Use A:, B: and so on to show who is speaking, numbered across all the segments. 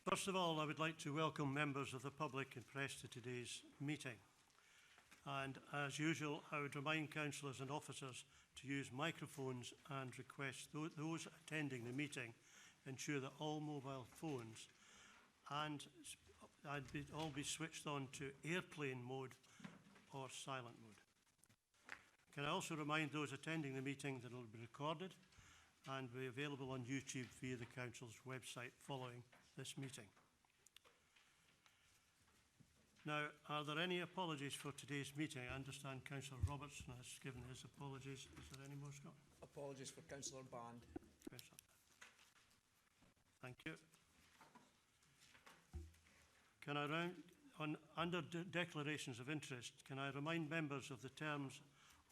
A: First of all, I would like to welcome members of the public and press to today's meeting. And as usual, I would remind councillors and officers to use microphones and request those attending the meeting ensure that all mobile phones and all be switched on to airplane mode or silent mode. Can I also remind those attending the meeting that it will be recorded and be available on YouTube via the Council's website following this meeting. Now, are there any apologies for today's meeting? I understand Councillor Robertson has given his apologies. Is there any more, Scott?
B: Apologies for Councillor Band.
A: Thank you. Can I under declarations of interest, can I remind members of the terms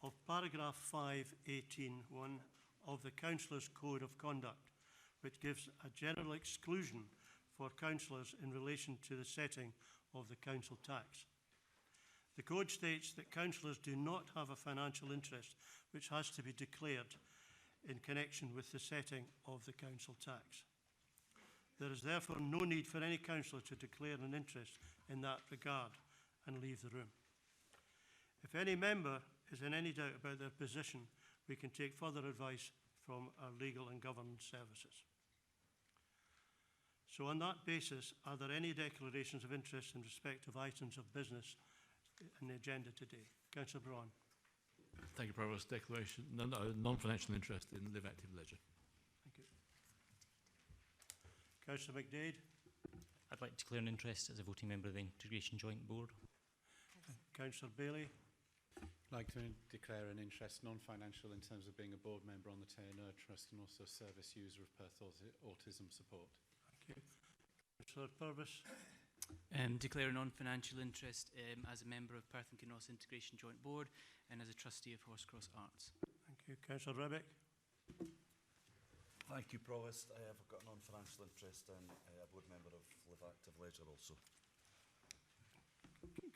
A: of paragraph 5.18.1 of the Councillors' Code of Conduct, which gives a general exclusion for councillors in relation to the setting of the council tax. The Code states that councillors do not have a financial interest which has to be declared in connection with the setting of the council tax. There is therefore no need for any councillor to declare an interest in that regard and leave the room. If any member is in any doubt about their position, we can take further advice from our legal and governance services. So on that basis, are there any declarations of interest in respect of items of business in the agenda today? Councillor Braun.
C: Thank you, Provost. Declaration, non-financial interest in live active ledger.
A: Thank you. Councillor McDade.
D: I'd like to declare an interest as a voting member of the Integration Joint Board.
A: Councillor Bailey.
E: I'd like to declare an interest, non-financial, in terms of being a board member on the Taylor Trust and also service user of Perth Autism Support.
A: Thank you. Councillor Purvis.
F: Declare a non-financial interest as a member of Perth Kinross Integration Joint Board and as a trustee of Horsecross Arts.
A: Thank you. Councillor Rebick.
G: Thank you, Provost. I have got a non-financial interest and a board member of Live Active Leisure also.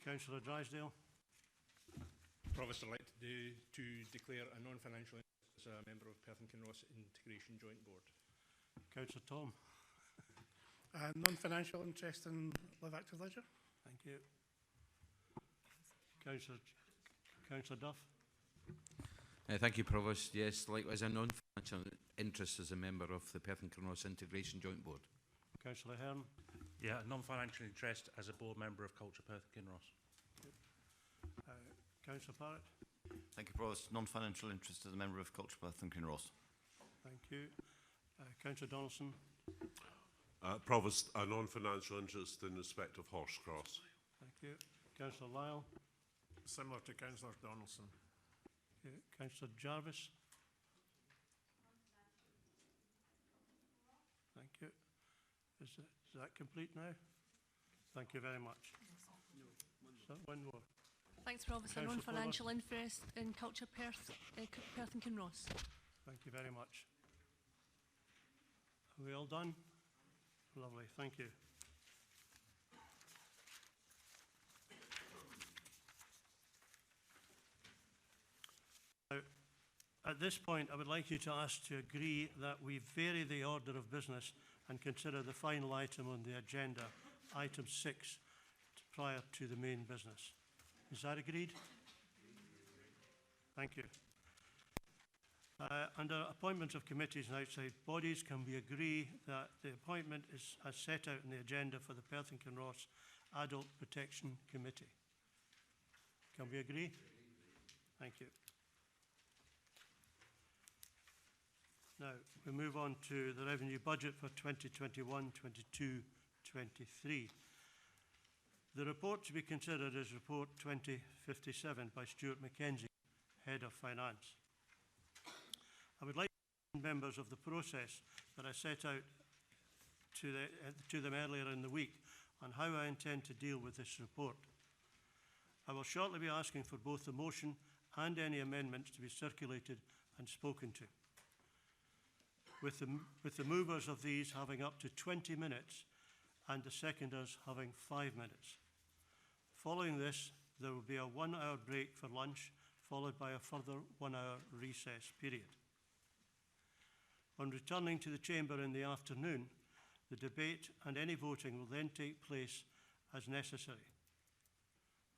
A: Councillor Drysdale.
H: Provost, I'd like to declare a non-financial interest as a member of Perth Kinross Integration Joint Board.
A: Councillor Tom.
I: Non-financial interest in Live Active Leisure.
A: Thank you. Councillor Duff.
J: Thank you, Provost. Yes, likewise a non-financial interest as a member of the Perth Kinross Integration Joint Board.
A: Councillor Hearn.
K: Yeah, non-financial interest as a board member of Culture Perth Kinross.
A: Councillor Parrott.
L: Thank you, Provost. Non-financial interest as a member of Culture Perth and Kinross.
A: Thank you. Councillor Donaldson.
M: Provost, a non-financial interest in respect of Horsecross.
A: Thank you. Councillor Lyle.
I: Similar to Councillor Donaldson.
A: Okay. Councillor Jarvis. Thank you. Is that complete now? Thank you very much. So one more.
N: Thanks, Provost. A non-financial interest in Culture Perth, Perth and Kinross.
A: Thank you very much. Are we all done? Lovely, thank you. Now, at this point, I would like you to ask to agree that we vary the order of business and consider the final item on the agenda, item 6, prior to the main business. Is that agreed? Thank you. Under appointments of committees and outside bodies, can we agree that the appointment is as set out in the agenda for the Perth and Kinross Adult Protection Committee? Can we agree? Thank you. Now, we move on to the revenue budget for 2021, 22, 23. The report to be considered is Report 2057 by Stuart Mackenzie, Head of Finance. I would like to remind members of the process that I set out to them earlier in the week on how I intend to deal with this report. I will shortly be asking for both the motion and any amendments to be circulated and spoken to, with the movers of these having up to 20 minutes and the seconders having 5 minutes. Following this, there will be a 1-hour break for lunch, followed by a further 1-hour recess period. On returning to the chamber in the afternoon, The debate and any voting will then take place as necessary,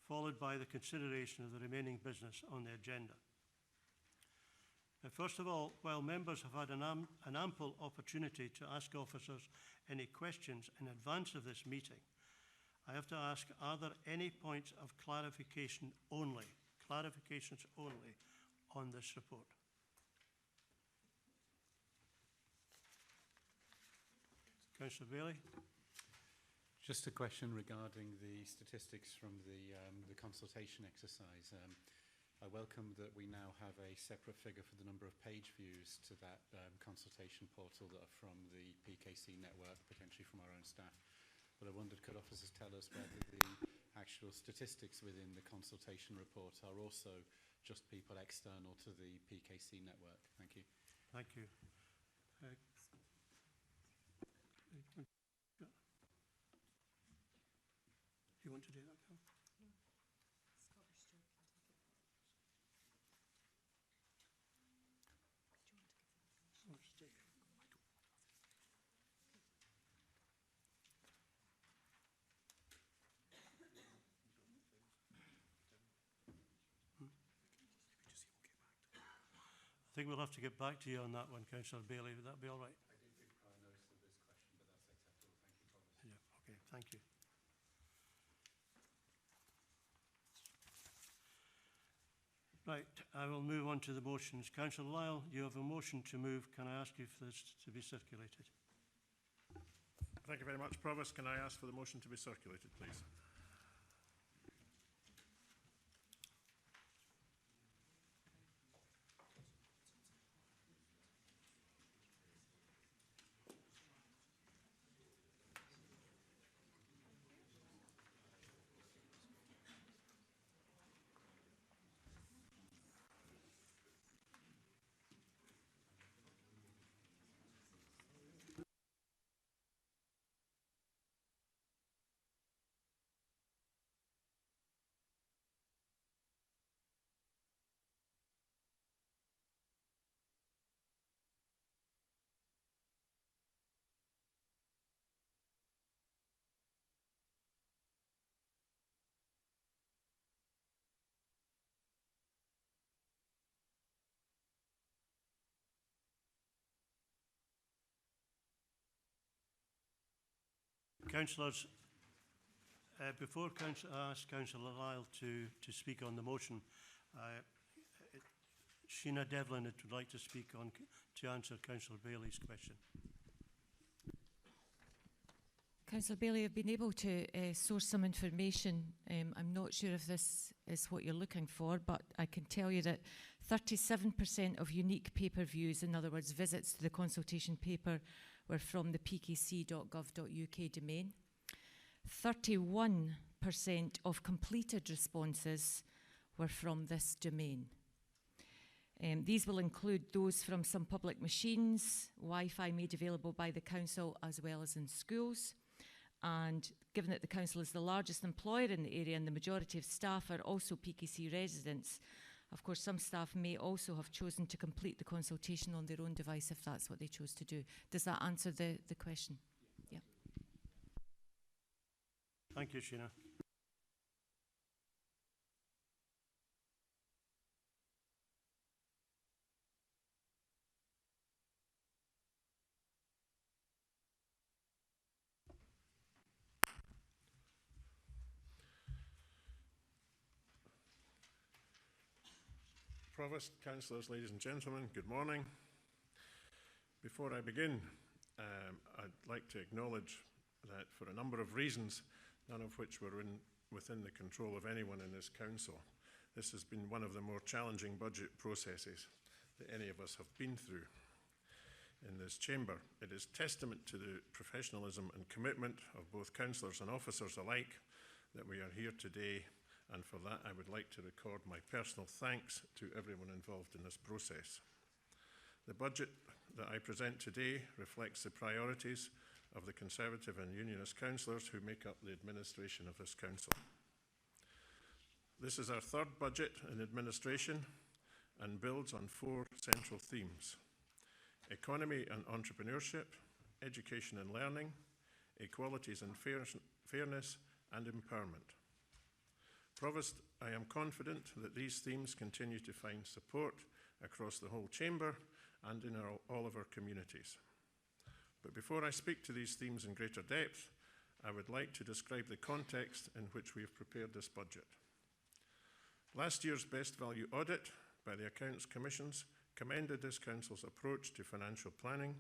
A: followed by the consideration of the remaining business on the agenda. Now, first of all, while members have had an ample opportunity to ask officers any questions in advance of this meeting, I have to ask, are there any points of clarifications only on this report? Councillor Bailey.
E: Just a question regarding the statistics from the consultation exercise. I welcome that we now have a separate figure for the number of page views to that consultation portal that are from the PKC network, potentially from our own staff. But I wondered, could officers tell us whether the actual statistics within the consultation report are also just people external to the PKC network? Thank you.
A: Thank you. Do you want to do that, Carol? I think we'll have to get back to you on that one, Councillor Bailey. Would that be all right?
E: I did give prior notice of this question, but that's acceptable. Thank you, Provost.
A: Yeah, okay, thank you. Right, I will move on to the motions. Councillor Lyle, you have a motion to move. Can I ask you for this to be circulated?
I: Thank you very much, Provost. Can I ask for the motion to be circulated, please?
A: Councillors, before I ask Councillor Lyle to speak on the motion, Sheena Devlin would like to speak on to answer Councillor Bailey's question.
O: Councillor Bailey, I've been able to source some information. I'm not sure if this is what you're looking for, but I can tell you that 37% of unique paper views, in other words, visits to the consultation paper, were from the pkc.gov.uk domain. 31% of completed responses were from this domain. These will include those from some public machines, Wi-Fi made available by the council, as well as in schools. And given that the council is the largest employer in the area and the majority of staff are also PKC residents, of course, some staff may also have chosen to complete the consultation on their own device if that's what they chose to do. Does that answer the question? Yeah.
A: Thank you, Sheena.
I: Provost, councillors, ladies and gentlemen, good morning. Before I begin, I'd like to acknowledge that for a number of reasons, none of which were within the control of anyone in this council, this has been one of the more challenging budget processes that any of us have been through in this chamber. It is testament to the professionalism and commitment of both councillors and officers alike that we are here today. And for that, I would like to record my personal thanks to everyone involved in this process. The budget that I present today reflects the priorities of the Conservative and Unionist councillors who make up the administration of this council. This is our third budget in administration and builds on four central themes: economy and entrepreneurship, education and learning, equalities and fairness, and empowerment. Provost, I am confident that these themes continue to find support across the whole chamber and in all of our communities. But before I speak to these themes in greater depth, I would like to describe the context in which we have prepared this budget. Last year's Best Value Audit by the Accounts Commissions commended this Council's approach to financial planning,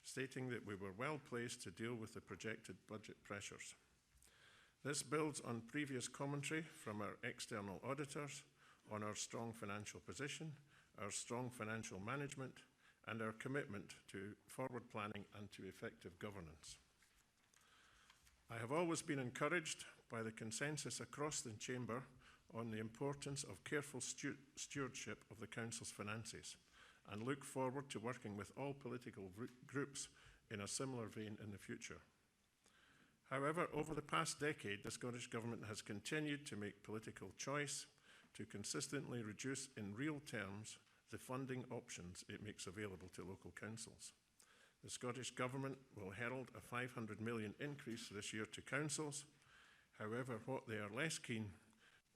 I: stating that we were well placed to deal with the projected budget pressures. This builds on previous commentary from our external auditors on our strong financial position, our strong financial management, and our commitment to forward planning and to effective governance. I have always been encouraged by the consensus across the Chamber on the importance of careful stewardship of the Council's finances, and look forward to working with all political groups in a similar vein in the future. However, over the past decade, the Scottish Government has continued to make political choice to consistently reduce in real terms the funding options it makes available to local councils. The Scottish Government will herald a £500 million increase this year to councils. However, what they are less keen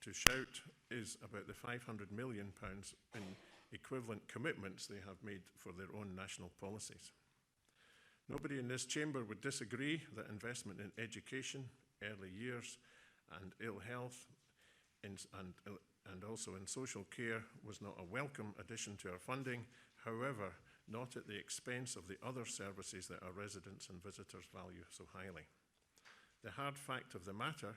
I: to shout is about the £500 million in equivalent commitments they have made for their own national policies. Nobody in this chamber would disagree that investment in education, early years, and ill health, and also in social care was not a welcome addition to our funding, however, not at the expense of the other services that our residents and visitors value so highly. The hard fact of the matter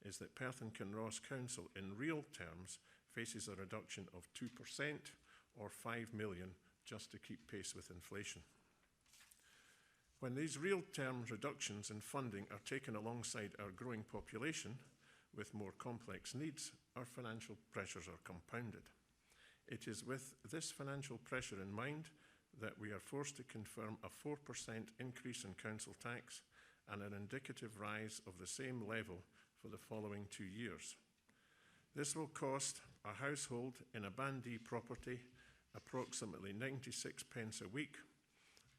I: is that Perth and Kinross Council in real terms faces a reduction of 2% or £5 million just to keep pace with inflation. When these real term reductions in funding are taken alongside our growing population with more complex needs, our financial pressures are compounded. It is with this financial pressure in mind that we are forced to confirm a 4% increase in council tax and an indicative rise of the same level for the following 2 years. This will cost a household in a Band D property approximately 96 pence a week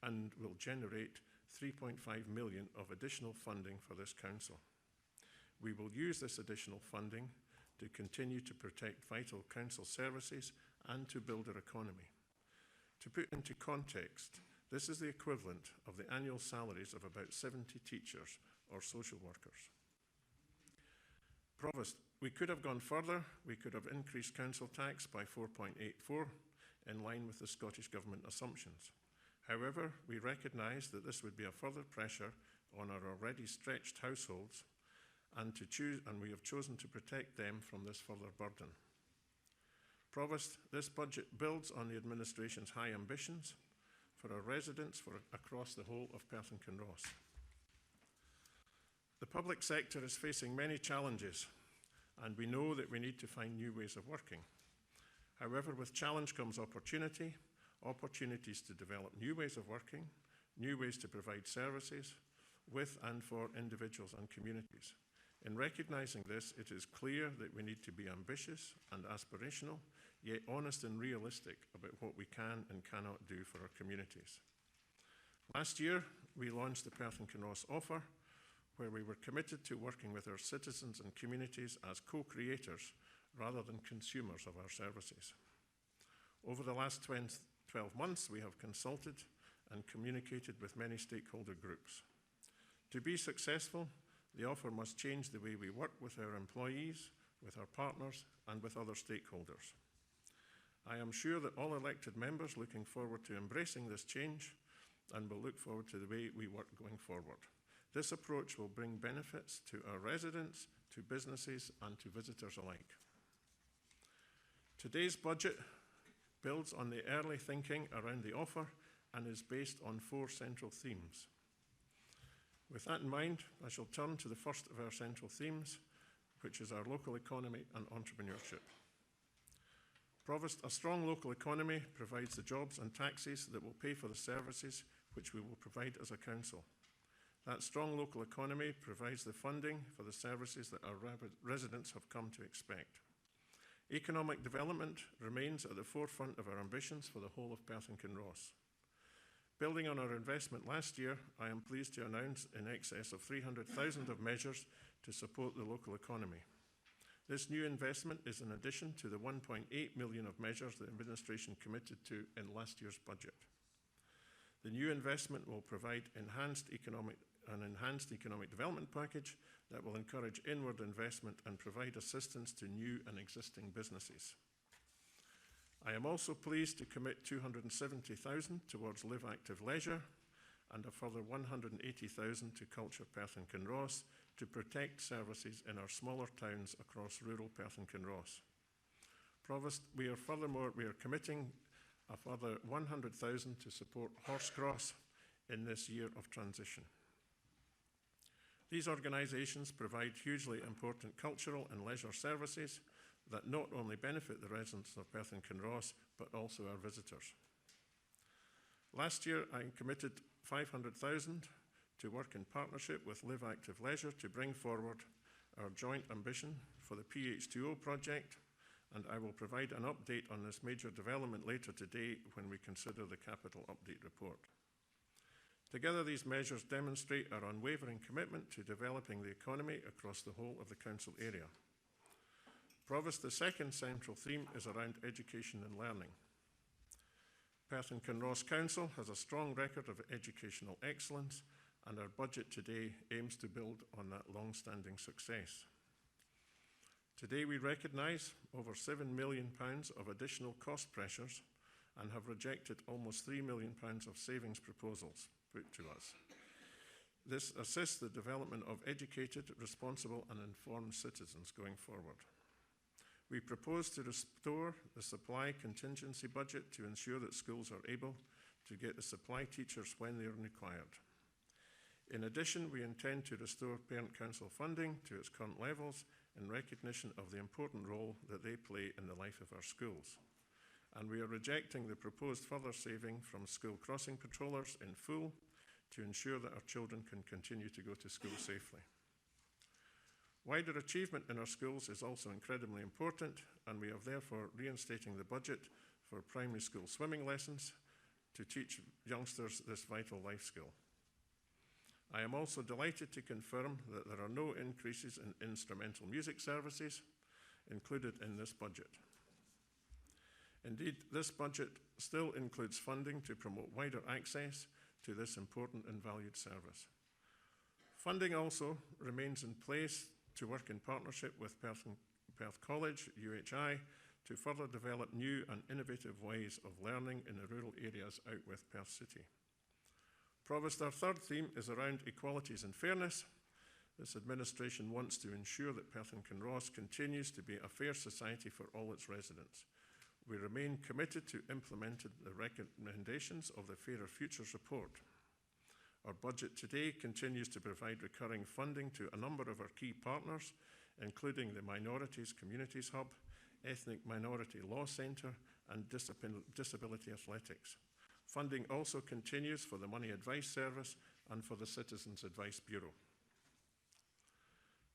I: and will generate 3.5 million of additional funding for this council. We will use this additional funding to continue to protect vital council services and to build our economy. To put into context, this is the equivalent of the annual salaries of about 70 teachers or social workers. Provost, we could have gone further. We could have increased council tax by 4.84 in line with the Scottish Government assumptions. However, we recognise that this would be a further pressure on our already stretched households and we have chosen to protect them from this further burden. Provost, this budget builds on the administration's high ambitions for our residents across the whole of Perth and Kinross. The public sector is facing many challenges, and we know that we need to find new ways of working. However, with challenge comes opportunity, opportunities to develop new ways of working, new ways to provide services with and for individuals and communities. In recognising this, it is clear that we need to be ambitious and aspirational, yet honest and realistic about what we can and cannot do for our communities. Last year, we launched the Perth and Kinross offer, where we were committed to working with our citizens and communities as co-creators rather than consumers of our services. Over the last 12 months, we have consulted and communicated with many stakeholder groups. To be successful, the offer must change the way we work with our employees, with our partners, and with other stakeholders. I am sure that all elected members looking forward to embracing this change and will look forward to the way we work going forward. This approach will bring benefits to our residents, to businesses, and to visitors alike. Today's budget builds on the early thinking around the offer and is based on 4 central themes. With that in mind, I shall turn to the first of our central themes, which is our local economy and entrepreneurship. Provost, a strong local economy provides the jobs and taxes that will pay for the services which we will provide as a council. That strong local economy provides the funding for the services that our residents have come to expect. Economic development remains at the forefront of our ambitions for the whole of Perth and Kinross. Building on our investment last year, I am pleased to announce in excess of 300,000 of measures to support the local economy. This new investment is in addition to the 1.8 million of measures the administration committed to in last year's budget. The new investment will provide an enhanced economic development package that will encourage inward investment and provide assistance to new and existing businesses. I am also pleased to commit 270,000 towards Live Active Leisure and a further 180,000 to Culture Perth and Kinross to protect services in our smaller towns across rural Perth and Kinross. Provost, we are committing a further 100,000 to support Horsecross in this year of transition. These organisations provide hugely important cultural and leisure services that not only benefit the residents of Perth and Kinross, but also our visitors. Last year, I committed 500,000 to work in partnership with Live Active Leisure to bring forward our joint ambition for the PH2O project, and I will provide an update on this major development later today when we consider the capital update report. Together, these measures demonstrate our unwavering commitment to developing the economy across the whole of the council area. Provost, the second central theme is around education and learning. Perth and Kinross Council has a strong record of educational excellence, and our budget today aims to build on that long-standing success. Today we recognise over £7 million of additional cost pressures and have rejected almost £3 million of savings proposals put to us. This assists the development of educated, responsible and informed citizens going forward. We propose to restore the supply contingency budget to ensure that schools are able to get the supply teachers when they are required. In addition, we intend to restore parent council funding to its current levels in recognition of the important role that they play in the life of our schools. And we are rejecting the proposed further saving from school crossing patrollers in full to ensure that our children can continue to go to school safely. Wider achievement in our schools is also incredibly important, and we are therefore reinstating the budget for primary school swimming lessons to teach youngsters this vital life skill. I am also delighted to confirm that there are no increases in instrumental music services included in this budget. Indeed, this budget still includes funding to promote wider access to this important and valued service. Funding also remains in place to work in partnership with Perth College, UHI, to further develop new and innovative ways of learning in the rural areas out with Perth City. Provost, our third theme is around equalities and fairness. This administration wants to ensure that Perth and Kinross continues to be a fair society for all its residents. We remain committed to implementing the recommendations of the Fairer Futures report. Our budget today continues to provide recurring funding to a number of our key partners, including the Minorities Communities Hub, Ethnic Minority Law Centre and Disability Athletics. Funding also continues for the Money Advice Service and for the Citizens Advice Bureau.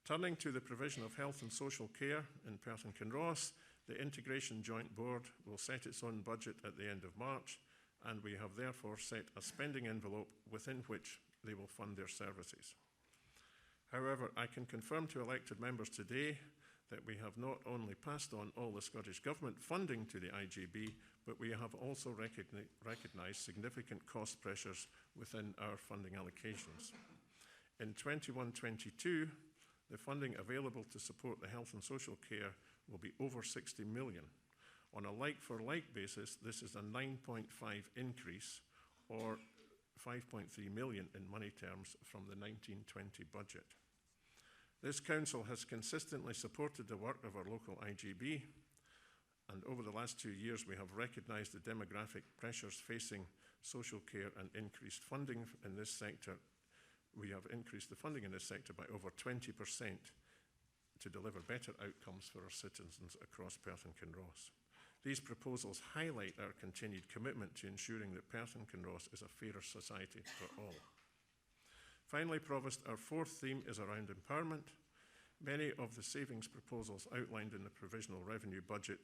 I: Turning to the provision of health and social care in Perth and Kinross, the Integration Joint Board will set its own budget at the end of March, and we have therefore set a spending envelope within which they will fund their services. However, I can confirm to elected members today that we have not only passed on all the Scottish Government funding to the IJB, but we have also recognised significant cost pressures within our funding allocations. In 21-22, the funding available to support the health and social care will be over 60 million. On a like-for-like basis, this is a 9.5 increase, or 5.3 million in money terms from the 19-20 budget. This council has consistently supported the work of our local IGB, and over the last 2 years we have recognised the demographic pressures facing social care and increased funding in this sector. We have increased the funding in this sector by over 20% to deliver better outcomes for our citizens across Perth and Kinross. These proposals highlight our continued commitment to ensuring that Perth and Kinross is a fairer society for all. Finally, Provost, our fourth theme is around empowerment. Many of the savings proposals outlined in the provisional revenue budget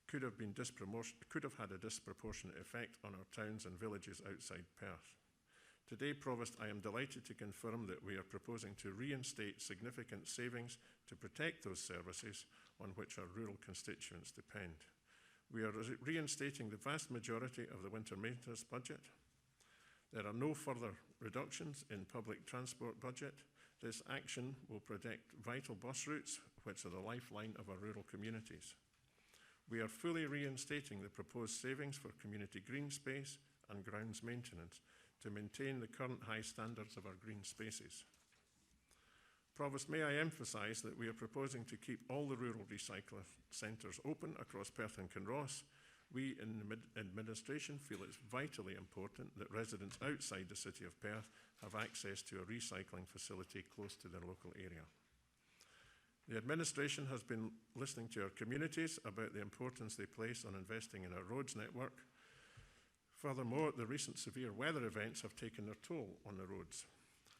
I: could have had a disproportionate effect on our towns and villages outside Perth. Today, Provost, I am delighted to confirm that we are proposing to reinstate significant savings to protect those services on which our rural constituents depend. We are reinstating the vast majority of the winter maintenance budget. There are no further reductions in public transport budget. This action will protect vital bus routes, which are the lifeline of our rural communities. We are fully reinstating the proposed savings for community green space and grounds maintenance to maintain the current high standards of our green spaces. Provost, may I emphasise that we are proposing to keep all the rural recycling centres open across Perth and Kinross. We in the administration feel it's vitally important that residents outside the city of Perth have access to a recycling facility close to their local area. The administration has been listening to our communities about the importance they place on investing in our roads network. Furthermore, the recent severe weather events have taken their toll on the roads.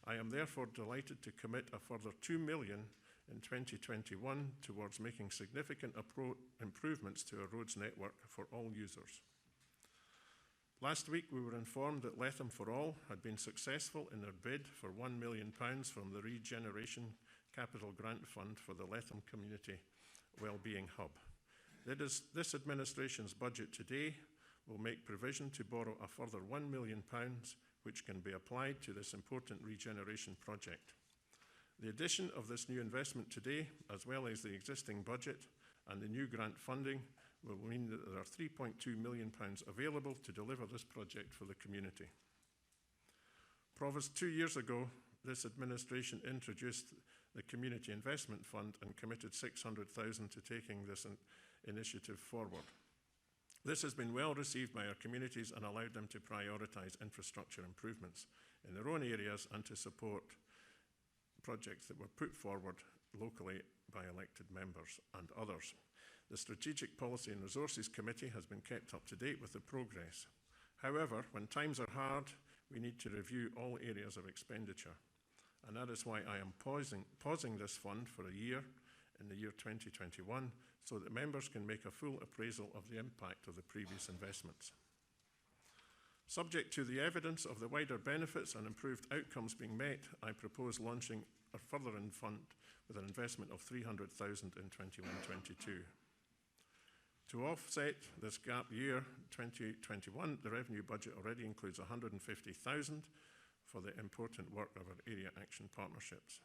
I: I am therefore delighted to commit a further $2 million in 2021 towards making significant improvements to our roads network for all users. Last week, we were informed that Letham for All had been successful in their bid for £1 million from the Regeneration Capital Grant Fund for the Letham Community Wellbeing Hub. This administration's budget today will make provision to borrow a further £1 million, which can be applied to this important regeneration project. The addition of this new investment today, as well as the existing budget and the new grant funding, will mean that there are £3.2 million available to deliver this project for the community. Provost, 2 years ago, this administration introduced the Community Investment Fund and committed $600,000 to taking this initiative forward. This has been well received by our communities and allowed them to prioritise infrastructure improvements in their own areas and to support projects that were put forward locally by elected members and others. The Strategic Policy and Resources Committee has been kept up to date with the progress. However, when times are hard, we need to review all areas of expenditure. And that is why I am pausing this fund for a year in the year 2021 so that members can make a full appraisal of the impact of the previous investments. Subject to the evidence of the wider benefits and improved outcomes being met, I propose launching a further fund with an investment of $300,000 in 21-22. To offset this gap year, 2021, the revenue budget already includes $150,000 for the important work of our area action partnerships.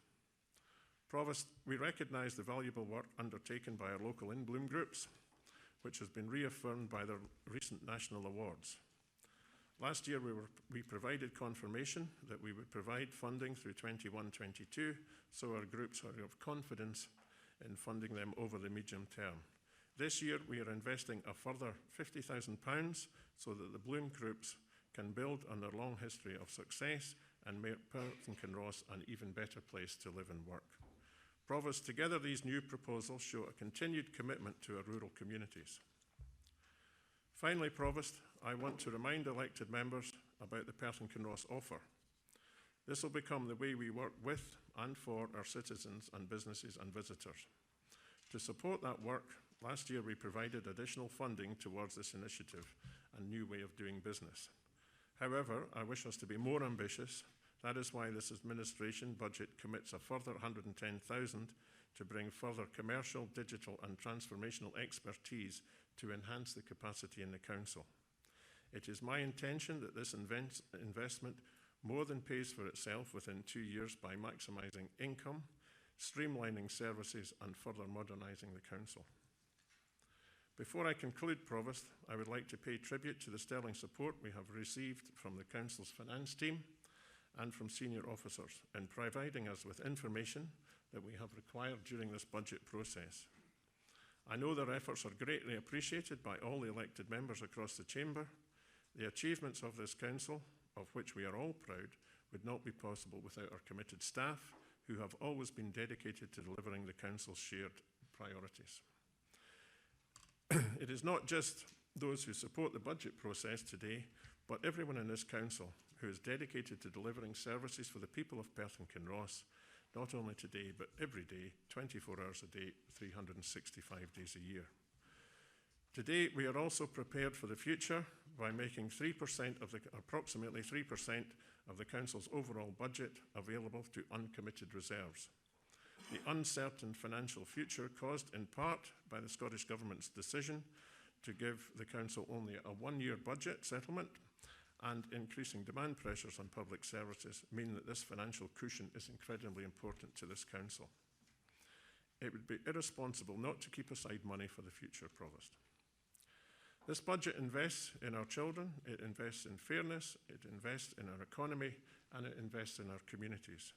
I: Provost, we recognise the valuable work undertaken by our local in-bloom groups, which has been reaffirmed by their recent national awards. Last year, we provided confirmation that we would provide funding through 21-22, so our groups are of confidence in funding them over the medium term. This year, we are investing a further £50,000 so that the Bloom groups can build on their long history of success and make Perth and Kinross an even better place to live and work. Provost, together these new proposals show a continued commitment to our rural communities. Finally, Provost, I want to remind elected members about the Perth and Kinross offer. This will become the way we work with and for our citizens and businesses and visitors. To support that work, last year we provided additional funding towards this initiative and new way of doing business. However, I wish us to be more ambitious. That is why this administration budget commits a further $110,000 to bring further commercial, digital and transformational expertise to enhance the capacity in the Council. It is my intention that this investment more than pays for itself within 2 years by maximising income, streamlining services and further modernising the Council. Before I conclude, Provost, I would like to pay tribute to the sterling support we have received from the Council's finance team and from senior officers in providing us with information that we have required during this budget process. I know their efforts are greatly appreciated by all the elected members across the Chamber. The achievements of this Council, of which we are all proud, would not be possible without our committed staff, who have always been dedicated to delivering the Council's shared priorities. It is not just those who support the budget process today, but everyone in this Council who is dedicated to delivering services for the people of Perth and Kinross, not only today, but every day, 24 hours a day, 365 days a year. Today, we are also prepared for the future by making approximately 3% of the Council's overall budget available to uncommitted reserves. The uncertain financial future, caused in part by the Scottish Government's decision to give the Council only a one-year budget settlement and increasing demand pressures on public services, mean that this financial cushion is incredibly important to this Council. It would be irresponsible not to keep aside money for the future, Provost. This budget invests in our children, it invests in fairness, it invests in our economy, and it invests in our communities.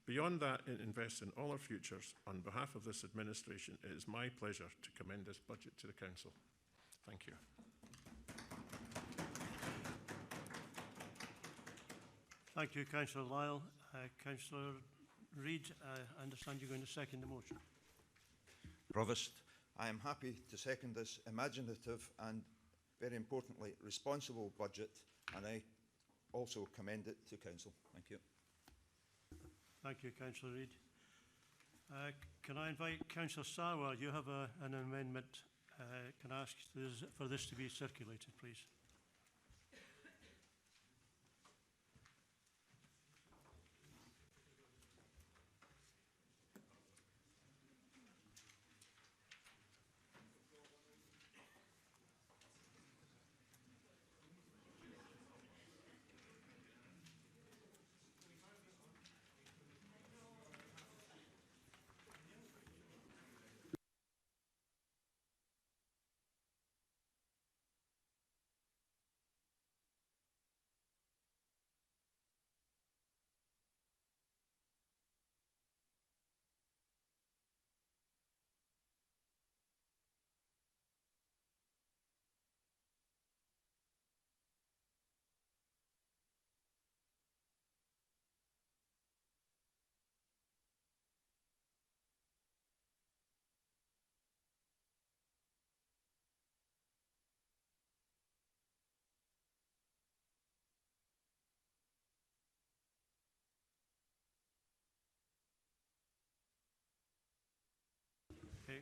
I: Beyond that, it invests in all our futures. On behalf of this administration, it is my pleasure to commend this budget to the Council. Thank you.
A: Thank you, Councillor Lyle. Councillor Reid, I understand you're going to second the motion.
P: Provost, I am happy to second this imaginative and, very importantly, responsible budget, and I also commend it to Council. Thank you.
A: Thank you, Councillor Reid. Can I invite Councillor Sarwar? You have an amendment. Can I ask for this to be circulated, please? Okay.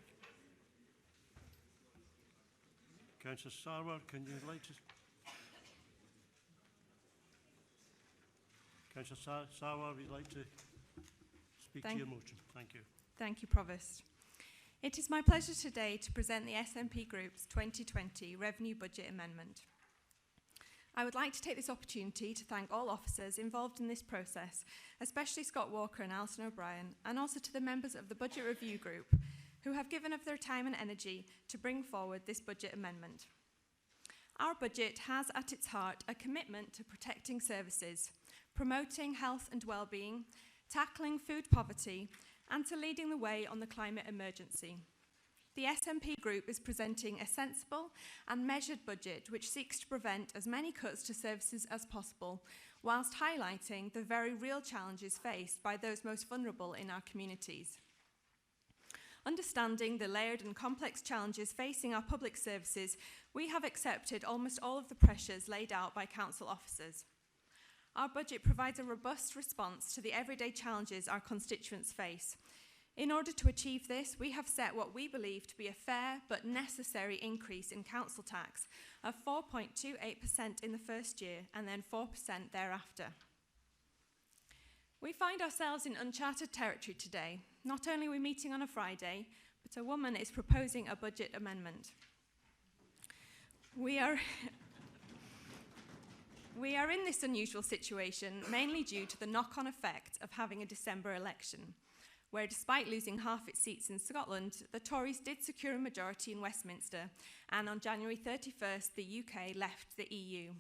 A: Councillor Sarwar, can you like to... Councillor Sarwar, would you like to speak to your motion? Thank you.
Q: Thank you, Provost. It is my pleasure today to present the SNP Group's 2020 Revenue Budget Amendment. I would like to take this opportunity to thank all officers involved in this process, especially Scott Walker and Alison O'Brien, and also to the members of the Budget Review Group, who have given of their time and energy to bring forward this budget amendment. Our budget has at its heart a commitment to protecting services, promoting health and well-being, tackling food poverty, and to leading the way on the climate emergency. The SNP Group is presenting a sensible and measured budget which seeks to prevent as many cuts to services as possible, whilst highlighting the very real challenges faced by those most vulnerable in our communities. Understanding the layered and complex challenges facing our public services, we have accepted almost all of the pressures laid out by council officers. Our budget provides a robust response to the everyday challenges our constituents face. In order to achieve this, we have set what we believe to be a fair but necessary increase in council tax of 4.28% in the first year and then 4% thereafter. We find ourselves in uncharted territory today. Not only are we meeting on a Friday, but a woman is proposing a budget amendment. We are in this unusual situation mainly due to the knock-on effect of having a December election, where despite losing half its seats in Scotland, the Tories did secure a majority in Westminster, and on January 31st, the UK left the EU.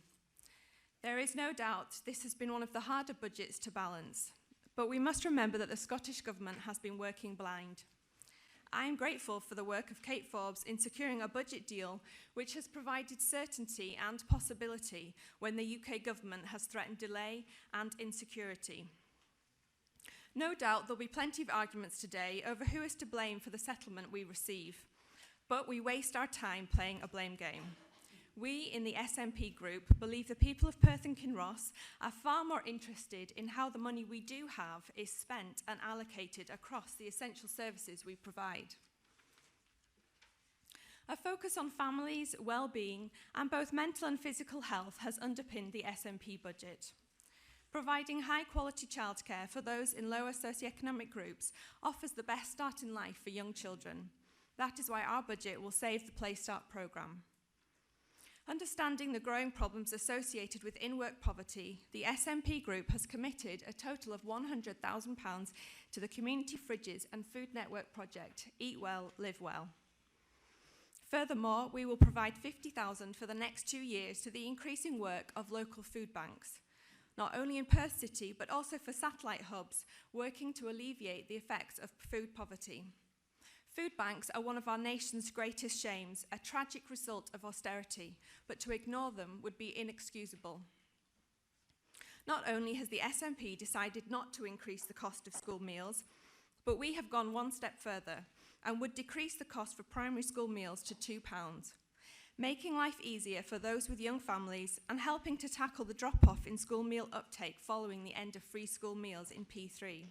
Q: There is no doubt this has been one of the harder budgets to balance, but we must remember that the Scottish Government has been working blind. I am grateful for the work of Kate Forbes in securing a budget deal which has provided certainty and possibility when the UK Government has threatened delay and insecurity. No doubt there'll be plenty of arguments today over who is to blame for the settlement we receive, but we waste our time playing a blame game. We in the SNP Group believe the people of Perth and Kinross are far more interested in how the money we do have is spent and allocated across the essential services we provide. A focus on families, well-being, and both mental and physical health has underpinned the SNP budget. Providing high-quality childcare for those in lower socioeconomic groups offers the best start in life for young children. That is why our budget will save the Play Start programme. Understanding the growing problems associated with in-work poverty, the SNP Group has committed a total of £100,000 to the Community Fridges and Food Network project, Eat Well, Live Well. Furthermore, we will provide £50,000 for the next 2 years to the increasing work of local food banks, not only in Perth City, but also for satellite hubs working to alleviate the effects of food poverty. Food banks are one of our nation's greatest shames, a tragic result of austerity, but to ignore them would be inexcusable. Not only has the SNP decided not to increase the cost of school meals, but we have gone one step further and would decrease the cost for primary school meals to £2, making life easier for those with young families and helping to tackle the drop-off in school meal uptake following the end of free school meals in P3.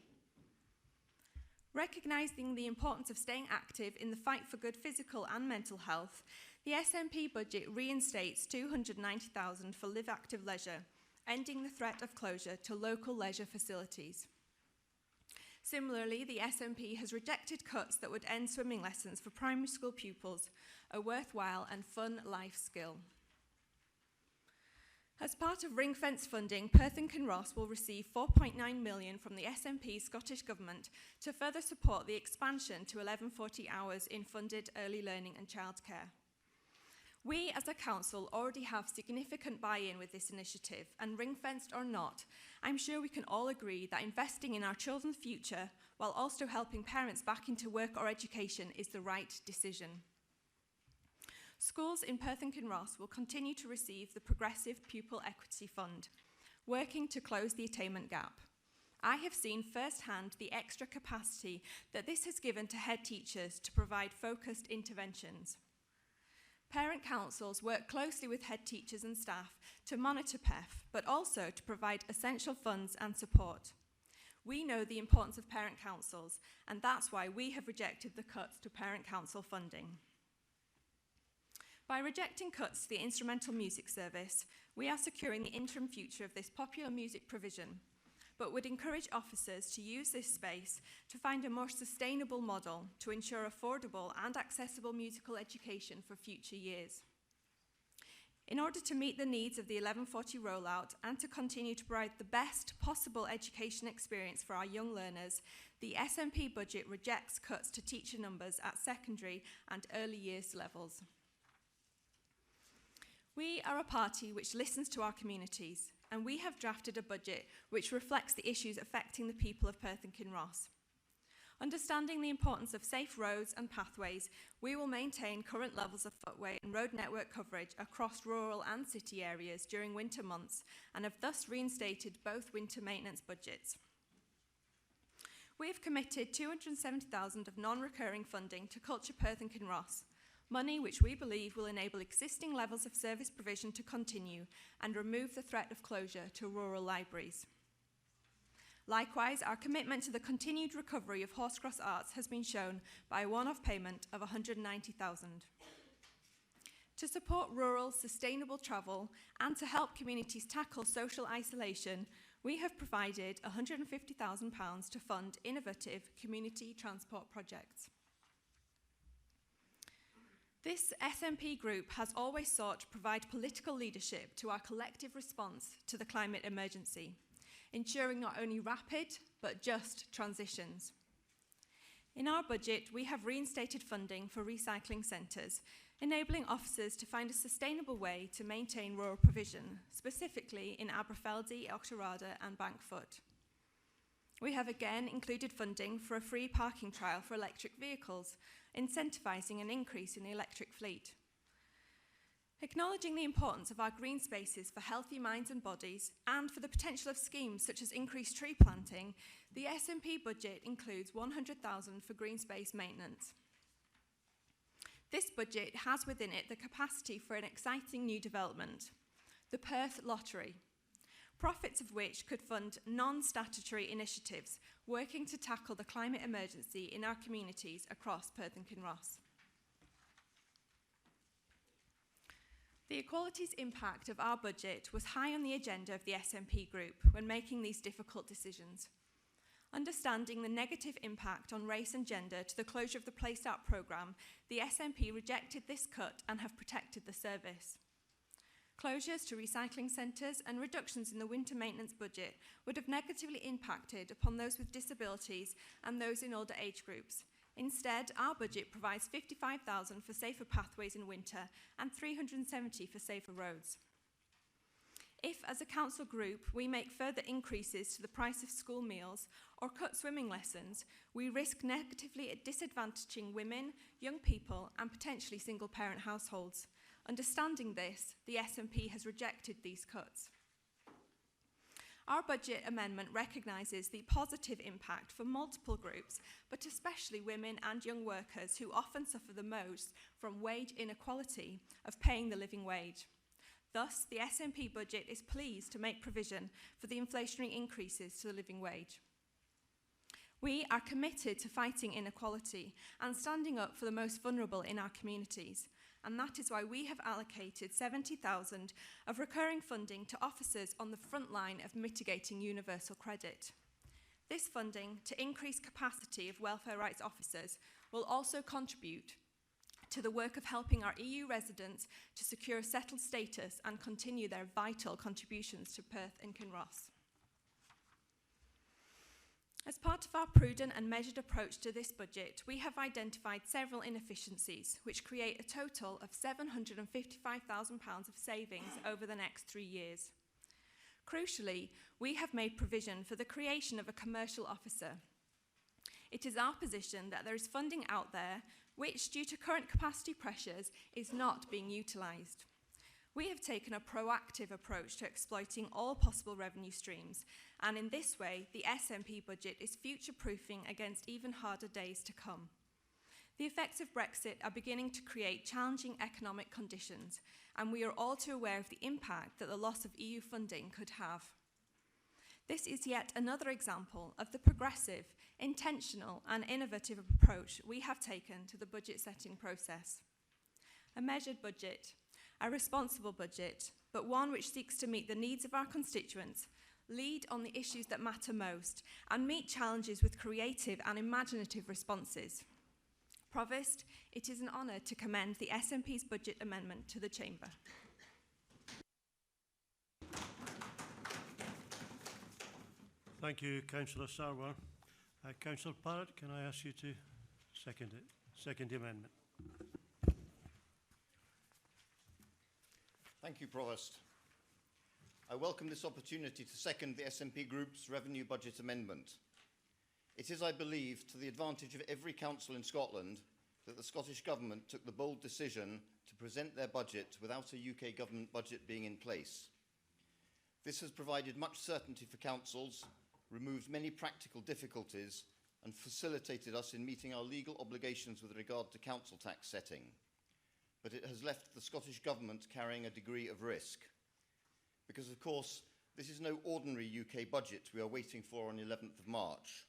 Q: Recognising the importance of staying active in the fight for good physical and mental health, the SNP budget reinstates £290,000 for Live Active Leisure, ending the threat of closure to local leisure facilities. Similarly, the SNP has rejected cuts that would end swimming lessons for primary school pupils, a worthwhile and fun life skill. As part of ring-fence funding, Perth Kinross will receive £4.9 million from the SNP Scottish Government to further support the expansion to 1140 hours in funded early learning and childcare. We as a council already have significant buy-in with this initiative, and ring-fenced or not, I'm sure we can all agree that investing in our children's future while also helping parents back into work or education is the right decision. Schools in Perth Kinross will continue to receive the Progressive Pupil Equity Fund, working to close the attainment gap. I have seen firsthand the extra capacity that this has given to head teachers to provide focused interventions. Parent councils work closely with head teachers and staff to monitor PEF, but also to provide essential funds and support. We know the importance of parent councils, and that's why we have rejected the cuts to parent council funding. By rejecting cuts to the instrumental music service, we are securing the interim future of this popular music provision, but would encourage officers to use this space to find a more sustainable model to ensure affordable and accessible musical education for future years. In order to meet the needs of the 1140 rollout and to continue to provide the best possible education experience for our young learners, the SNP budget rejects cuts to teacher numbers at secondary and early years levels. We are a party which listens to our communities, and we have drafted a budget which reflects the issues affecting the people of Perth and Kinross. Understanding the importance of safe roads and pathways, we will maintain current levels of footway and road network coverage across rural and city areas during winter months, and have thus reinstated both winter maintenance budgets. We have committed £270,000 of non-recurring funding to Culture Perth and Kinross, money which we believe will enable existing levels of service provision to continue and remove the threat of closure to rural libraries. Likewise, our commitment to the continued recovery of Horsecross Arts has been shown by a one-off payment of £190,000. To support rural, sustainable travel and to help communities tackle social isolation, we have provided £150,000 to fund innovative community transport projects. This SNP group has always sought to provide political leadership to our collective response to the climate emergency, ensuring not only rapid but just transitions. In our budget, we have reinstated funding for recycling centres, enabling officers to find a sustainable way to maintain rural provision, specifically in Aberfeldy, Octorada and Bankfoot. We have again included funding for a free parking trial for electric vehicles, incentivising an increase in the electric fleet. Acknowledging the importance of our green spaces for healthy minds and bodies, and for the potential of schemes such as increased tree planting, the SNP budget includes £100,000 for green space maintenance. This budget has within it the capacity for an exciting new development, the Perth Lottery, profits of which could fund non-statutory initiatives working to tackle the climate emergency in our communities across Perth and Kinross. The equalities impact of our budget was high on the agenda of the SNP group when making these difficult decisions. Understanding the negative impact on race and gender to the closure of the Placed Out programme, the SNP rejected this cut and have protected the service. Closures to recycling centres and reductions in the winter maintenance budget would have negatively impacted upon those with disabilities and those in older age groups. Instead, our budget provides £55,000 for safer pathways in winter and £370 for safer roads. If, as a council group, we make further increases to the price of school meals or cut swimming lessons, we risk negatively disadvantaging women, young people and potentially single-parent households. Understanding this, the SNP has rejected these cuts. Our budget amendment recognises the positive impact for multiple groups, but especially women and young workers who often suffer the most from wage inequality of paying the living wage. Thus, the SNP budget is pleased to make provision for the inflationary increases to the living wage. We are committed to fighting inequality and standing up for the most vulnerable in our communities, and that is why we have allocated £70,000 of recurring funding to officers on the front line of mitigating universal credit. This funding, to increase capacity of welfare rights officers, will also contribute to the work of helping our EU residents to secure settled status and continue their vital contributions to Perth and Kinross. As part of our prudent and measured approach to this budget, we have identified several inefficiencies which create a total of £755,000 of savings over the next 3 years. Crucially, we have made provision for the creation of a commercial officer. It is our position that there is funding out there which, due to current capacity pressures, is not being utilised. We have taken a proactive approach to exploiting all possible revenue streams, and in this way, the SNP budget is future-proofing against even harder days to come. The effects of Brexit are beginning to create challenging economic conditions, and we are all too aware of the impact that the loss of EU funding could have. This is yet another example of the progressive, intentional, and innovative approach we have taken to the budget setting process. A measured budget, a responsible budget, but one which seeks to meet the needs of our constituents, lead on the issues that matter most, and meet challenges with creative and imaginative responses. Provost, it is an honour to commend the SNP's budget amendment to the Chamber.
A: Thank you, Councillor Sarwar. Councillor Parrott, can I ask you to second the amendment?
R: Thank you, Provost. I welcome this opportunity to second the SNP Group's revenue budget amendment. It is, I believe, to the advantage of every council in Scotland that the Scottish Government took the bold decision to present their budget without a UK Government budget being in place. This has provided much certainty for councils, removed many practical difficulties, and facilitated us in meeting our legal obligations with regard to council tax setting. But it has left the Scottish Government carrying a degree of risk. Because, of course, this is no ordinary UK budget we are waiting for on 11th of March.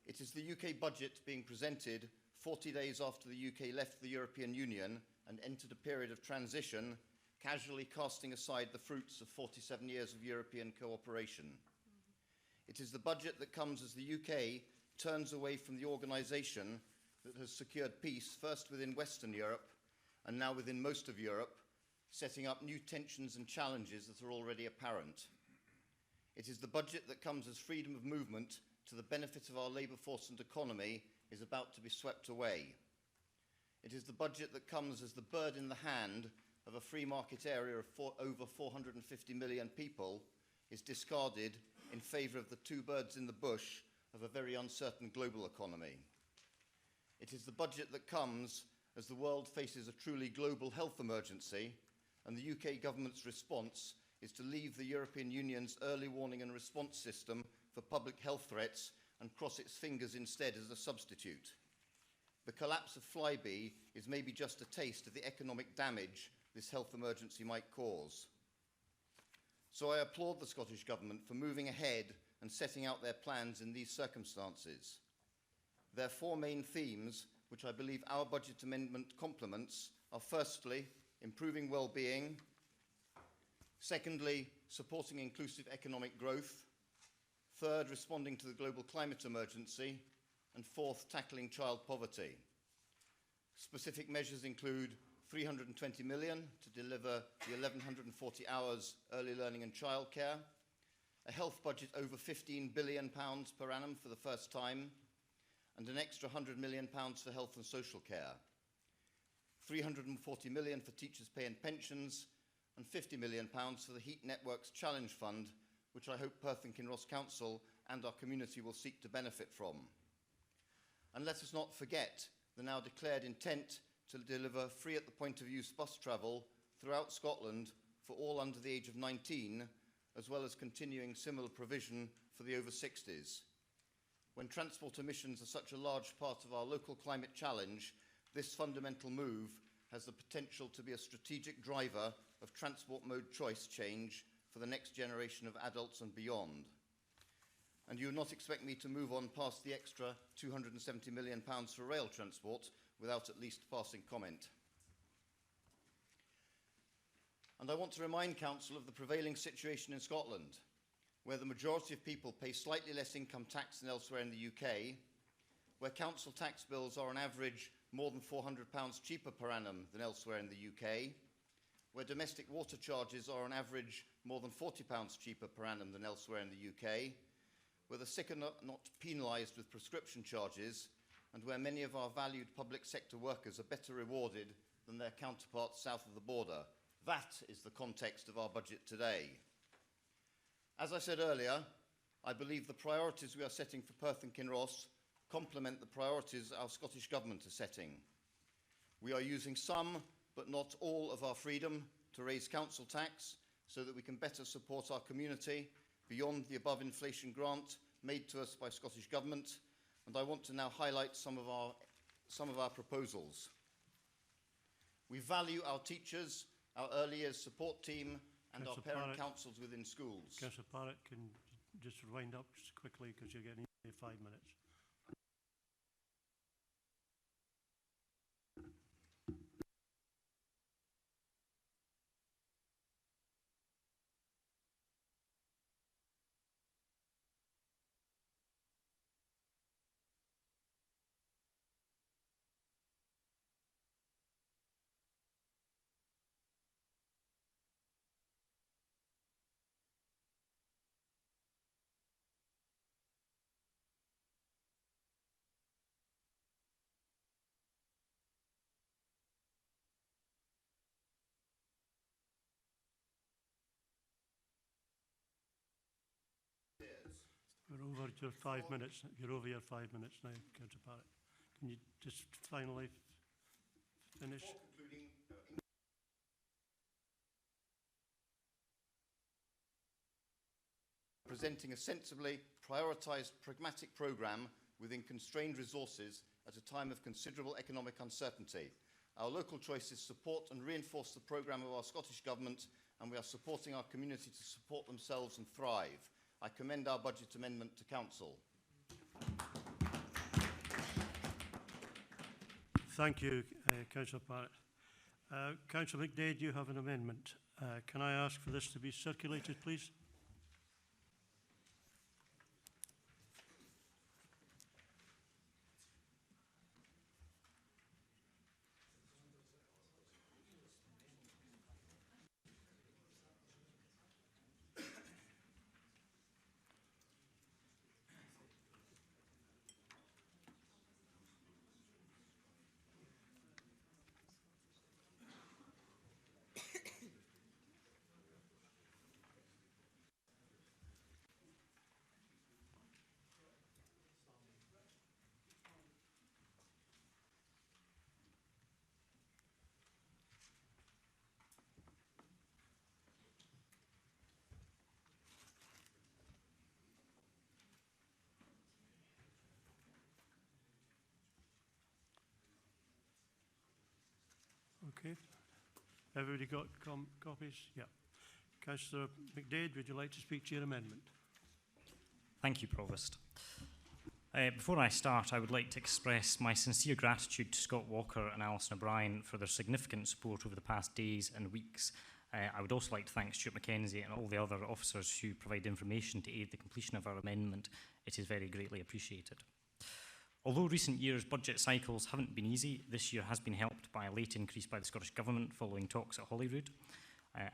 R: It is the UK budget being presented 40 days after the UK left the European Union and entered a period of transition, casually casting aside the fruits of 47 years of European cooperation. It is the budget that comes as the UK turns away from the organisation that has secured peace first within Western Europe and now within most of Europe, setting up new tensions and challenges that are already apparent. It is the budget that comes as freedom of movement to the benefit of our labour force and economy is about to be swept away. It is the budget that comes as the bird in the hand of a free market area of over 450 million people is discarded in favour of the two birds in the bush of a very uncertain global economy. It is the budget that comes as the world faces a truly global health emergency, and the UK government's response is to leave the European Union's early warning and response system for public health threats and cross its fingers instead as a substitute. The collapse of Flybe is maybe just a taste of the economic damage this health emergency might cause. So I applaud the Scottish Government for moving ahead and setting out their plans in these circumstances. Their four main themes, which I believe our budget amendment complements, are firstly, improving well-being. Secondly, supporting inclusive economic growth. Third, responding to the global climate emergency. And fourth, tackling child poverty. Specific measures include 320 million to deliver the 1,140 hours early learning and childcare, a health budget over £15 billion per annum for the first time, and an extra £100 million for health and social care, 340 million for teachers' pay and pensions, and £50 million for the Heat Networks Challenge Fund, which I hope Perth and Kinross Council and our community will seek to benefit from. And let us not forget the now declared intent to deliver free at the point of use bus travel throughout Scotland for all under the age of 19, as well as continuing similar provision for the over 60s. When transport emissions are such a large part of our local climate challenge, this fundamental move has the potential to be a strategic driver of transport mode choice change for the next generation of adults and beyond. And you would not expect me to move on past the extra £270 million for rail transport without at least passing comment. And I want to remind Council of the prevailing situation in Scotland, where the majority of people pay slightly less income tax than elsewhere in the UK, where council tax bills are on average more than £400 cheaper per annum than elsewhere in the UK, where domestic water charges are on average more than £40 cheaper per annum than elsewhere in the UK, where the sick are not penalised with prescription charges, and where many of our valued public sector workers are better rewarded than their counterparts south of the border. That is the context of our budget today. As I said earlier, I believe the priorities we are setting for Perth and Kinross complement the priorities our Scottish Government is setting. We are using some, but not all, of our freedom to raise council tax so that we can better support our community beyond the above inflation grant made to us by Scottish Government, and I want to now highlight some of our proposals. We value our teachers, our early years support team, and our parent councils within schools.
A: Councillor Parrott, can just wind up just quickly because you're getting 5 minutes. We're over your 5 minutes. You're over your 5 minutes now, Councillor Parrott. Can you just finally finish?
R: Presenting a sensibly prioritised, pragmatic programme within constrained resources at a time of considerable economic uncertainty. Our local choices support and reinforce the programme of our Scottish Government, and we are supporting our community to support themselves and thrive. I commend our budget amendment to Council.
A: Thank you, Councillor Parrott. Councillor McDade, you have an amendment. Can I ask for this to be circulated, please? Okay. Everybody got copies? Yeah. Councillor McDade, would you like to speak to your amendment?
S: Thank you, Provost.
D: Before I start, I would like to express my sincere gratitude to Scott Walker and Alison O'Brien for their significant support over the past days and weeks. I would also like to thank Stuart Mackenzie and all the other officers who provide information to aid the completion of our amendment. It is very greatly appreciated. Although recent years' budget cycles haven't been easy, this year has been helped by a late increase by the Scottish Government following talks at Holyrood,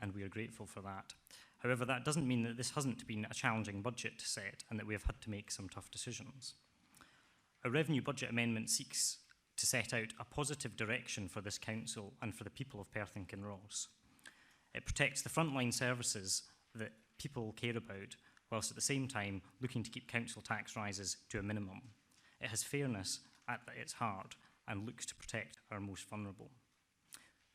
D: and we are grateful for that. However, that doesn't mean that this hasn't been a challenging budget to set and that we have had to make some tough decisions. A revenue budget amendment seeks to set out a positive direction for this council and for the people of Perth and Kinross. It protects the frontline services that people care about, whilst at the same time looking to keep council tax rises to a minimum. It has fairness at its heart and looks to protect our most vulnerable.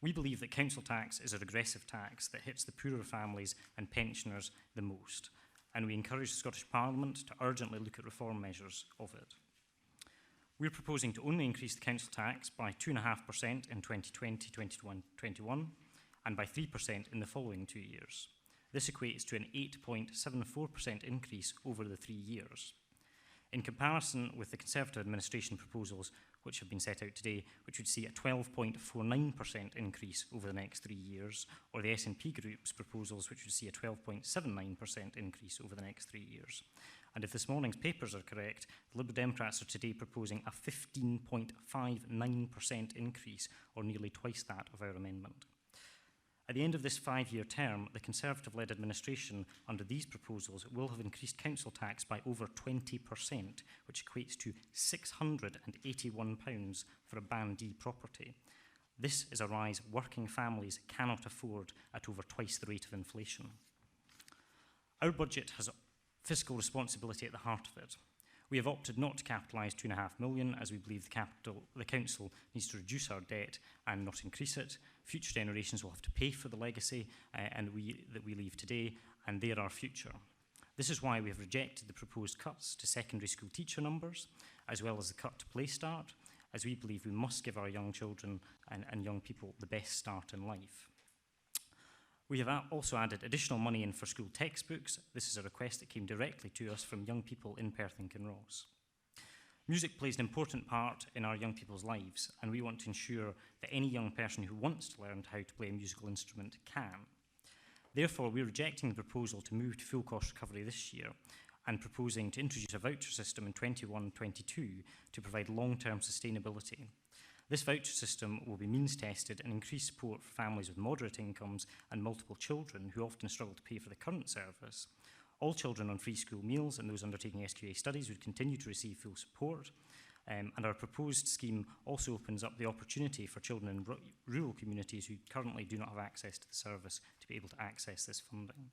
D: We believe that council tax is a regressive tax that hits the poorer families and pensioners the most, and we encourage the Scottish Parliament to urgently look at reform measures of it. We're proposing to only increase the council tax by 2.5% in 2020-21 and by 3% in the following 2 years. This equates to an 8.74% increase over the 3 years. In comparison with the Conservative administration proposals, which have been set out today, which would see a 12.49% increase over the next 3 years, or the SNP group's proposals, which would see a 12.79% increase over the next 3 years. And if this morning's papers are correct, the Liberal Democrats are today proposing a 15.59% increase, or nearly twice that of our amendment. At the end of this 5-year term, the Conservative-led administration under these proposals will have increased council tax by over 20%, which equates to £681 for a Band D property. This is a rise working families cannot afford at over twice the rate of inflation. Our budget has fiscal responsibility at the heart of it. We have opted not to capitalise £2.5 million, as we believe the council needs to reduce our debt and not increase it. Future generations will have to pay for the legacy that we leave today, and they are our future. This is why we have rejected the proposed cuts to secondary school teacher numbers, as well as the cut to Play Start, as we believe we must give our young children and young people the best start in life. We have also added additional money in for school textbooks. This is a request that came directly to us from young people in Perth and Kinross. Music plays an important part in our young people's lives, and we want to ensure that any young person who wants to learn how to play a musical instrument can. Therefore, we're rejecting the proposal to move to full cost recovery this year and proposing to introduce a voucher system in 21-22 to provide long-term sustainability. This voucher system will be means-tested and increase support for families with moderate incomes and multiple children who often struggle to pay for the current service. All children on free school meals and those undertaking SQA studies would continue to receive full support. And our proposed scheme also opens up the opportunity for children in rural communities who currently do not have access to the service to be able to access this funding.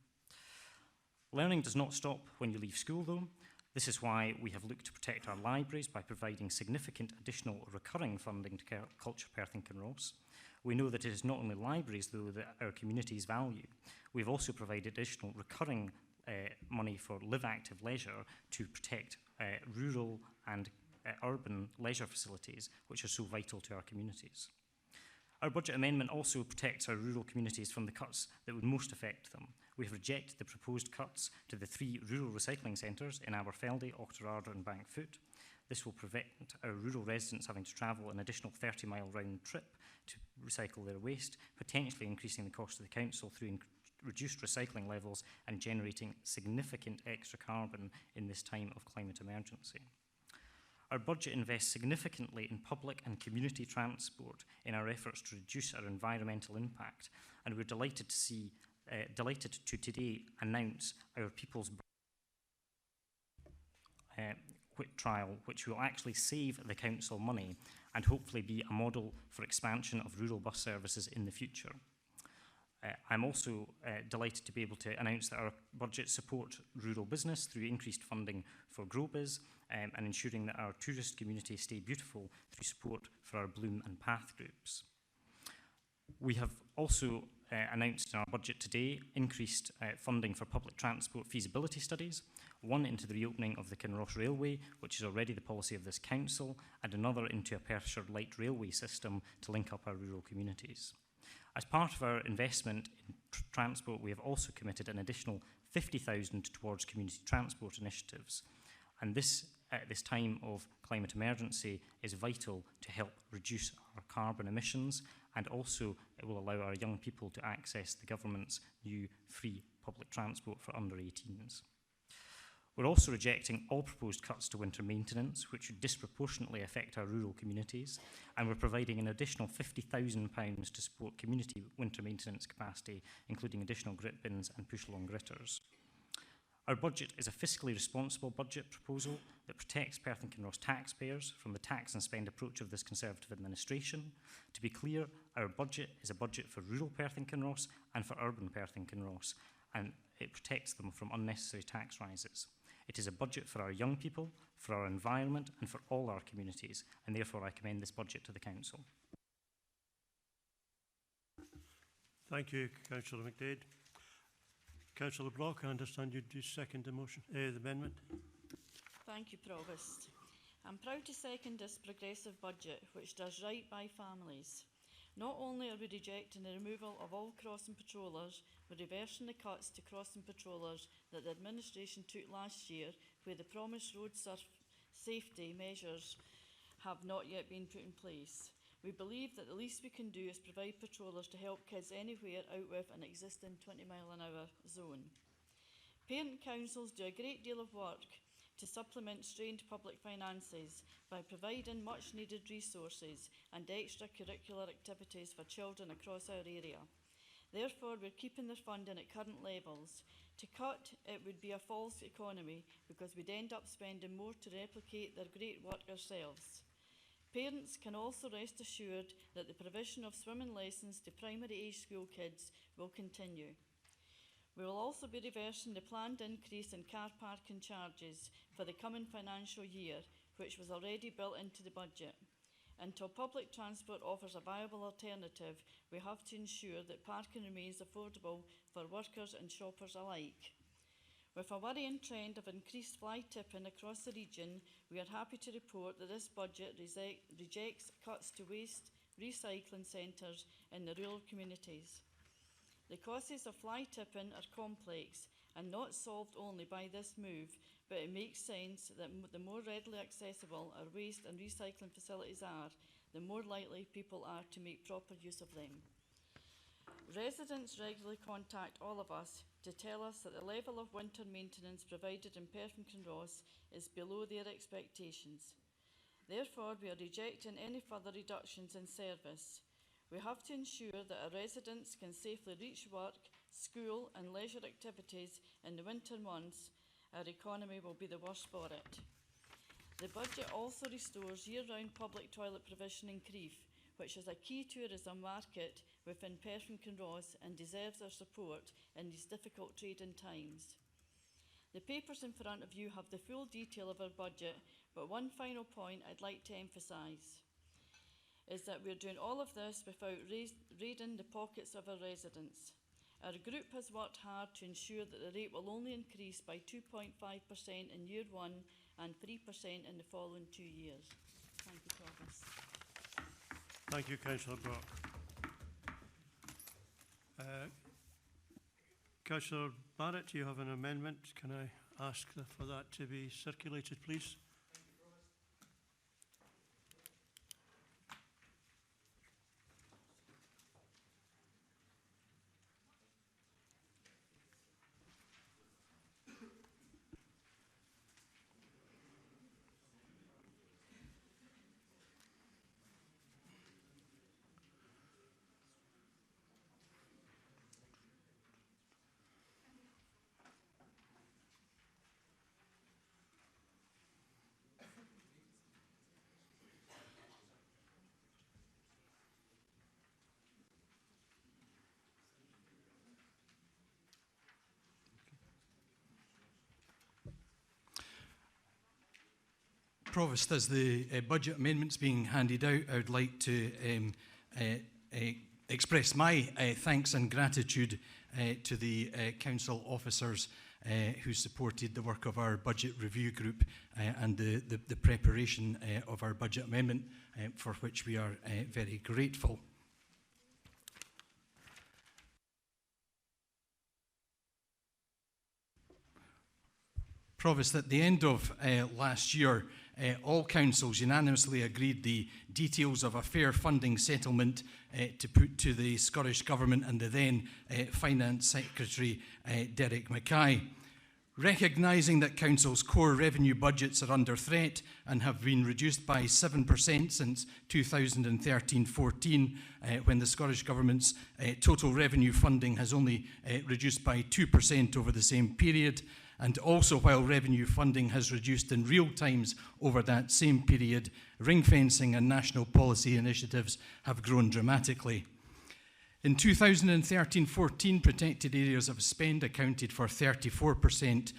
D: Learning does not stop when you leave school, though. This is why we have looked to protect our libraries by providing significant additional recurring funding to Culture Perth and Kinross. We know that it is not only libraries, though, that our communities value. We've also provided additional recurring money for Live Active Leisure to protect rural and urban leisure facilities, which are so vital to our communities. Our budget amendment also protects our rural communities from the cuts that would most affect them. We have rejected the proposed cuts to the 3 rural recycling centres in Aberfeldy, Auchterarder and Bankfoot. This will prevent our rural residents having to travel an additional 30-mile round trip to recycle their waste, potentially increasing the cost of the council through reduced recycling levels and generating significant extra carbon in this time of climate emergency. Our budget invests significantly in public and community transport in our efforts to reduce our environmental impact, and we're delighted to today announce our People's trial, which will actually save the council money and hopefully be a model for expansion of rural bus services in the future. I'm also delighted to be able to announce that our budget supports rural business through increased funding for GrowBiz and ensuring that our tourist community stay beautiful through support for our Bloom and Path groups. We have also announced in our budget today increased funding for public transport feasibility studies, one into the reopening of the Kinross Railway, which is already the policy of this council, and another into a Perthshire light railway system to link up our rural communities. As part of our investment in transport, we have also committed an additional £50,000 towards community transport initiatives. And this at this time of climate emergency is vital to help reduce our carbon emissions, and also it will allow our young people to access the government's new free public transport for under 18s. We're also rejecting all proposed cuts to winter maintenance, which would disproportionately affect our rural communities, and we're providing an additional £50,000 to support community winter maintenance capacity, including additional grit bins and push-along gritters. Our budget is a fiscally responsible budget proposal that protects Perth and Kinross taxpayers from the tax and spend approach of this Conservative administration. To be clear, our budget is a budget for rural Perth and Kinross and for urban Perth and Kinross, and it protects them from unnecessary tax rises. It is a budget for our young people, for our environment, and for all our communities, and therefore I commend this budget to the Council.
A: Thank you, Councillor McDade. Councillor Block, I understand you do second the motion, the amendment.
S: Thank you, Provost. I'm proud to second this progressive budget, which does right by families. Not only are we rejecting the removal of all crossing patrollers, we're reversing the cuts to crossing patrollers that the administration took last year, where the promised road safety measures have not yet been put in place. We believe that the least we can do is provide patrollers to help kids anywhere out with an existing 20-mile-an-hour zone. Parent councils do a great deal of work to supplement strained public finances by providing much-needed resources and extracurricular activities for children across our area. Therefore, we're keeping their funding at current levels. To cut, it would be a false economy because we'd end up spending more to replicate their great work ourselves. Parents can also rest assured that the provision of swimming lessons to primary age school kids will continue. We will also be reversing the planned increase in car parking charges for the coming financial year, which was already built into the budget. Until public transport offers a viable alternative, we have to ensure that parking remains affordable for workers and shoppers alike. With a worrying trend of increased fly tipping across the region, we are happy to report that this budget rejects cuts to waste recycling centres in the rural communities. The causes of fly tipping are complex and not solved only by this move, but it makes sense that the more readily accessible our waste and recycling facilities are, the more likely people are to make proper use of them. Residents regularly contact all of us to tell us that the level of winter maintenance provided in Perth and Kinross is below their expectations. Therefore, we are rejecting any further reductions in service. We have to ensure that our residents can safely reach work, school and leisure activities in the winter months. Our economy will be the worse for it. The budget also restores year-round public toilet provision in Crieff, which is a key tourism market within Perth and Kinross and deserves our support in these difficult trading times. The papers in front of you have the full detail of our budget, but one final point I'd like to emphasise is that we're doing all of this without raiding the pockets of our residents. Our group has worked hard to ensure that the rate will only increase by 2.5% in year one and 3% in the following 2 years. Thank you, Provost.
A: Thank you, Councillor Brock. Councillor Barrett, you have an amendment. Can I ask for that to be circulated, please?
T: Provost, as the budget amendments being handed out, I would like to express my thanks and gratitude to the council officers who supported the work of our budget review group and the preparation of our budget amendment, for which we are very grateful. Provost, at the end of last year, all councils unanimously agreed the details of a fair funding settlement to put to the Scottish Government and the then Finance Secretary, Derek Mackay. Recognising that councils' core revenue budgets are under threat and have been reduced by 7% since 2013-14, when the Scottish Government's total revenue funding has only reduced by 2% over the same period, and also while revenue funding has reduced in real times over that same period, ring fencing and national policy initiatives have grown dramatically. In 2013-14, protected areas of spend accounted for 34%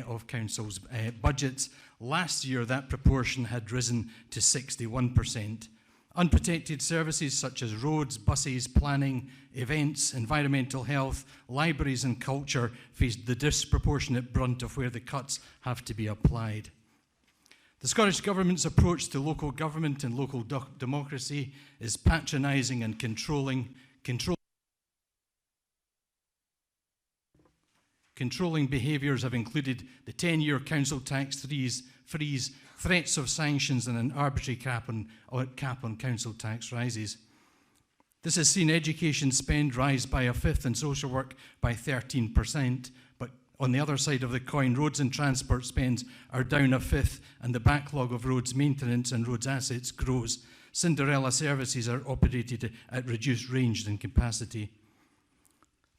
T: of councils' budgets. Last year, that proportion had risen to 61%. Unprotected services such as roads, buses, planning, events, environmental health, libraries and culture faced the disproportionate brunt of where the cuts have to be applied. The Scottish Government's approach to local government and local democracy is patronising and controlling behaviours have included the 10-year council tax freeze, threats of sanctions and an arbitrary cap on council tax rises. This has seen education spend rise by a fifth and social work by 13%, but on the other side of the coin, roads and transport spends are down a fifth and the backlog of roads maintenance and roads assets grows. Cinderella services are operated at reduced range and capacity.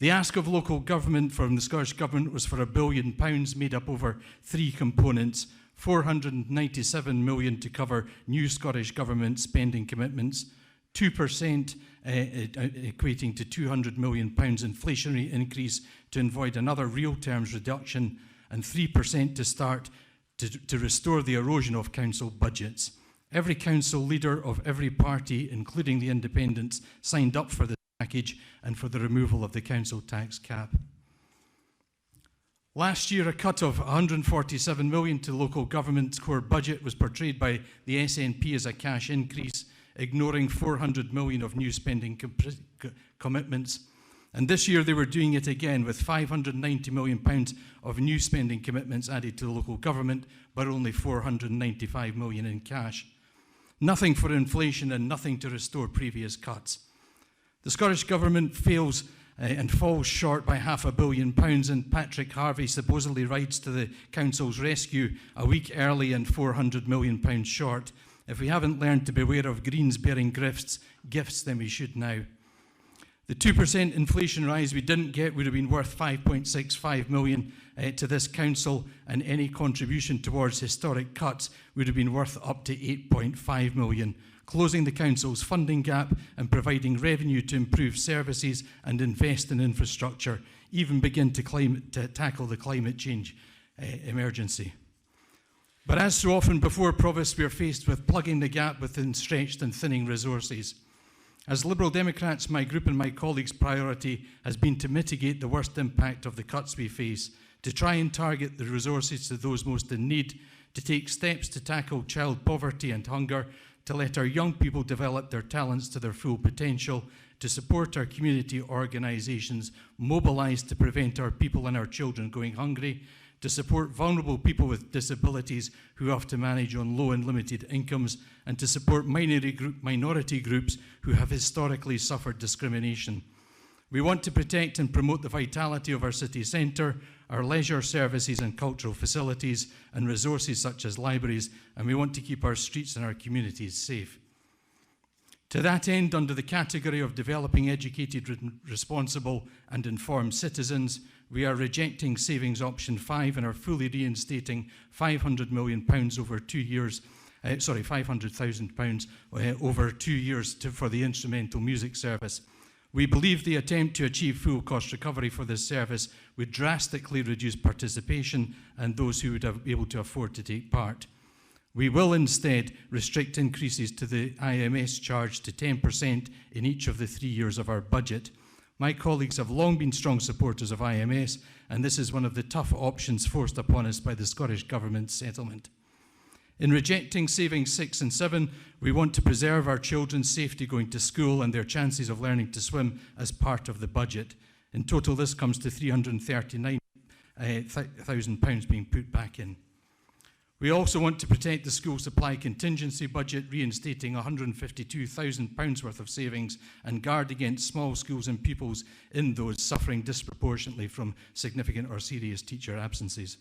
T: The ask of local government from the Scottish Government was for £1 billion, made up over three components: £497 million to cover new Scottish Government spending commitments, 2% equating to £200 million inflationary increase to avoid another real terms reduction, and 3% to start to restore the erosion of council budgets. Every council leader of every party, including the independents, signed up for this package and for the removal of the council tax cap. Last year, a cut of £147 million to local government's core budget was portrayed by the SNP as a cash increase, ignoring £400 million of new spending commitments. And this year they were doing it again with £590 million of new spending commitments added to local government, but only £495 million in cash. Nothing for inflation and nothing to restore previous cuts. The Scottish Government fails and falls short by £500 million, and Patrick Harvey supposedly rides to the Council's rescue a week early and £400 million short. If we haven't learned to beware of greens bearing gifts, then we should now. The 2% inflation rise we didn't get would have been worth £5.65 million to this council, and any contribution towards historic cuts would have been worth up to £8.5 million, closing the council's funding gap and providing revenue to improve services and invest in infrastructure, even begin to tackle the climate change emergency. But as so often before, Provost, we are faced with plugging the gap within stretched and thinning resources. As Liberal Democrats, my group and my colleagues' priority has been to mitigate the worst impact of the cuts we face, to try and target the resources to those most in need, to take steps to tackle child poverty and hunger, to let our young people develop their talents to their full potential, to support our community organisations mobilised to prevent our people and our children going hungry, to support vulnerable people with disabilities who have to manage on low and limited incomes, and to support minority groups who have historically suffered discrimination. We want to protect and promote the vitality of our city centre, our leisure services and cultural facilities, and resources such as libraries, and we want to keep our streets and our communities safe. To that end, under the category of developing educated, responsible and informed citizens, we are rejecting savings option 5 and are fully reinstating £500 million over 2 years, £500,000 over 2 years for the instrumental music service. We believe the attempt to achieve full cost recovery for this service would drastically reduce participation and those who would be able to afford to take part. We will instead restrict increases to the IMS charge to 10% in each of the 3 years of our budget. My colleagues have long been strong supporters of IMS, and this is one of the tough options forced upon us by the Scottish Government settlement. In rejecting savings 6 and 7, we want to preserve our children's safety going to school and their chances of learning to swim as part of the budget. In total, this comes to £339 £100,000 being put back in. We also want to protect the school supply contingency budget, reinstating £152,000 worth of savings, and guard against small schools and pupils in those suffering disproportionately from significant or serious teacher absences.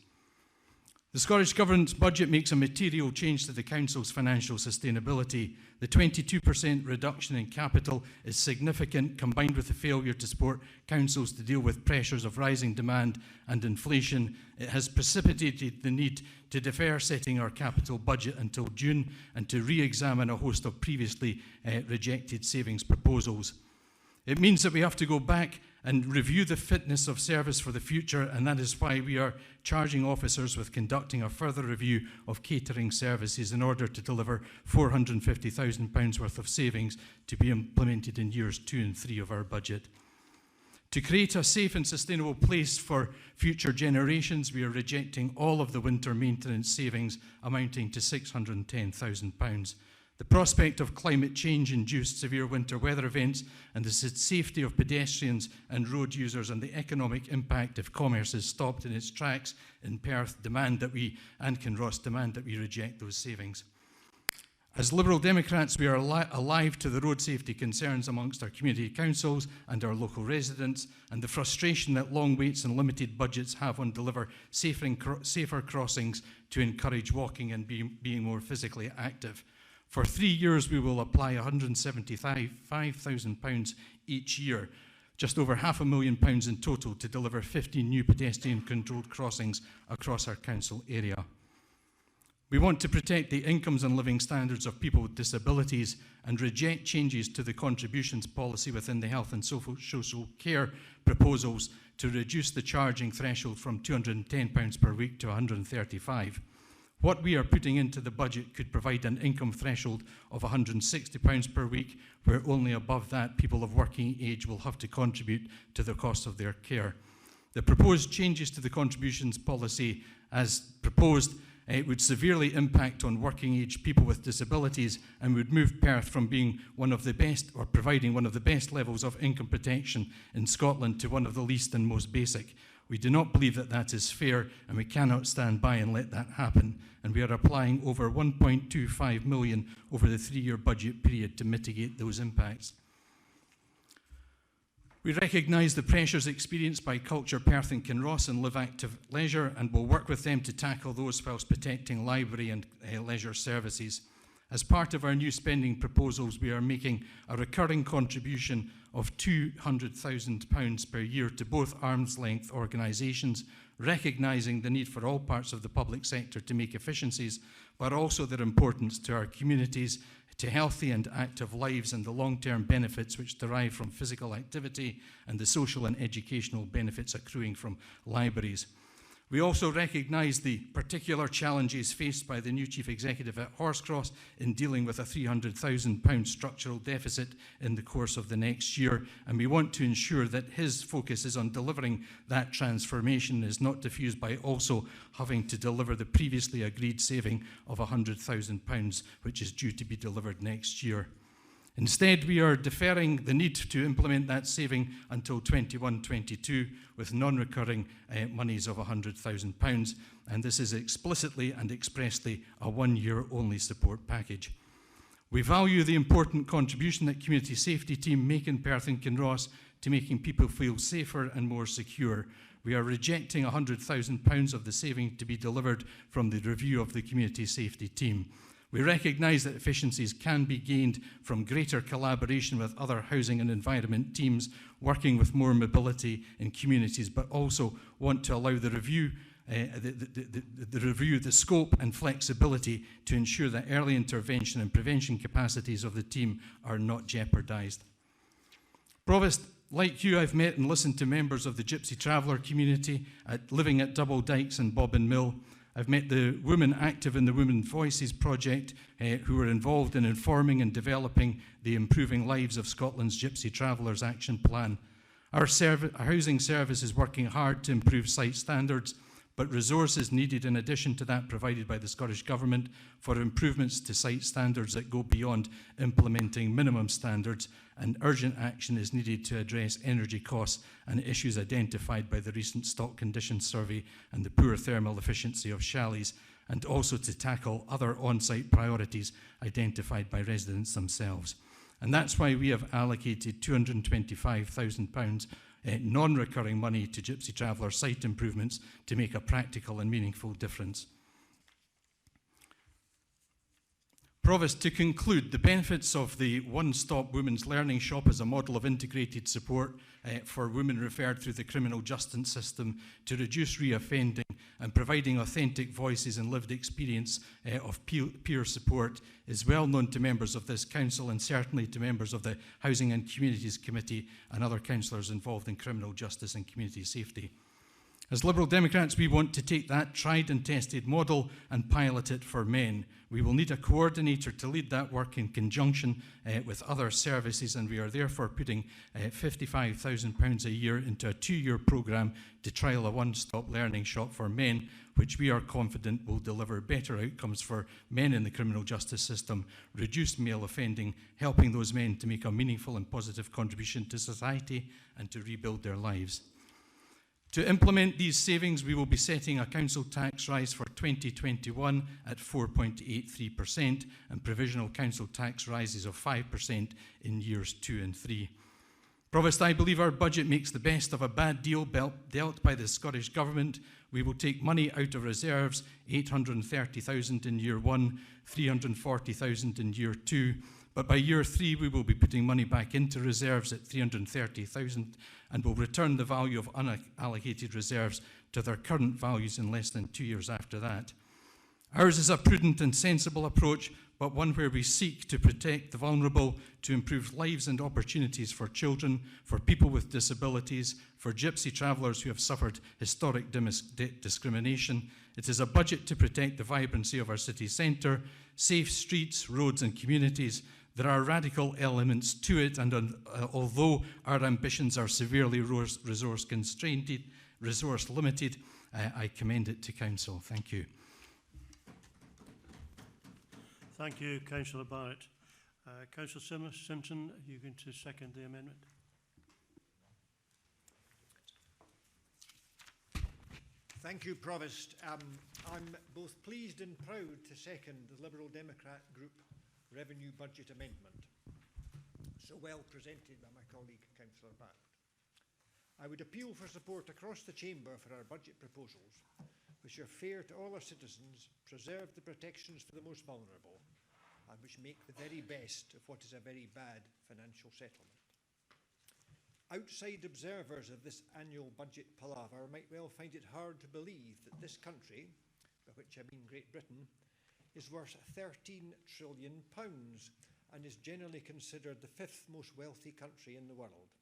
T: The Scottish Government's budget makes a material change to the Council's financial sustainability. The 22% reduction in capital is significant, combined with the failure to support councils to deal with pressures of rising demand and inflation. It has precipitated the need to defer setting our capital budget until June and to re-examine a host of previously rejected savings proposals. It means that we have to go back and review the fitness of service for the future, and that is why we are charging officers with conducting a further review of catering services in order to deliver £450,000 worth of savings to be implemented in years 2 and 3 of our budget. To create a safe and sustainable place for future generations, we are rejecting all of the winter maintenance savings amounting to £610,000. The prospect of climate change-induced severe winter weather events and the safety of pedestrians and road users and the economic impact if commerce is stopped in its tracks in Perth and Kinross demand that we reject those savings. As Liberal Democrats, we are alive to the road safety concerns amongst our community councils and our local residents, and the frustration that long waits and limited budgets have on deliver safer crossings to encourage walking and being more physically active. For 3 years, we will apply £175,000 each year, just over £500,000 in total, to deliver 15 new pedestrian-controlled crossings across our council area. We want to protect the incomes and living standards of people with disabilities and reject changes to the contributions policy within the health and social care proposals to reduce the charging threshold from £210 per week to £135. What we are putting into the budget could provide an income threshold of £160 per week, where only above that people of working age will have to contribute to the cost of their care. The proposed changes to the contributions policy as proposed would severely impact on working age people with disabilities and would move Perth from being one of the best, or providing one of the best levels of income protection in Scotland, to one of the least and most basic. We do not believe that that is fair, and we cannot stand by and let that happen. And we are applying over £1.25 million over the 3-year budget period to mitigate those impacts. We recognise the pressures experienced by Culture, Perth and Kinross and Live Active Leisure, and will work with them to tackle those whilst protecting library and leisure services. As part of our new spending proposals, we are making a recurring contribution of £200,000 per year to both arm's-length organisations, recognising the need for all parts of the public sector to make efficiencies, but also their importance to our communities, to healthy and active lives and the long-term benefits which derive from physical activity and the social and educational benefits accruing from libraries. We also recognise the particular challenges faced by the new Chief Executive at Horsecross in dealing with a £300,000 structural deficit in the course of the next year, and we want to ensure that his focus is on delivering that transformation, is not diffused by also having to deliver the previously agreed saving of £100,000, which is due to be delivered next year. Instead, we are deferring the need to implement that saving until 21-22 with non-recurring monies of £100,000, and this is explicitly and expressly a 1-year only support package. We value the important contribution that community safety team make in Perth and Kinross to making people feel safer and more secure. We are rejecting £100,000 of the saving to be delivered from the review of the community safety team. We recognise that efficiencies can be gained from greater collaboration with other housing and environment teams working with more mobility in communities, but also want to allow the review, the scope and flexibility to ensure that early intervention and prevention capacities of the team are not jeopardised. Provost, like you, I've met and listened to members of the Gypsy Traveller community living at Double Dykes and Bobbin Mill. I've met the women active in the Women Voices project who are involved in informing and developing the Improving Lives of Scotland's Gypsy Travellers Action Plan. Our housing service is working hard to improve site standards, but resources needed in addition to that provided by the Scottish Government for improvements to site standards that go beyond implementing minimum standards, and urgent action is needed to address energy costs and issues identified by the recent stock conditions survey and the poor thermal efficiency of chalets, and also to tackle other on-site priorities identified by residents themselves. And that's why we have allocated £225,000 non-recurring money to Gypsy Traveller site improvements to make a practical and meaningful difference. Provost, to conclude, the benefits of the one-stop women's learning shop as a model of integrated support for women referred through the criminal justice system to reduce reoffending and providing authentic voices and lived experience of peer support is well known to members of this council and certainly to members of the Housing and Communities Committee and other councillors involved in criminal justice and community safety. As Liberal Democrats, we want to take that tried and tested model and pilot it for men. We will need a coordinator to lead that work in conjunction with other services, and we are therefore putting £55,000 a year into a 2-year programme to trial a one-stop learning shop for men, which we are confident will deliver better outcomes for men in the criminal justice system, reduce male offending, helping those men to make a meaningful and positive contribution to society and to rebuild their lives. To implement these savings, we will be setting a council tax rise for 2021 at 4.83% and provisional council tax rises of 5% in years 2 and 3. Provost, I believe our budget makes the best of a bad deal dealt by the Scottish Government. We will take money out of reserves, 830,000 in year 1, 340,000 in year 2. But by year 3, we will be putting money back into reserves at 330,000 and will return the value of unallocated reserves to their current values in less than 2 years after that. Ours is a prudent and sensible approach, but one where we seek to protect the vulnerable, to improve lives and opportunities for children, for people with disabilities, for gypsy travellers who have suffered historic discrimination. It is a budget to protect the vibrancy of our city centre, safe streets, roads and communities. There are radical elements to it, and although our ambitions are severely resource constrained, resource limited, I commend it to Council. Thank you.
A: Thank you, Councillor Barrett. Councillor Simpson, are you going to second the amendment?
U: Thank you, Provost. I'm both pleased and proud to second the Liberal Democrat Group Revenue Budget Amendment, so well presented by my colleague Councillor Barrett. I would appeal for support across the Chamber for our budget proposals, which are fair to all our citizens, preserve the protections for the most vulnerable, and which make the very best of what is a very bad financial settlement. Outside observers of this annual budget palaver might well find it hard to believe that this country, by which I mean Great Britain, is worth £13 trillion and is generally considered the 5th most wealthy country in the world.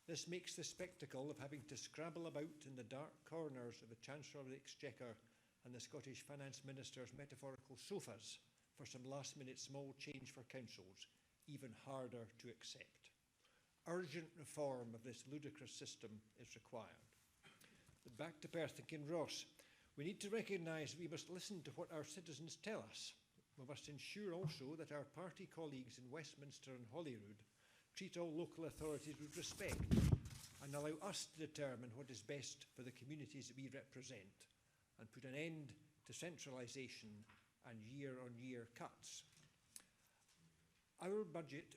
U: This makes the spectacle of having to scrabble about in the dark corners of the Chancellor of the Exchequer and the Scottish Finance Minister's metaphorical sofas for some last-minute small change for councils even harder to accept. Urgent reform of this ludicrous system is required. But back to Perth Kinross. We need to recognise we must listen to what our citizens tell us. We must ensure also that our party colleagues in Westminster and Holyrood treat all local authorities with respect and allow us to determine what is best for the communities that we represent and put an end to centralisation and year-on-year cuts. Our budget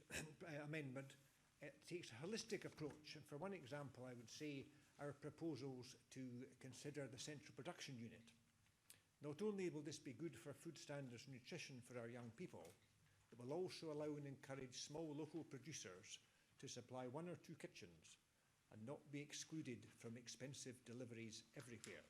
U: amendment takes a holistic approach, and for one example I would say our proposals to consider the central production unit. Not only will this be good for food standards and nutrition for our young people, it will also allow and encourage small local producers to supply 1 or 2 kitchens and not be excluded from expensive deliveries everywhere.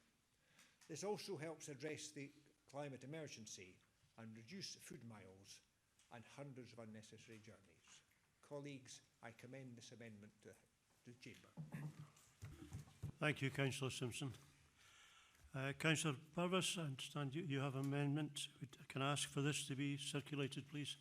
U: This also helps address the climate emergency and reduce food miles and hundreds of unnecessary journeys. Colleagues, I commend this amendment to the Chamber.
A: Thank you, Councillor Simpson. Councillor Purvis, I understand you have an amendment. Can I ask for this to be circulated, please?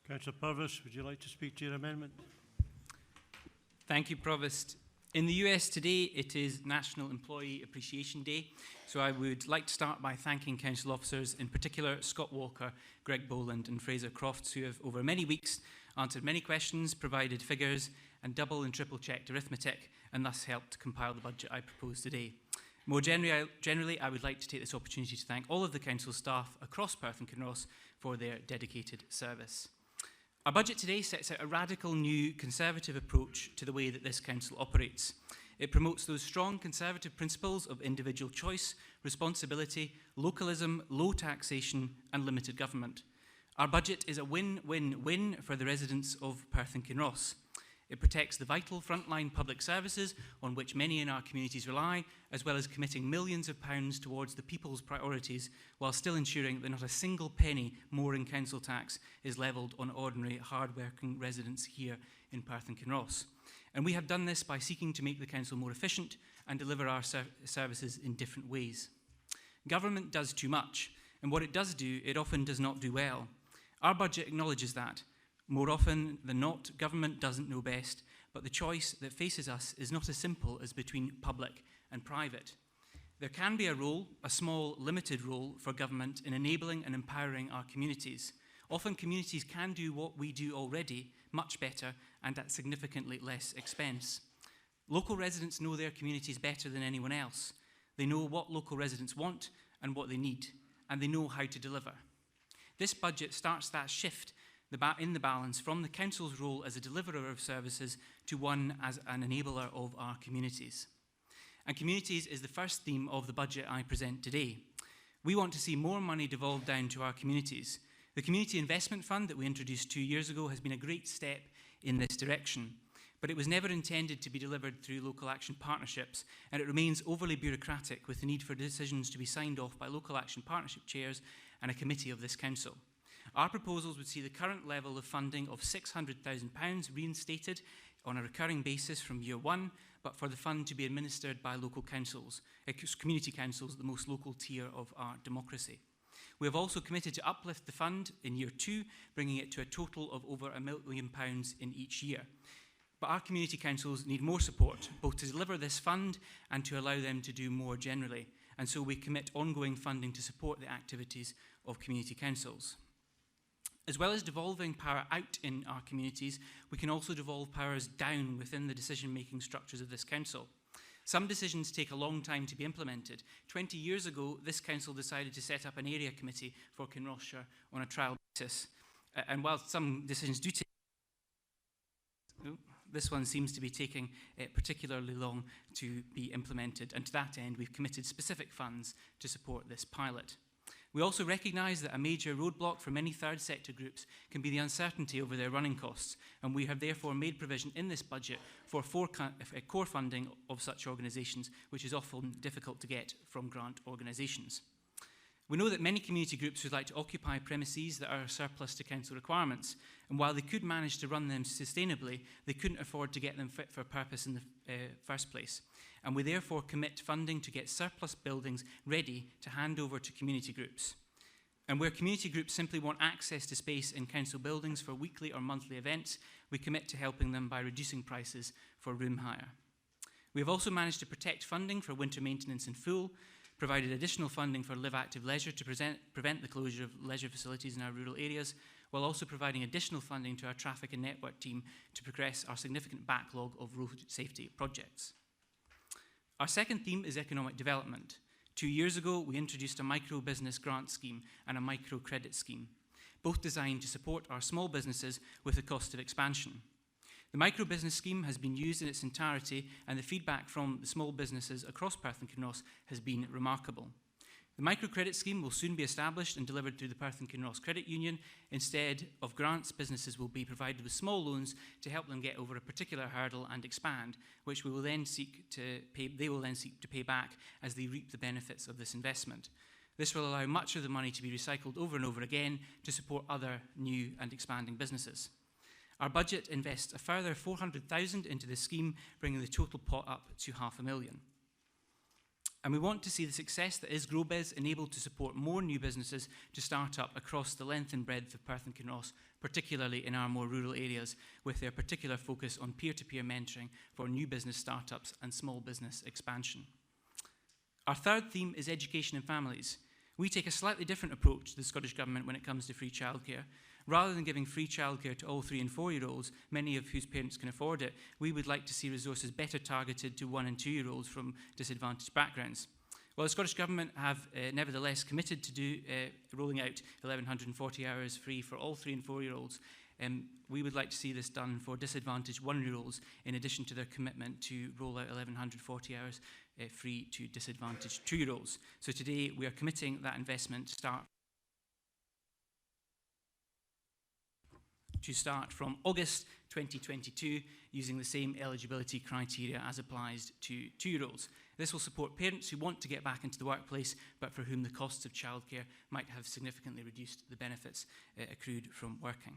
A: Councillor Purvis, would you like to speak to your amendment?
F: Thank you, Provost. In the US today, it is National Employee Appreciation Day, so I would like to start by thanking council officers, in particular Scott Walker, Greg Boland and Fraser Crofts, who have over many weeks answered many questions, provided figures and double and triple checked arithmetic, and thus helped compile the budget I propose today. More generally, I would like to take this opportunity to thank all of the council staff across Perth and Kinross for their dedicated service. Our budget today sets out a radical new conservative approach to the way that this council operates. It promotes those strong conservative principles of individual choice, responsibility, localism, low taxation and limited government. Our budget is a win-win-win for the residents of Perth and Kinross. It protects the vital frontline public services on which many in our communities rely, as well as committing millions of pounds towards the people's priorities, while still ensuring that not a single penny more in council tax is levelled on ordinary, hard-working residents here in Perth and Kinross. And we have done this by seeking to make the council more efficient and deliver our services in different ways. Government does too much, and what it does do, it often does not do well. Our budget acknowledges that. More often than not, government doesn't know best, but the choice that faces us is not as simple as between public and private. There can be a role, a small, limited role for government in enabling and empowering our communities. Often communities can do what we do already much better and at significantly less expense. Local residents know their communities better than anyone else. They know what local residents want and what they need, and they know how to deliver. This budget starts that shift in the balance from the council's role as a deliverer of services to one as an enabler of our communities. And communities is the first theme of the budget I present today. We want to see more money devolved down to our communities. The Community Investment Fund that we introduced 2 years ago has been a great step in this direction, but it was never intended to be delivered through local action partnerships, and it remains overly bureaucratic with the need for decisions to be signed off by local action partnership chairs and a committee of this council. Our proposals would see the current level of funding of £600,000 reinstated on a recurring basis from year one, but for the fund to be administered by local councils, community councils, the most local tier of our democracy. We have also committed to uplift the fund in year two, bringing it to a total of over £1 million in each year. But our community councils need more support, both to deliver this fund and to allow them to do more generally. And so we commit ongoing funding to support the activities of community councils. As well as devolving power out in our communities, we can also devolve powers down within the decision-making structures of this council. Some decisions take a long time to be implemented. 20 years ago, this council decided to set up an area committee for Kinrossshire on a trial basis. And while some decisions do take, this one seems to be taking particularly long to be implemented. And to that end, we've committed specific funds to support this pilot. We also recognise that a major roadblock for many third sector groups can be the uncertainty over their running costs, and we have therefore made provision in this budget for core funding of such organisations, which is often difficult to get from grant organisations. We know that many community groups would like to occupy premises that are a surplus to council requirements, and while they could manage to run them sustainably, they couldn't afford to get them fit for purpose in the first place. And we therefore commit funding to get surplus buildings ready to hand over to community groups. And where community groups simply want access to space in council buildings for weekly or monthly events, we commit to helping them by reducing prices for room hire. We have also managed to protect funding for winter maintenance in full, provided additional funding for Live Active Leisure to prevent the closure of leisure facilities in our rural areas, while also providing additional funding to our traffic and network team to progress our significant backlog of road safety projects. Our second theme is economic development. 2 years ago, we introduced a micro business grant scheme and a micro credit scheme, both designed to support our small businesses with the cost of expansion. The micro business scheme has been used in its entirety, and the feedback from the small businesses across Perth and Kinross has been remarkable. The microcredit scheme will soon be established and delivered through the Perth and Kinross Credit Union. Instead of grants, businesses will be provided with small loans to help them get over a particular hurdle and expand, which they will then seek to pay back as they reap the benefits of this investment. This will allow much of the money to be recycled over and over again to support other new and expanding businesses. Our budget invests a further £400,000 into this scheme, bringing the total pot up to £500,000. And we want to see the success that is GrowBiz enabled to support more new businesses to start up across the length and breadth of Perth and Kinross, particularly in our more rural areas, with their particular focus on peer-to-peer mentoring for new business startups and small business expansion. Our third theme is education and families. We take a slightly different approach to the Scottish Government when it comes to free childcare. Rather than giving free childcare to all 3- and 4-year-olds, many of whose parents can afford it, we would like to see resources better targeted to 1- and 2-year-olds from disadvantaged backgrounds. While the Scottish Government have nevertheless committed to rolling out 1,140 hours free for all 3- and 4-year-olds, we would like to see this done for disadvantaged 1-year-olds, in addition to their commitment to roll out 1,140 hours free to disadvantaged 2-year-olds. So today we are committing that investment to start from August 2022 using the same eligibility criteria as applies to 2-year-olds. This will support parents who want to get back into the workplace but for whom the costs of childcare might have significantly reduced the benefits accrued from working.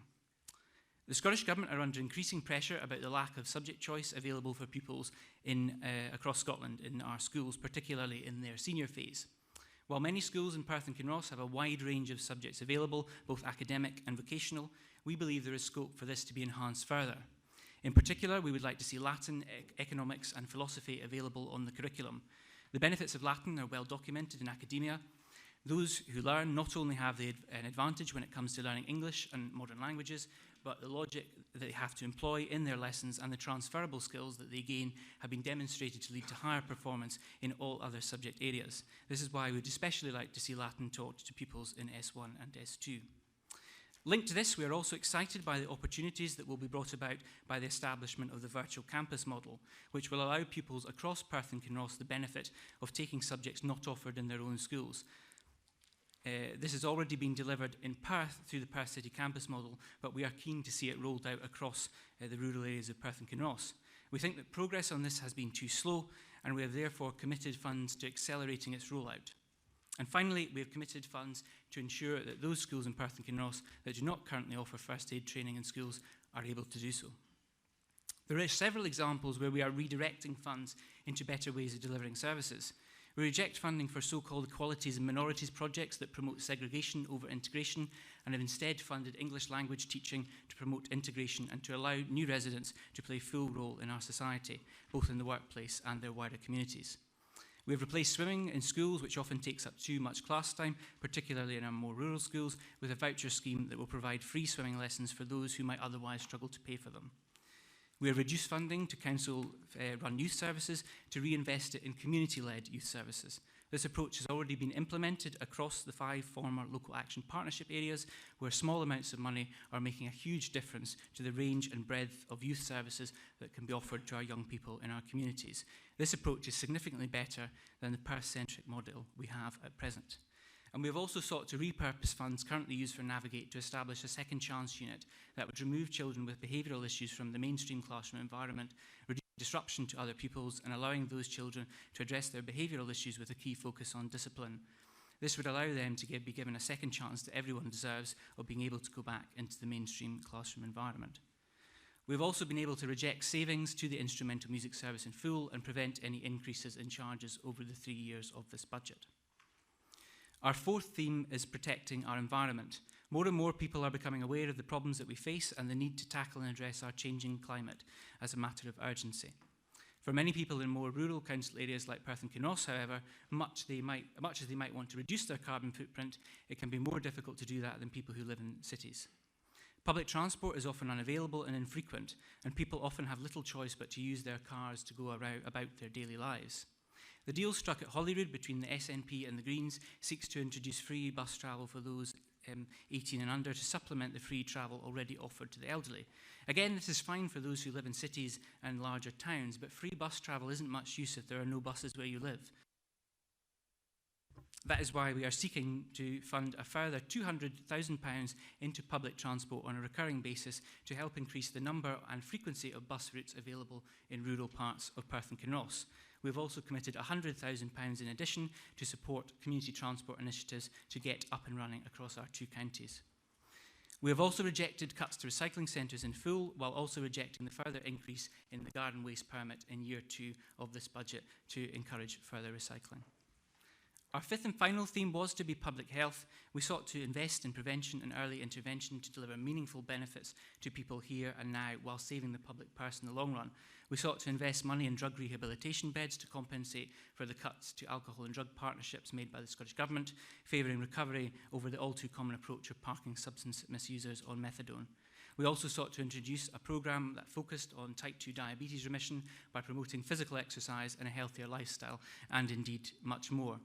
F: The Scottish Government are under increasing pressure about the lack of subject choice available for pupils across Scotland in our schools, particularly in their senior phase. While many schools in Perth and Kinross have a wide range of subjects available, both academic and vocational, we believe there is scope for this to be enhanced further. In particular, we would like to see Latin, economics and philosophy available on the curriculum. The benefits of Latin are well documented in academia. Those who learn not only have an advantage when it comes to learning English and modern languages, but the logic that they have to employ in their lessons and the transferable skills that they gain have been demonstrated to lead to higher performance in all other subject areas. This is why we'd especially like to see Latin taught to pupils in S1 and S2. Linked to this, we are also excited by the opportunities that will be brought about by the establishment of the virtual campus model, which will allow pupils across Perth and Kinross the benefit of taking subjects not offered in their own schools. This has already been delivered in Perth through the Perth City Campus model, but we are keen to see it rolled out across the rural areas of Perth and Kinross. We think that progress on this has been too slow, and we have therefore committed funds to accelerating its rollout. And finally, we have committed funds to ensure that those schools in Perth and Kinross that do not currently offer first aid training in schools are able to do so. There are several examples where we are redirecting funds into better ways of delivering services. We reject funding for so-called equalities and minorities projects that promote segregation over integration and have instead funded English language teaching to promote integration and to allow new residents to play a full role in our society, both in the workplace and their wider communities. We have replaced swimming in schools, which often takes up too much class time, particularly in our more rural schools, with a voucher scheme that will provide free swimming lessons for those who might otherwise struggle to pay for them. We have reduced funding to council-run youth services to reinvest it in community-led youth services. This approach has already been implemented across the 5 former local action partnership areas, where small amounts of money are making a huge difference to the range and breadth of youth services that can be offered to our young people in our communities. This approach is significantly better than the Perth-centric model we have at present. And we have also sought to repurpose funds currently used for Navigate to establish a second chance unit that would remove children with behavioural issues from the mainstream classroom environment, reduce disruption to other pupils and allowing those children to address their behavioural issues with a key focus on discipline. This would allow them to be given a second chance that everyone deserves of being able to go back into the mainstream classroom environment. We've also been able to reject savings to the instrumental music service in full and prevent any increases in charges over the 3 years of this budget. Our fourth theme is protecting our environment. More and more people are becoming aware of the problems that we face and the need to tackle and address our changing climate as a matter of urgency. For many people in more rural council areas like Perth and Kinross, however, much as they might want to reduce their carbon footprint, it can be more difficult to do that than people who live in cities. Public transport is often unavailable and infrequent, and people often have little choice but to use their cars to go about their daily lives. The deal struck at Holyrood between the SNP and the Greens seeks to introduce free bus travel for those 18 and under to supplement the free travel already offered to the elderly. Again, this is fine for those who live in cities and larger towns, but free bus travel isn't much use if there are no buses where you live. That is why we are seeking to fund a further £200,000 into public transport on a recurring basis to help increase the number and frequency of bus routes available in rural parts of Perth and Kinross. We've also committed £100,000 in addition to support community transport initiatives to get up and running across our 2 counties. We have also rejected cuts to recycling centres in full, while also rejecting the further increase in the garden waste permit in year 2 of this budget to encourage further recycling. Our fifth and final theme was to be public health. We sought to invest in prevention and early intervention to deliver meaningful benefits to people here and now while saving the public purse in the long run. We sought to invest money in drug rehabilitation beds to compensate for the cuts to alcohol and drug partnerships made by the Scottish Government, favouring recovery over the all too common approach of parking substance misusers on methadone. We also sought to introduce a programme that focused on type 2 diabetes remission by promoting physical exercise and a healthier lifestyle, and indeed much more.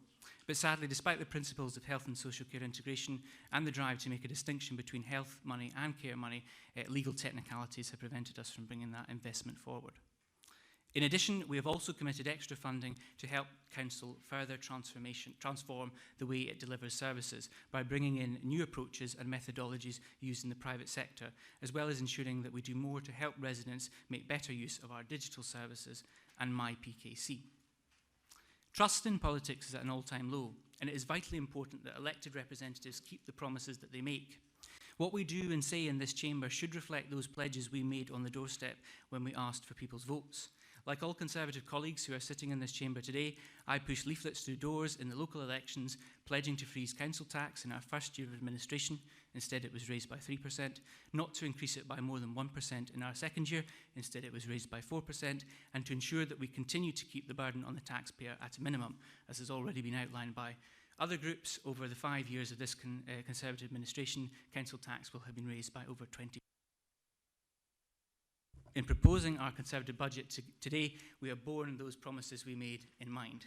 F: But sadly, despite the principles of health and social care integration and the drive to make a distinction between health money and care money, legal technicalities have prevented us from bringing that investment forward. In addition, we have also committed extra funding to help Council further transform the way it delivers services by bringing in new approaches and methodologies used in the private sector, as well as ensuring that we do more to help residents make better use of our digital services and MyPKC. Trust in politics is at an all-time low, and it is vitally important that elected representatives keep the promises that they make. What we do and say in this chamber should reflect those pledges we made on the doorstep when we asked for people's votes. Like all Conservative colleagues who are sitting in this chamber today, I pushed leaflets through doors in the local elections pledging to freeze council tax in our first year of administration. Instead, it was raised by 3%, not to increase it by more than 1% in our second year. Instead, it was raised by 4%, and to ensure that we continue to keep the burden on the taxpayer at a minimum, as has already been outlined by other groups. Over the 5 years of this Conservative administration, council tax will have been raised by over 20%. In proposing our Conservative budget today, we have borne those promises we made in mind.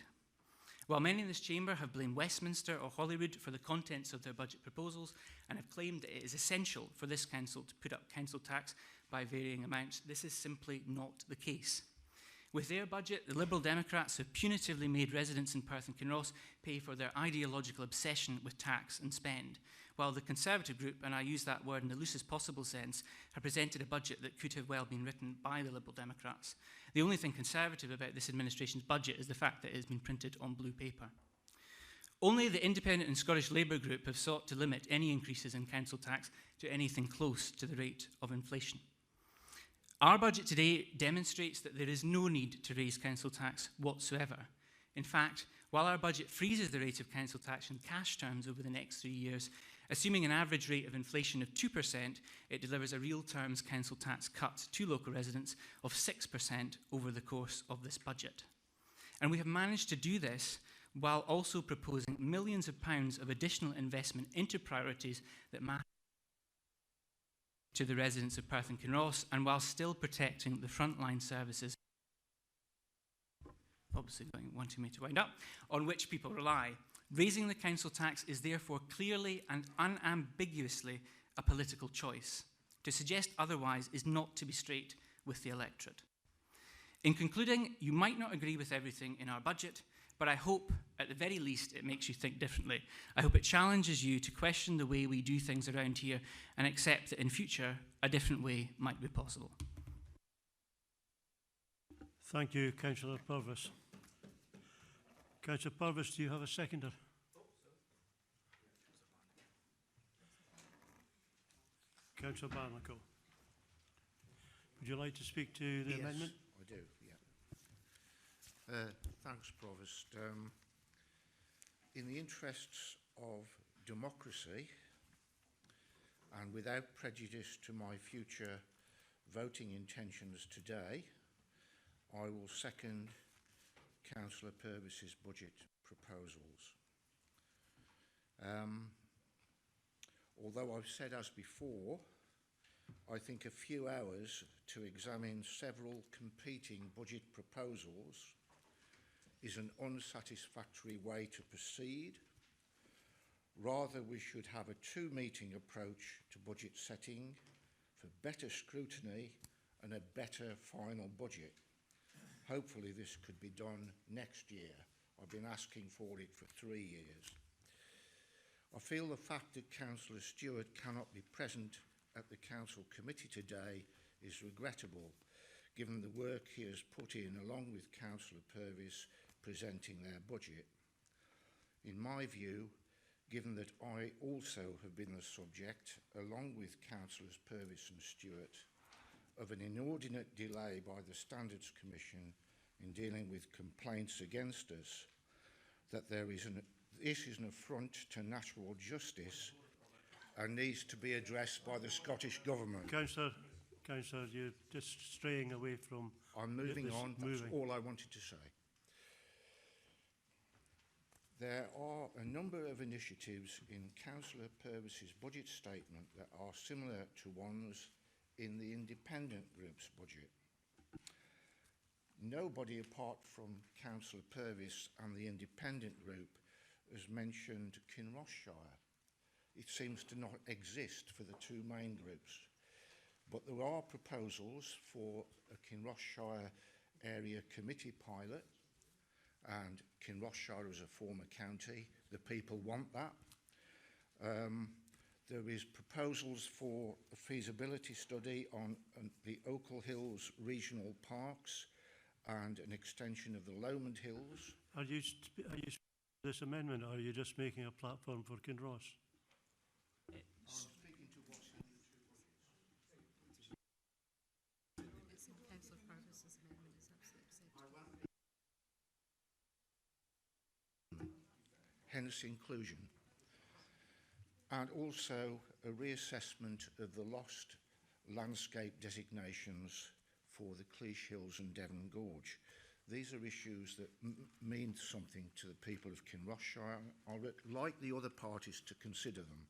F: While many in this chamber have blamed Westminster or Holyrood for the contents of their budget proposals and have claimed that it is essential for this council to put up council tax by varying amounts, this is simply not the case. With their budget, the Liberal Democrats have punitively made residents in Perth and Kinross pay for their ideological obsession with tax and spend, while the Conservative group, and I use that word in the loosest possible sense, have presented a budget that could have well been written by the Liberal Democrats. The only thing Conservative about this administration's budget is the fact that it has been printed on blue paper. Only the Independent and Scottish Labour group have sought to limit any increases in council tax to anything close to the rate of inflation. Our budget today demonstrates that there is no need to raise council tax whatsoever. In fact, while our budget freezes the rate of council tax in cash terms over the next 3 years, assuming an average rate of inflation of 2%, it delivers a real terms council tax cut to local residents of 6% over the course of this budget. And we have managed to do this while also proposing millions of pounds of additional investment into priorities that matter to the residents of Perth and Kinross, and while still protecting the frontline services, obviously wanting me to wind up, on which people rely. Raising the council tax is therefore clearly and unambiguously a political choice. To suggest otherwise is not to be straight with the electorate. In concluding, you might not agree with everything in our budget, but I hope, at the very least, it makes you think differently. I hope it challenges you to question the way we do things around here and accept that in future, a different way might be possible.
A: Thank you, Councillor Purvis. Councillor Purvis, do you have a seconder? Councillor Barnacle. Would you like to speak to the amendment?
B: I do, yeah. Thanks, Provost. In the interests of democracy and without prejudice to my future voting intentions today, I will second Councillor Purvis's budget proposals. Although I've said as before, I think a few hours to examine several competing budget proposals is an unsatisfactory way to proceed. Rather, we should have a two-meeting approach to budget setting for better scrutiny and a better final budget. Hopefully this could be done next year. I've been asking for it for 3 years. I feel the fact that Councillor Stewart cannot be present at the Council Committee today is regrettable, given the work he has put in along with Councillor Purvis presenting their budget. In my view, given that I also have been the subject, along with Councillors Purvis and Stewart, of an inordinate delay by the Standards Commission in dealing with complaints against us, that this is an affront to natural justice and needs to be addressed by the Scottish Government.
A: Councillor, you're just straying away from...
B: I'm moving on. That's all I wanted to say. There are a number of initiatives in Councillor Purvis's budget statement that are similar to ones in the independent group's budget. Nobody apart from Councillor Purvis and the independent group has mentioned Kinross. It seems to not exist for the two main groups. But there are proposals for a Kinross area committee pilot, and Kinross is a former county. The people want that. There is proposals for a feasibility study on the Oakle Hills regional parks and an extension of the Lomond Hills.
A: Are you this amendment, or are you just making a platform for Kinross?
B: I'm speaking to what's in the two budgets.
O: Councillor Purvis's amendment is absolutely acceptable.
B: Hence inclusion. And also a reassessment of the lost landscape designations for the Cleash Hills and Devon Gorge. These are issues that mean something to the people of Kinross. I would like the other parties to consider them.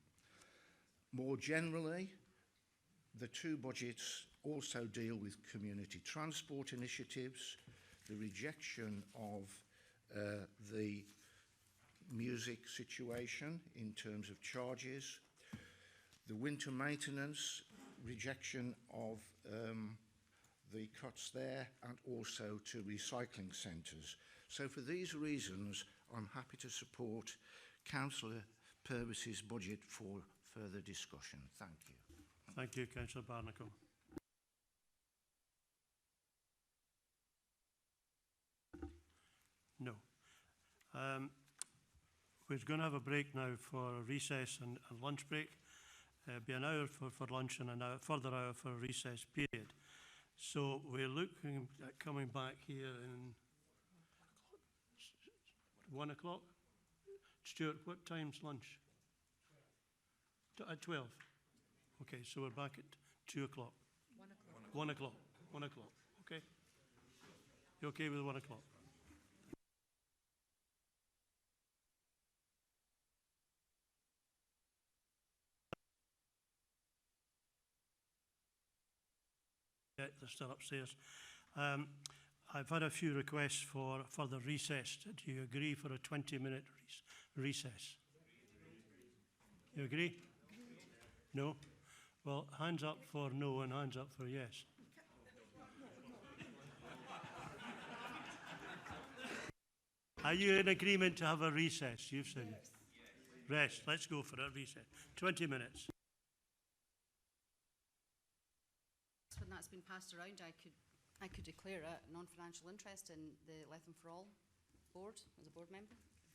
B: More generally, the two budgets also deal with community transport initiatives, the rejection of the music situation in terms of charges, the winter maintenance, rejection of the cuts there, and also to recycling centres. So for these reasons, I'm happy to support Councillor Purvis's budget for further discussion. Thank you.
A: Thank you, Councillor Barnacle. No. We're going to have a break now for a recess and a lunch break. Be an hour for lunch and a further hour for a recess period. So we're looking at coming back here in 1 o'clock. Stuart, what time's lunch? At 12. Okay, so we're back at 2 o'clock. 1 o'clock. 1 o'clock. Okay. You okay with 1 o'clock? Yeah, they're still upstairs. I've had a few requests for further recess. Do you agree for a 20-minute recess? You agree? No? Well, hands up for no and hands up for yes. Are you in agreement to have a recess? You've said yes. Rest. Let's go for a recess. 20 minutes.
C: When that's been passed around, I could declare a non-financial interest in the Lethem for All board as a board member.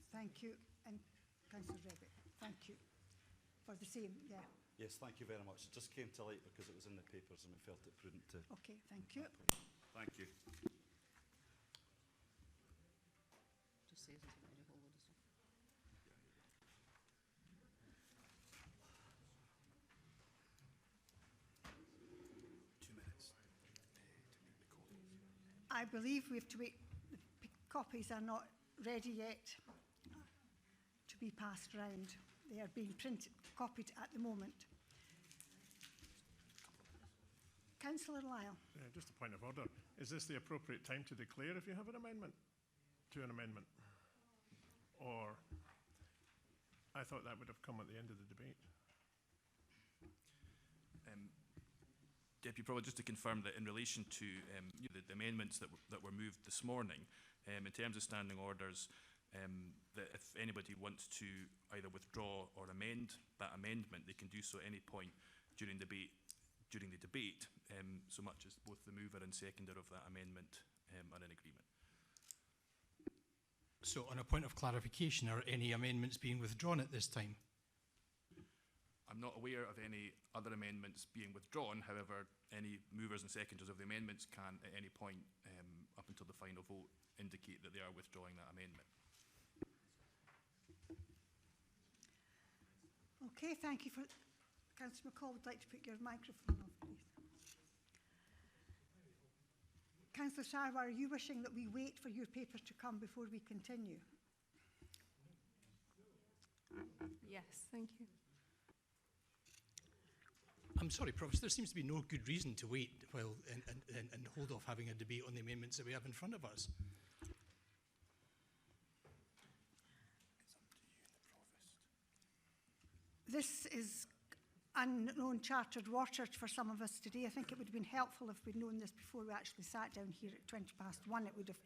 V: Thank you, and Councillor Revick, thank you for the same. Yeah.
G: Yes, thank you very much. It just came to light because it was in the papers and we felt it prudent to.
V: Okay, thank you.
G: Thank you.
C: Just says it's going to hold it.
G: 2 minutes.
V: I believe we have to wait. The copies are not ready yet to be passed round. They are being copied at the moment. Councillor Lyle.
I: Just a point of order. Is this the appropriate time to declare if you have an amendment to an amendment? Or I thought that would have come at the end of the debate.
W: Deputy Provost, just to confirm that in relation to the amendments that were moved this morning, in terms of standing orders, that if anybody wants to either withdraw or amend that amendment, they can do so at any point during the debate, so much as both the mover and seconder of that amendment are in agreement.
T: So on a point of clarification, are any amendments being withdrawn at this time?
W: I'm not aware of any other amendments being withdrawn. However, any movers and seconders of the amendments can, at any point up until the final vote, indicate that they are withdrawing that amendment.
V: Okay, thank you for... Councillor McCall would like to put your microphone off, please. Councillor Sarwar, are you wishing that we wait for your papers to come before we continue?
Q: Yes, thank you.
T: I'm sorry, Provost, there seems to be no good reason to wait while and hold off having a debate on the amendments that we have in front of us.
V: This is unknown chartered water for some of us today. I think it would have been helpful if we'd known this before we actually sat down here at 1:20. It would have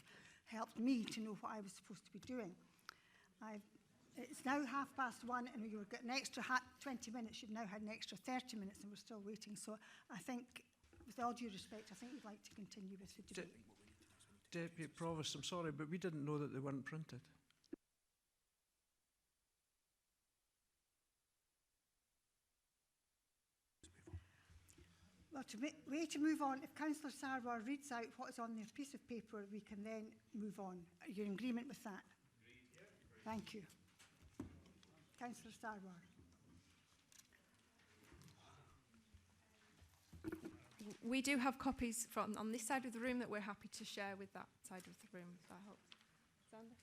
V: helped me to know what I was supposed to be doing. It's now 1:30, and you were getting an extra 20 minutes. You've now had an extra 30 minutes, and we're still waiting. So I think, with all due respect, I think we'd like to continue with the debate.
H: Deputy Provost, I'm sorry, but we didn't know that they weren't printed.
V: Well, way to move on, if Councillor Sarwar reads out what is on their piece of paper, we can then move on. Are you in agreement with that? Thank you. Councillor Sarwar.
Q: We do have copies from on this side of the room that we're happy to share with that side of the room, if that helps. Sander?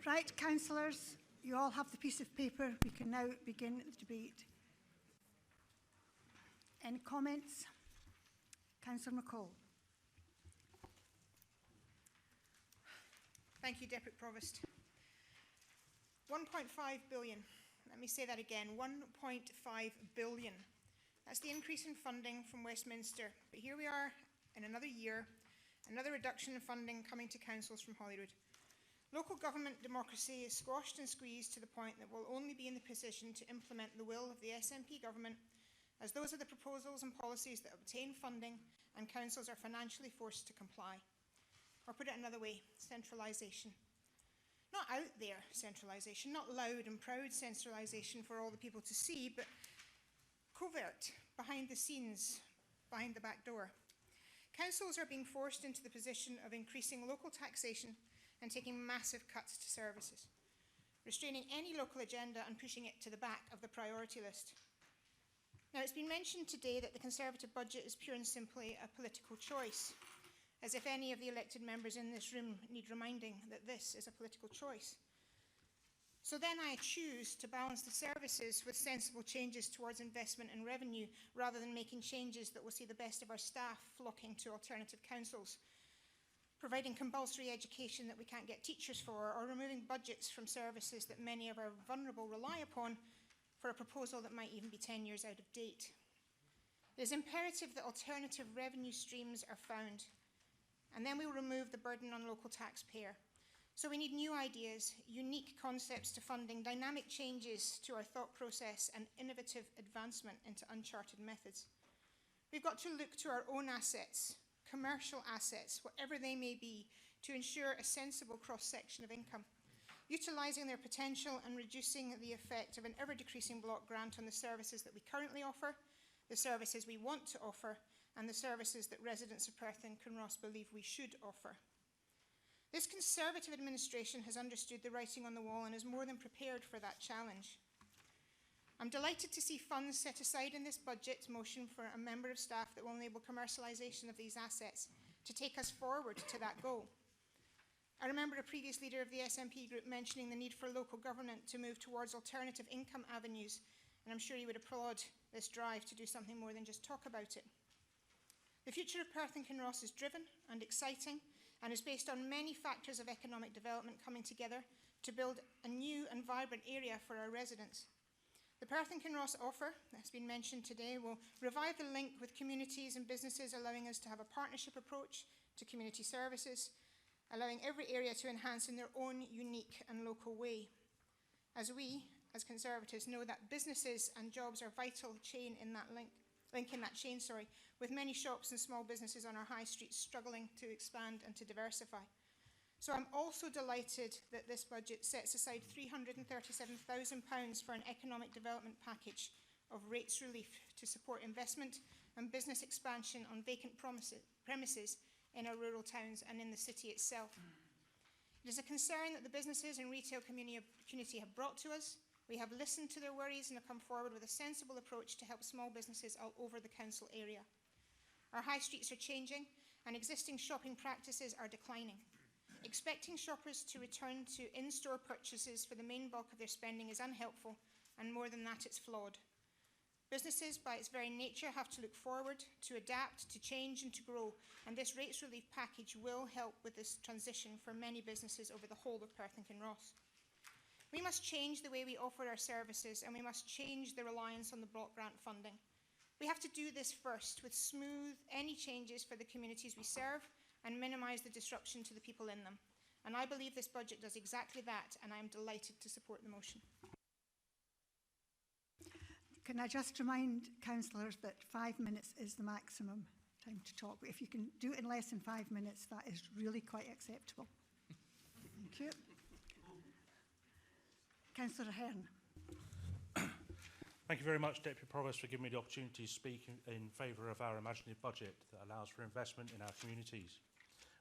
V: Right, councillors, you all have the piece of paper. We can now begin the debate. Any comments? Councillor McCall.
J: Thank you, Deputy Provost. 1.5 billion. Let me say that again, 1.5 billion. That's the increase in funding from Westminster. But here we are in another year, another reduction in funding coming to councils from Holyrood. Local government democracy is squashed and squeezed to the point that we'll only be in the position to implement the will of the SNP government, as those are the proposals and policies that obtain funding and councils are financially forced to comply. Or put it another way, centralisation. Not out there centralisation, not loud and proud centralisation for all the people to see, but covert, behind the scenes, behind the back door. Councils are being forced into the position of increasing local taxation and taking massive cuts to services, restraining any local agenda and pushing it to the back of the priority list. Now, it's been mentioned today that the Conservative budget is pure and simply a political choice, as if any of the elected members in this room need reminding that this is a political choice. So then I choose to balance the services with sensible changes towards investment and revenue, rather than making changes that will see the best of our staff flocking to alternative councils. providing compulsory education that we can't get teachers for, or removing budgets from services that many of our vulnerable rely upon for a proposal that might even be 10 years out of date. It is imperative that alternative revenue streams are found, and then we will remove the burden on local taxpayer. So we need new ideas, unique concepts to funding, dynamic changes to our thought process, and innovative advancement into uncharted methods. We've got to look to our own assets, commercial assets, whatever they may be, to ensure a sensible cross-section of income, utilising their potential and reducing the effect of an ever-decreasing block grant on the services that we currently offer, the services we want to offer, and the services that residents of Perth and Kinross believe we should offer. This Conservative administration has understood the writing on the wall and is more than prepared for that challenge. I'm delighted to see funds set aside in this budget motion for a member of staff that will enable commercialisation of these assets to take us forward to that goal. I remember a previous leader of the SNP group mentioning the need for local government to move towards alternative income avenues, and I'm sure you would applaud this drive to do something more than just talk about it. The future of Perth and Kinross is driven and exciting, and is based on many factors of economic development coming together to build a new and vibrant area for our residents. The Perth and Kinross offer, that's been mentioned today, will revive the link with communities and businesses, allowing us to have a partnership approach to community services, allowing every area to enhance in their own unique and local way. As we, as Conservatives, know that businesses and jobs are vital chain in that link in that chain, with many shops and small businesses on our high streets struggling to expand and to diversify. So I'm also delighted that this budget sets aside £337,000 for an economic development package of rates relief to support investment and business expansion on vacant premises in our rural towns and in the city itself. It is a concern that the businesses and retail community have brought to us. We have listened to their worries and have come forward with a sensible approach to help small businesses all over the council area. Our high streets are changing and existing shopping practices are declining. Expecting shoppers to return to in-store purchases for the main bulk of their spending is unhelpful, and more than that, it's flawed. Businesses, by its very nature, have to look forward, to adapt, to change and to grow, and this rates relief package will help with this transition for many businesses over the whole of Perth and Kinross. We must change the way we offer our services, and we must change the reliance on the block grant funding. We have to do this first, with smooth any changes for the communities we serve and minimise the disruption to the people in them. And I believe this budget does exactly that, and I am delighted to support the motion.
V: Can I just remind councillors that 5 minutes is the maximum time to talk. If you can do it in less than 5 minutes, that is really quite acceptable. Thank you. Councillor Hearn.
K: Thank you very much, Deputy Provost, for giving me the opportunity to speak in favour of our imaginative budget that allows for investment in our communities.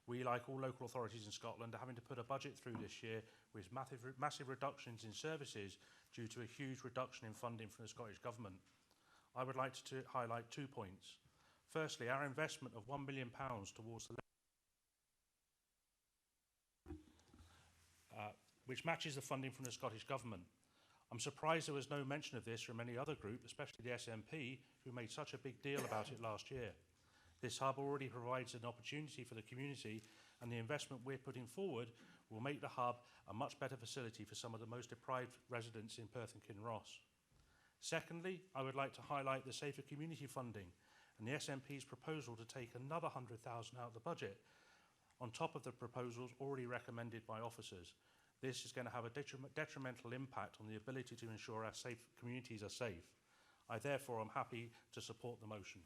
K: We, like all local authorities in Scotland, are having to put a budget through this year with massive reductions in services due to a huge reduction in funding from the Scottish Government. I would like to highlight 2 points. Firstly, our investment of £1 million towards the which matches the funding from the Scottish Government. I'm surprised there was no mention of this from any other group, especially the SNP, who made such a big deal about it last year. This hub already provides an opportunity for the community, and the investment we're putting forward will make the hub a much better facility for some of the most deprived residents in Perth and Kinross. Secondly, I would like to highlight the Safer Community funding and the SNP's proposal to take another £100,000 out of the budget, on top of the proposals already recommended by officers. This is going to have a detrimental impact on the ability to ensure our communities are safe. I therefore am happy to support the motion.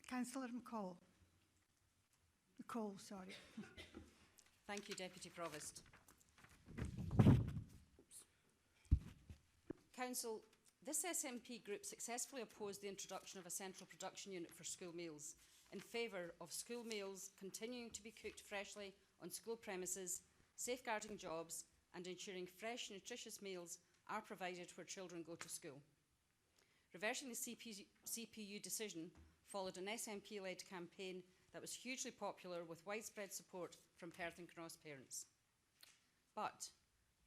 V: Councillor McCall. Sorry.
C: Thank you, Deputy Provost. Council, this SNP group successfully opposed the introduction of a central production unit for school meals in favour of school meals continuing to be cooked freshly on school premises, safeguarding jobs and ensuring fresh, nutritious meals are provided where children go to school. Reversing the CPU decision followed an SNP-led campaign that was hugely popular with widespread support from Perth and Kinross parents. But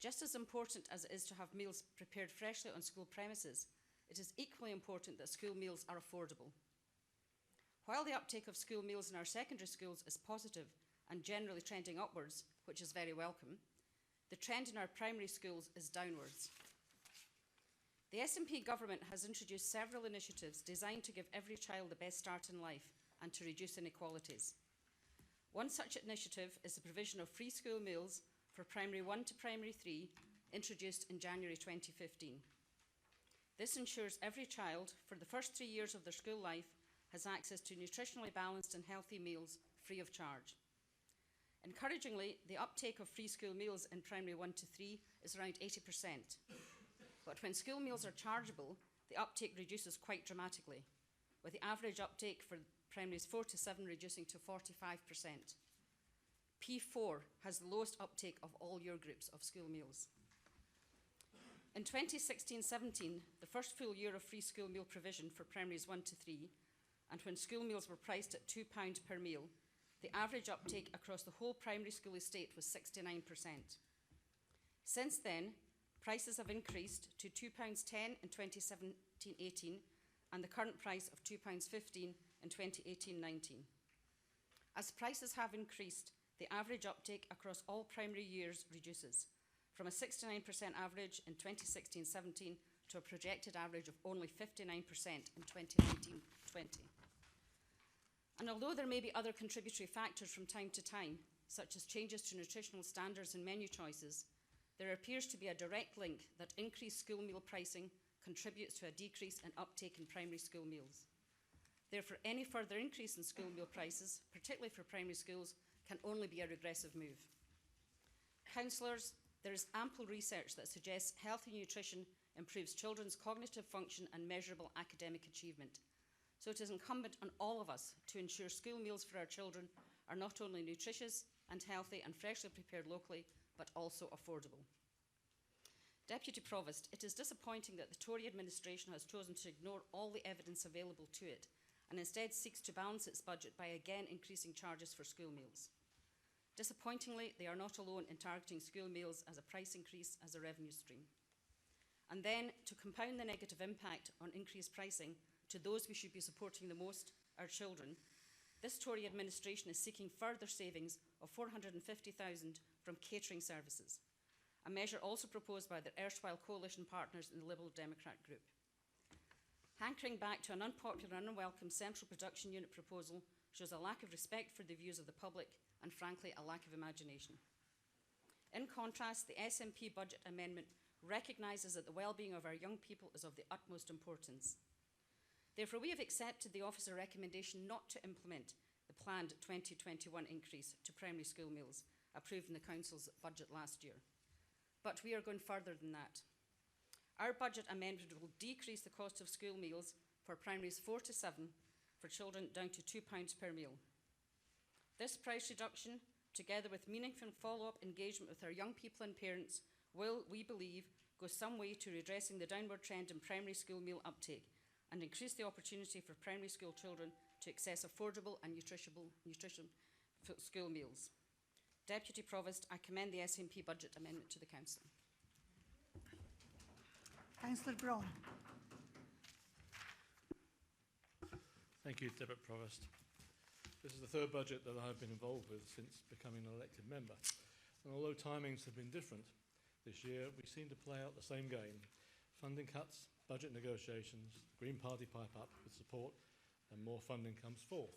C: just as important as it is to have meals prepared freshly on school premises, it is equally important that school meals are affordable. While the uptake of school meals in our secondary schools is positive and generally trending upwards, which is very welcome, the trend in our primary schools is downwards. The SNP government has introduced several initiatives designed to give every child the best start in life and to reduce inequalities. One such initiative is the provision of free school meals for primary 1 to primary 3, introduced in January 2015. This ensures every child, for the first 3 years of their school life, has access to nutritionally balanced and healthy meals free of charge. Encouragingly, the uptake of free school meals in primary 1 to 3 is around 80%. But when school meals are chargeable, the uptake reduces quite dramatically, with the average uptake for primaries 4 to 7 reducing to 45%. P4 has the lowest uptake of all year groups of school meals. In 2016-17, the first full year of free school meal provision for primaries 1 to 3, and when school meals were priced at £2 per meal, the average uptake across the whole primary school estate was 69%. Since then, prices have increased to £2.10 in 2017-18 and the current price of £2.15 in 2018-19. As prices have increased, the average uptake across all primary years reduces, from a 69% average in 2016-17 to a projected average of only 59% in 2019-20. And although there may be other contributory factors from time to time, such as changes to nutritional standards and menu choices, there appears to be a direct link that increased school meal pricing contributes to a decrease in uptake in primary school meals. Therefore, any further increase in school meal prices, particularly for primary schools, can only be a regressive move. Councillors, there is ample research that suggests healthy nutrition improves children's cognitive function and measurable academic achievement. So it is incumbent on all of us to ensure school meals for our children are not only nutritious and healthy and freshly prepared locally, but also affordable. Deputy Provost, it is disappointing that the Tory administration has chosen to ignore all the evidence available to it and instead seeks to balance its budget by again increasing charges for school meals. Disappointingly, they are not alone in targeting school meals as a price increase as a revenue stream. And then, to compound the negative impact on increased pricing to those we should be supporting the most, our children, this Tory administration is seeking further savings of £450,000 from catering services, a measure also proposed by their erstwhile coalition partners in the Liberal Democrat group. Hankering back to an unpopular and unwelcome central production unit proposal shows a lack of respect for the views of the public and, frankly, a lack of imagination. In contrast, the SNP budget amendment recognises that the well-being of our young people is of the utmost importance. Therefore, we have accepted the officer recommendation not to implement the planned 2021 increase to primary school meals approved in the Council's budget last year. But we are going further than that. Our budget amendment will decrease the cost of school meals for primaries 4 to 7 for children down to £2 per meal. This price reduction, together with meaningful follow-up engagement with our young people and parents, will, we believe, go some way to redressing the downward trend in primary school meal uptake and increase the opportunity for primary school children to access affordable and nutritious school meals. Deputy Provost, I commend the SNP budget amendment to the Council.
V: Councillor Braun.
K: Thank you, Deputy Provost. This is the third budget that I've been involved with since becoming an elected member. And although timings have been different this year, we seem to play out the same game. Funding cuts, budget negotiations, Green Party pipe up with support, and more funding comes forth.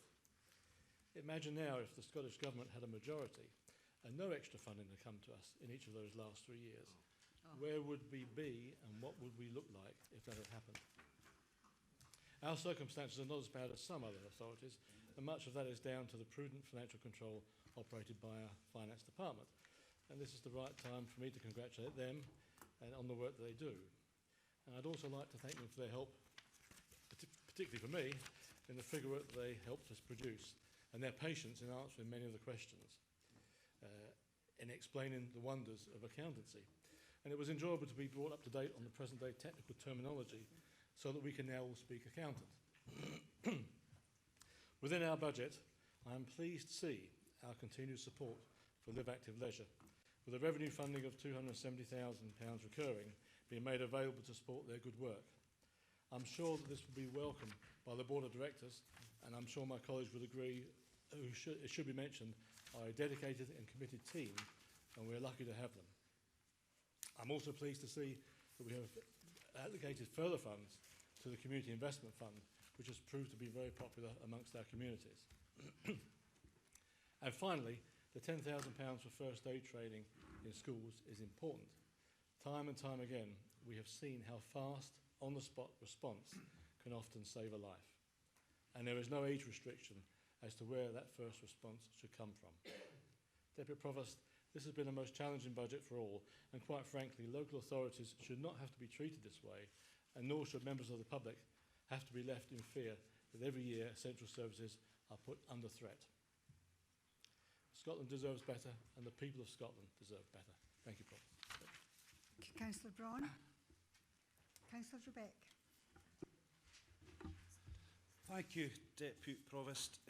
K: Imagine now if the Scottish Government had a majority and no extra funding to come to us in each of those last 3 years. Where would we be and what would we look like if that had happened? Our circumstances are not as bad as some other authorities, and much of that is down to the prudent financial control operated by our finance department. And this is the right time for me to congratulate them on the work that they do. And I'd also like to thank them for their help, particularly for me, in the figure work that they helped us produce, and their patience in answering many of the questions, in explaining the wonders of accountancy. And it was enjoyable to be brought up to date on the present-day technical terminology so that we can now all speak accountant. Within our budget, I am pleased to see our continued support for Live Active Leisure, with a revenue funding of £270,000 recurring being made available to support their good work. I'm sure that this will be welcomed by the Board of Directors and I'm sure my colleagues would agree, it should be mentioned, are a dedicated and committed team, and we're lucky to have them. I'm also pleased to see that we have allocated further funds to the Community Investment Fund, which has proved to be very popular amongst our communities. And finally, the £10,000 for first aid training in schools is important. Time and time again, we have seen how fast, on-the-spot response can often save a life. And there is no age restriction as to where that first response should come from. Deputy Provost, this has been the most challenging budget for all, and quite frankly, local authorities should not have to be treated this way, and nor should members of the public have to be left in fear that every year essential services are put under threat. Scotland deserves better, and the people of Scotland deserve better. Thank you, Provost.
V: Councillor Braun. Councillor Trebek.
G: Thank you, Deputy Provost.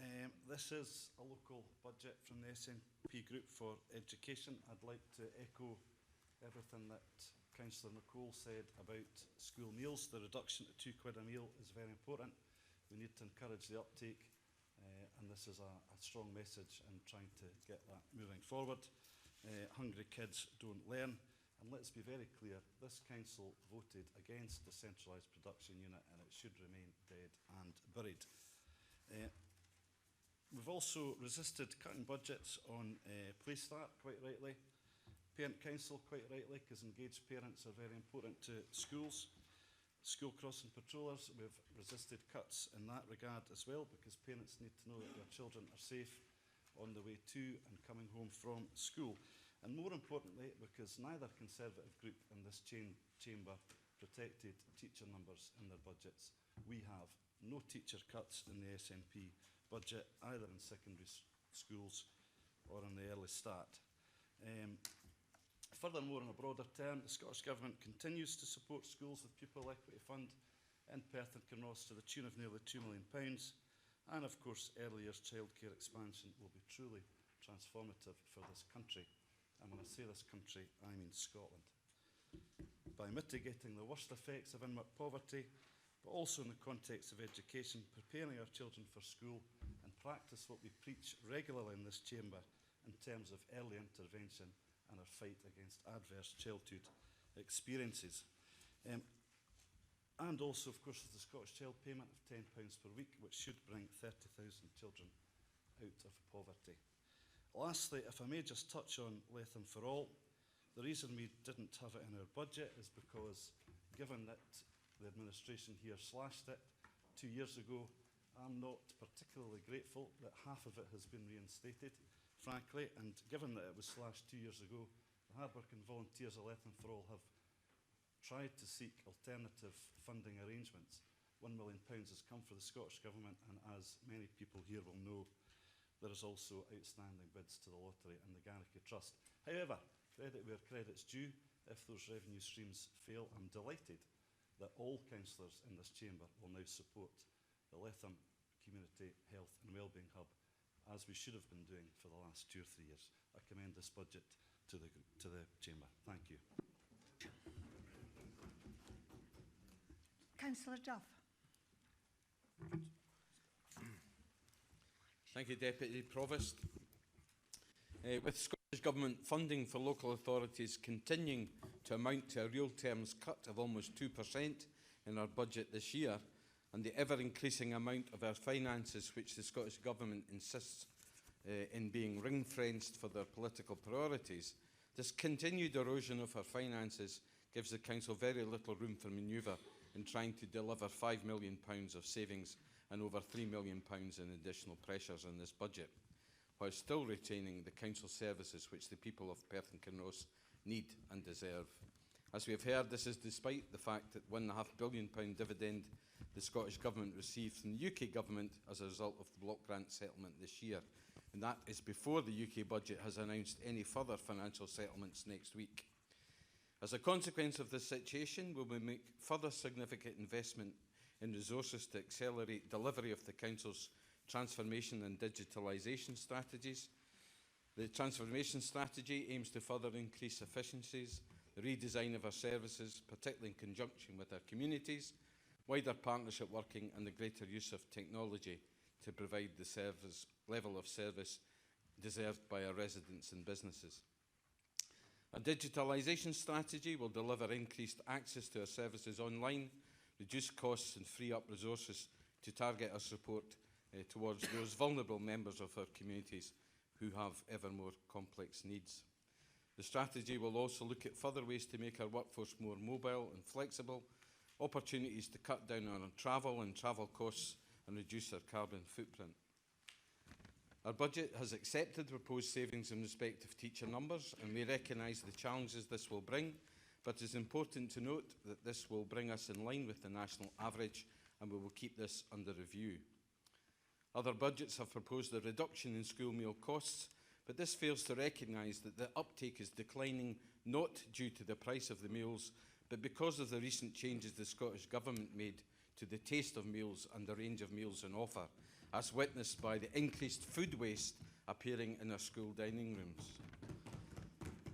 G: This is a local budget from the SNP Group for Education. I'd like to echo everything that Councillor Nicole said about school meals. The reduction to £2 a meal is very important. We need to encourage the uptake, and this is a strong message in trying to get that moving forward. Hungry kids don't learn. And let's be very clear, this council voted against the centralised production unit, and it should remain dead and buried. We've also resisted cutting budgets on Play Start, quite rightly. Parent Council, quite rightly, because engaged parents are very important to schools. School crossing patrollers, we've resisted cuts in that regard as well, because parents need to know that their children are safe on the way to and coming home from school. And more importantly, because neither Conservative group in this chamber protected teacher numbers in their budgets, we have no teacher cuts in the SNP budget, either in secondary schools or in the early start. Furthermore, in a broader term, the Scottish Government continues to support schools with Pupil Equity Fund in Perth and Kinross to the tune of nearly £2 million. And of course, early years childcare expansion will be truly transformative for this country. And when I say this country, I mean Scotland. By mitigating the worst effects of inward poverty, but also in the context of education, preparing our children for school, and practice what we preach regularly in this chamber in terms of early intervention and our fight against adverse childhood experiences. And also, of course, the Scottish Child Payment of £10 per week, which should bring 30,000 children out of poverty. Lastly, if I may just touch on Latham for All, the reason we didn't have it in our budget is because, given that the administration here slashed it 2 years ago, I'm not particularly grateful that half of it has been reinstated, frankly, and given that it was slashed 2 years ago, the hard-working volunteers of Latham for All have tried to seek alternative funding arrangements. £1 million has come for the Scottish Government, and as many people here will know, there is also outstanding bids to the lottery and the Garricky Trust. However, credit where credit's due. If those revenue streams fail, I'm delighted that all councillors in this chamber will now support the Latham Community Health and Wellbeing Hub, as we should have been doing for the last 2 or 3 years. I commend this budget to the chamber. Thank you.
V: Councillor Duff.
L: Thank you, Deputy Provost. With Scottish Government funding for local authorities continuing to amount to a real terms cut of almost 2% in our budget this year, and the ever-increasing amount of our finances which the Scottish Government insists in being ring-fenced for their political priorities, this continued erosion of our finances gives the Council very little room for manoeuvre in trying to deliver £5 million of savings and over £3 million in additional pressures in this budget, while still retaining the council services which the people of Perth and Kinross need and deserve. As we have heard, this is despite the fact that £1.5 billion dividend the Scottish Government received from the UK Government as a result of the block grant settlement this year, and that is before the UK budget has announced any further financial settlements next week. As a consequence of this situation, we will make further significant investment in resources to accelerate delivery of the Council's transformation and digitalisation strategies. The transformation strategy aims to further increase efficiencies, the redesign of our services, particularly in conjunction with our communities, wider partnership working and the greater use of technology to provide the level of service deserved by our residents and businesses. A digitalisation strategy will deliver increased access to our services online, reduce costs and free up resources to target our support towards those vulnerable members of our communities who have ever more complex needs. The strategy will also look at further ways to make our workforce more mobile and flexible, opportunities to cut down on travel and travel costs and reduce our carbon footprint. Our budget has accepted proposed savings in respect of teacher numbers, and we recognise the challenges this will bring, but it is important to note that this will bring us in line with the national average, and we will keep this under review. Other budgets have proposed a reduction in school meal costs, but this fails to recognise that the uptake is declining not due to the price of the meals, but because of the recent changes the Scottish Government made to the taste of meals and the range of meals on offer, as witnessed by the increased food waste appearing in our school dining rooms.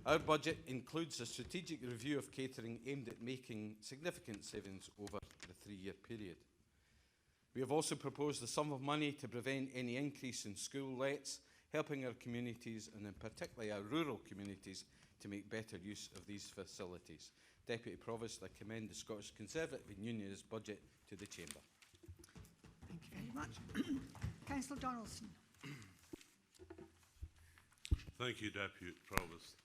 L: Our budget includes a strategic review of catering aimed at making significant savings over the 3-year period. We have also proposed a sum of money to prevent any increase in school lets, helping our communities, and in particular our rural communities, to make better use of these facilities. Deputy Provost, I commend the Scottish Conservative and Unionist budget to the Chamber.
V: Thank you very much. Councillor Donaldson.
E: Thank you, Deputy Provost.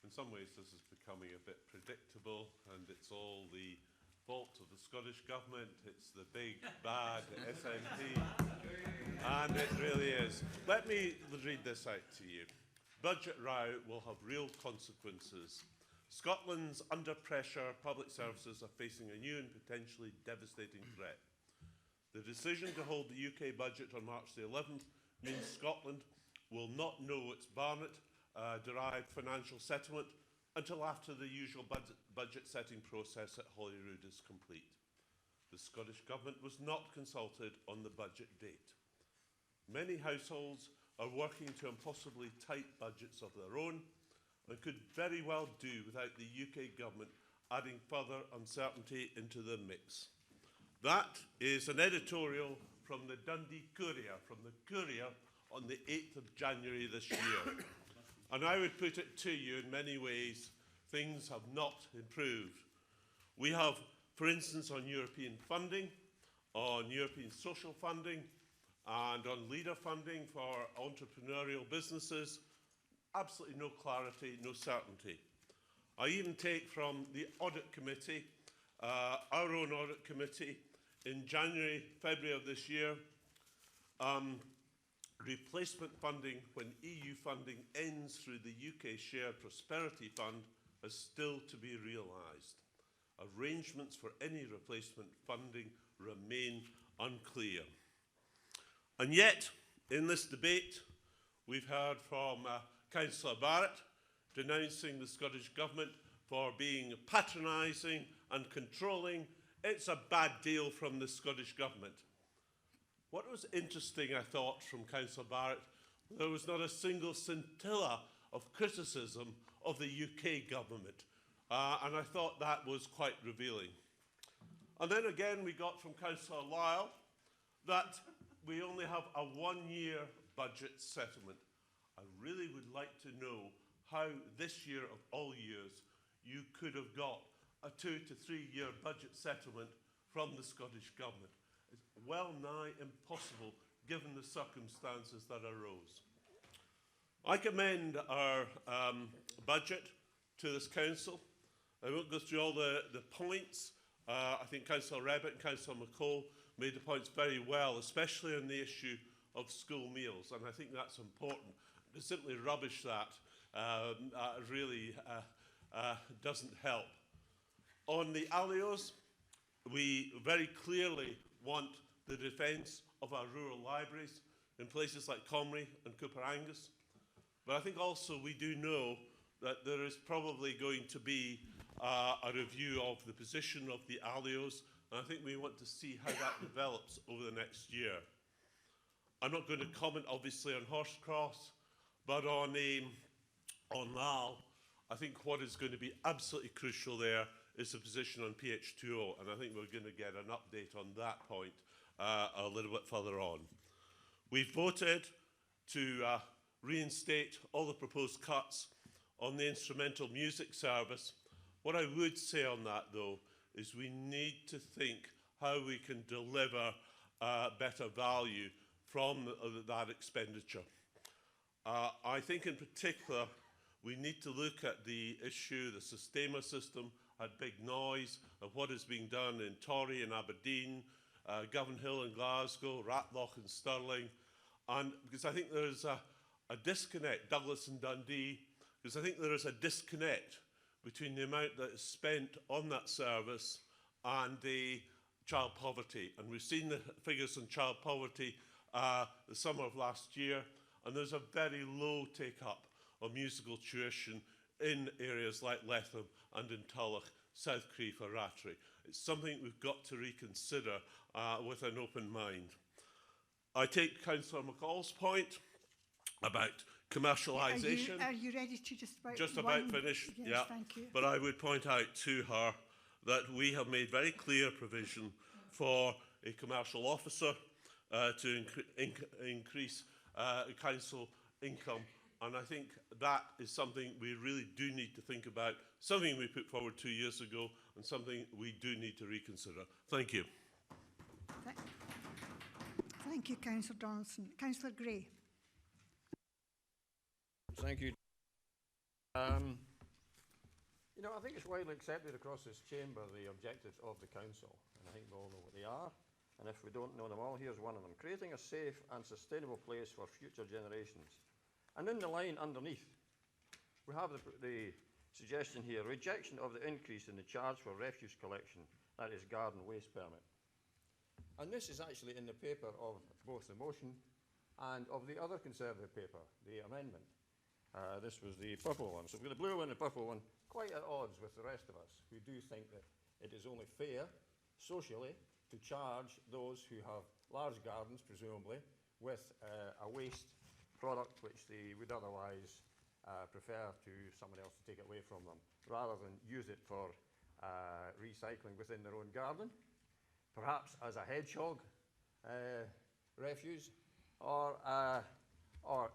E: In some ways this is becoming a bit predictable, and it's all the fault of the Scottish Government. It's the big, bad SNP, and it really is. Let me read this out to you. Budget row will have real consequences. Scotland's under pressure public services are facing a new and potentially devastating threat. The decision to hold the UK budget on March the 11th means Scotland will not know its Barnett-derived financial settlement until after the usual budget setting process at Holyrood is complete. The Scottish Government was not consulted on the budget date. Many households are working to impossibly tight budgets of their own and could very well do without the UK Government adding further uncertainty into the mix. That is an editorial from the Dundee Courier, on the 8th of January this year. And I would put it to you, in many ways, things have not improved. We have, for instance, on European funding, on European social funding, and on leader funding for entrepreneurial businesses, absolutely no clarity, no certainty. I even take from the Audit Committee, our own Audit Committee, in January, February of this year, replacement funding when EU funding ends through the UK Shared Prosperity Fund is still to be realised. Arrangements for any replacement funding remain unclear. And yet, in this debate, we've heard from Councillor Barrett denouncing the Scottish Government for being patronising and controlling. It's a bad deal from the Scottish Government. What was interesting, I thought, from Councillor Barrett, there was not a single scintilla of criticism of the UK Government. And I thought that was quite revealing. And then again, we got from Councillor Lyle that we only have a 1-year budget settlement. I really would like to know how this year of all years you could have got a 2 to 3 year budget settlement from the Scottish Government. It's well nigh impossible given the circumstances that arose. I commend our budget to this council. I won't go through all the points. I think Councillor Rebbit and Councillor McCall made the points very well, especially on the issue of school meals, and I think that's important. To simply rubbish that really doesn't help. On the ALIOs, we very clearly want the defence of our rural libraries in places like Comrie and Cooper Angus. But I think also we do know that there is probably going to be a review of the position of the ALIOs, and I think we want to see how that develops over the next year. I'm not going to comment, obviously, on Horsecross, but on LAL, I think what is going to be absolutely crucial there is the position on PH2O, and I think we're going to get an update on that point a little bit further on. We voted to reinstate all the proposed cuts on the instrumental music service. What I would say on that, though, is we need to think how we can deliver better value from that expenditure. I think in particular we need to look at the issue, the sustainer system had big noise of what is being done in Torry and Aberdeen, Govanhill in Glasgow, Ratloch in Stirling, and because I think there is a disconnect, Douglas and Dundee, because I think there is a disconnect between the amount that is spent on that service and the child poverty. And we've seen the figures on child poverty the summer of last year, and there's a very low take-up of musical tuition in areas like Letham and in Tulloch, South Crieff or Rattray. It's something we've got to reconsider with an open mind. I take Councillor McCall's point about commercialisation.
V: Are you ready to
E: just about finish?
V: Yes,
E: yeah.
V: thank you.
E: But I would point out to her that we have made very clear provision for a commercial officer to increase council income. And I think that is something we really do need to think about, something we put forward 2 years ago and something we do need to reconsider. Thank you.
V: Thank you, Councillor Donaldson. Councillor Gray.
M: Thank you. You know, I think it's widely accepted across this chamber the objectives of the council, and I think we all know what they are. And if we don't know them all, here's one of them: creating a safe and sustainable place for future generations. And in the line underneath, we have the suggestion here: rejection of the increase in the charge for refuse collection, that is garden waste permit. And this is actually in the paper of both the motion and of the other Conservative paper, the amendment. This was the purple one. So we've got the blue one and the purple one, quite at odds with the rest of us, who do think that it is only fair, socially, to charge those who have large gardens, presumably, with a waste product which they would otherwise prefer to someone else to take it away from them, rather than use it for recycling within their own garden, perhaps as a hedgehog refuse, or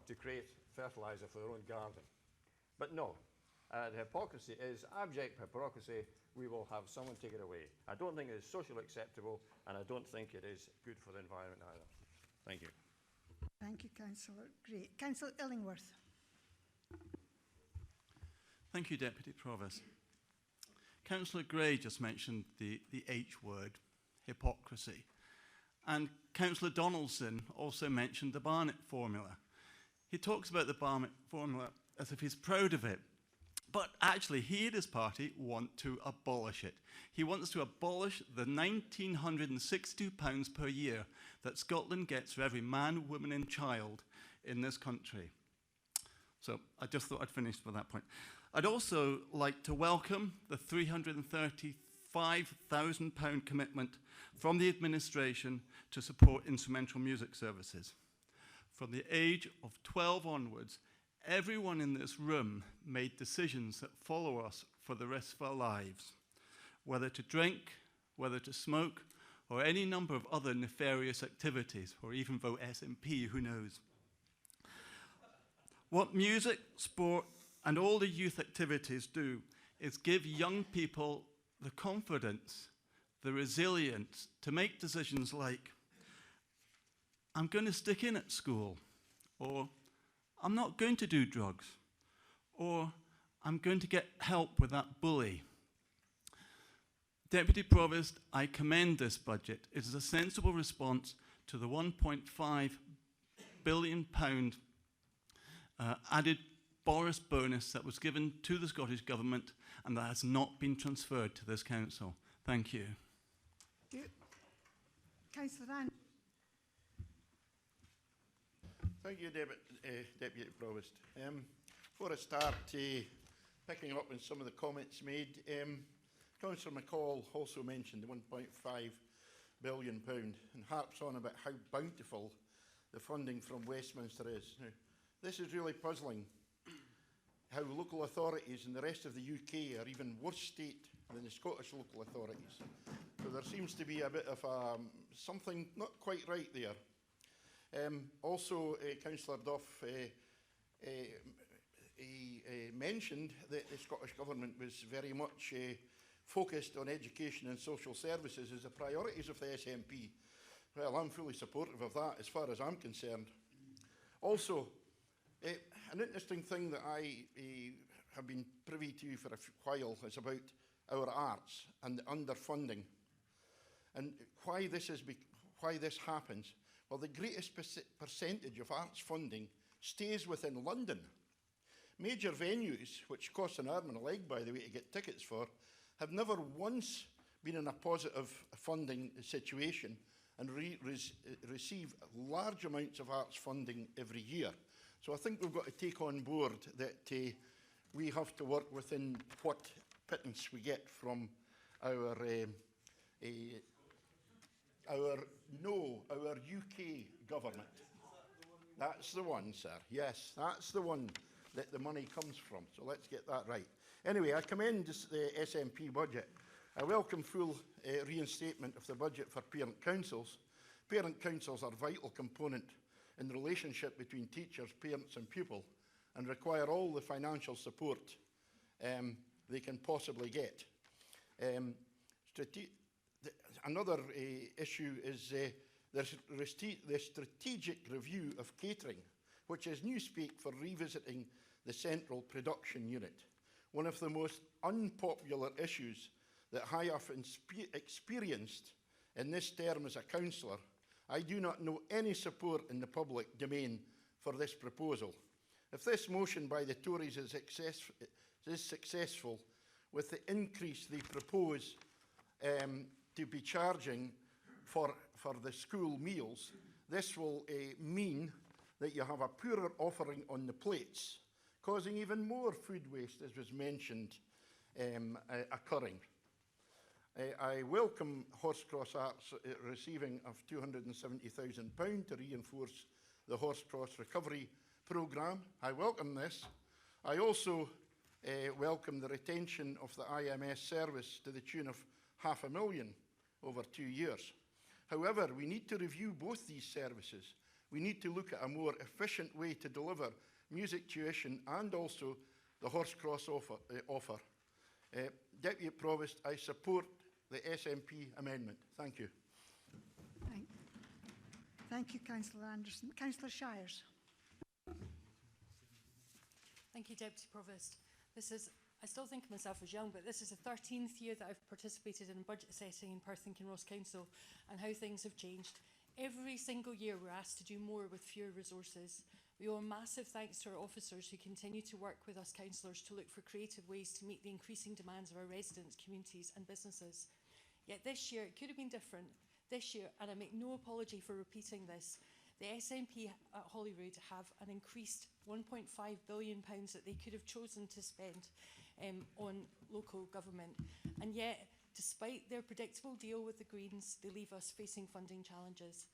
M: to create fertiliser for their own garden. But no, the hypocrisy is abject hypocrisy. We will have someone take it away. I don't think it is socially acceptable, and I don't think it is good for the environment either. Thank you.
V: Thank you, Councillor Gray. Councillor Illingworth.
N: Thank you, Deputy Provost. Councillor Gray just mentioned the H word, hypocrisy. And Councillor Donaldson also mentioned the Barnett formula. He talks about the Barnett formula as if he's proud of it. But actually, he and his party want to abolish it. He wants to abolish the £1,962 per year that Scotland gets for every man, woman and child in this country. So I just thought I'd finish with that point. I'd also like to welcome the £335,000 commitment from the administration to support instrumental music services. From the age of 12 onwards, everyone in this room made decisions that follow us for the rest of our lives. Whether to drink, whether to smoke, or any number of other nefarious activities, or even vote SNP, who knows. What music, sport, and all the youth activities do is give young people the confidence, the resilience to make decisions like, I'm going to stick in at school, or I'm not going to do drugs, or I'm going to get help with that bully. Deputy Provost, I commend this budget. It is a sensible response to the £1.5 billion added Boris bonus that was given to the Scottish Government and that has not been transferred to this council. Thank you.
V: Councillor Rand.
B: Thank you, Deputy Provost. Before I start picking up on some of the comments made, Councillor McCall also mentioned the £1.5 billion and harps on about how bountiful the funding from Westminster is. Now, this is really puzzling, how local authorities in the rest of the UK are even worse state than the Scottish local authorities. So there seems to be a bit of something not quite right there. Also, Councillor Duff mentioned that the Scottish Government was very much focused on education and social services as the priorities of the SNP. Well, I'm fully supportive of that as far as I'm concerned. Also, an interesting thing that I have been privy to for a while is about our arts and the underfunding. And why this happens. Well, the greatest percentage of arts funding stays within London. Major venues, which cost an arm and a leg, by the way, to get tickets for, have never once been in a positive funding situation and receive large amounts of arts funding every year. So I think we've got to take on board that we have to work within what pittance we get from our UK government. That's the one, sir. Yes, that's the one that the money comes from. So let's get that right. Anyway, I commend the SNP budget. I welcome full reinstatement of the budget for parent councils. Parent councils are a vital component in the relationship between teachers, parents and pupil, and require all the financial support they can possibly get. Another issue is the strategic review of catering, which is newspeak for revisiting the central production unit. One of the most unpopular issues that I have experienced in this term as a councillor. I do not know any support in the public domain for this proposal. If this motion by the Tories is successful, with the increase they propose to be charging for the school meals, this will mean that you have a poorer offering on the plates, causing even more food waste, as was mentioned, occurring. I welcome Horsecross Arts receiving of £270,000 to reinforce the Horsecross Recovery Programme. I welcome this. I also welcome the retention of the IMS service to the tune of £500,000 over 2 years. However, we need to review both these services. We need to look at a more efficient way to deliver music tuition and also the Horsecross offer. Deputy Provost, I support the SNP amendment. Thank you.
V: Thank you, Councillor Anderson. Councillor Shires.
D: Thank you, Deputy Provost. I still think of myself as young, but this is the 13th year that I've participated in budget setting in Perth Kinross Council, and how things have changed. Every single year we're asked to do more with fewer resources. We owe a massive thanks to our officers who continue to work with us councillors to look for creative ways to meet the increasing demands of our residents, communities and businesses. Yet this year it could have been different. This year, and I make no apology for repeating this, the SNP at Holyrood have an increased £1.5 billion that they could have chosen to spend on local government. And yet, despite their predictable deal with the Greens, they leave us facing funding challenges.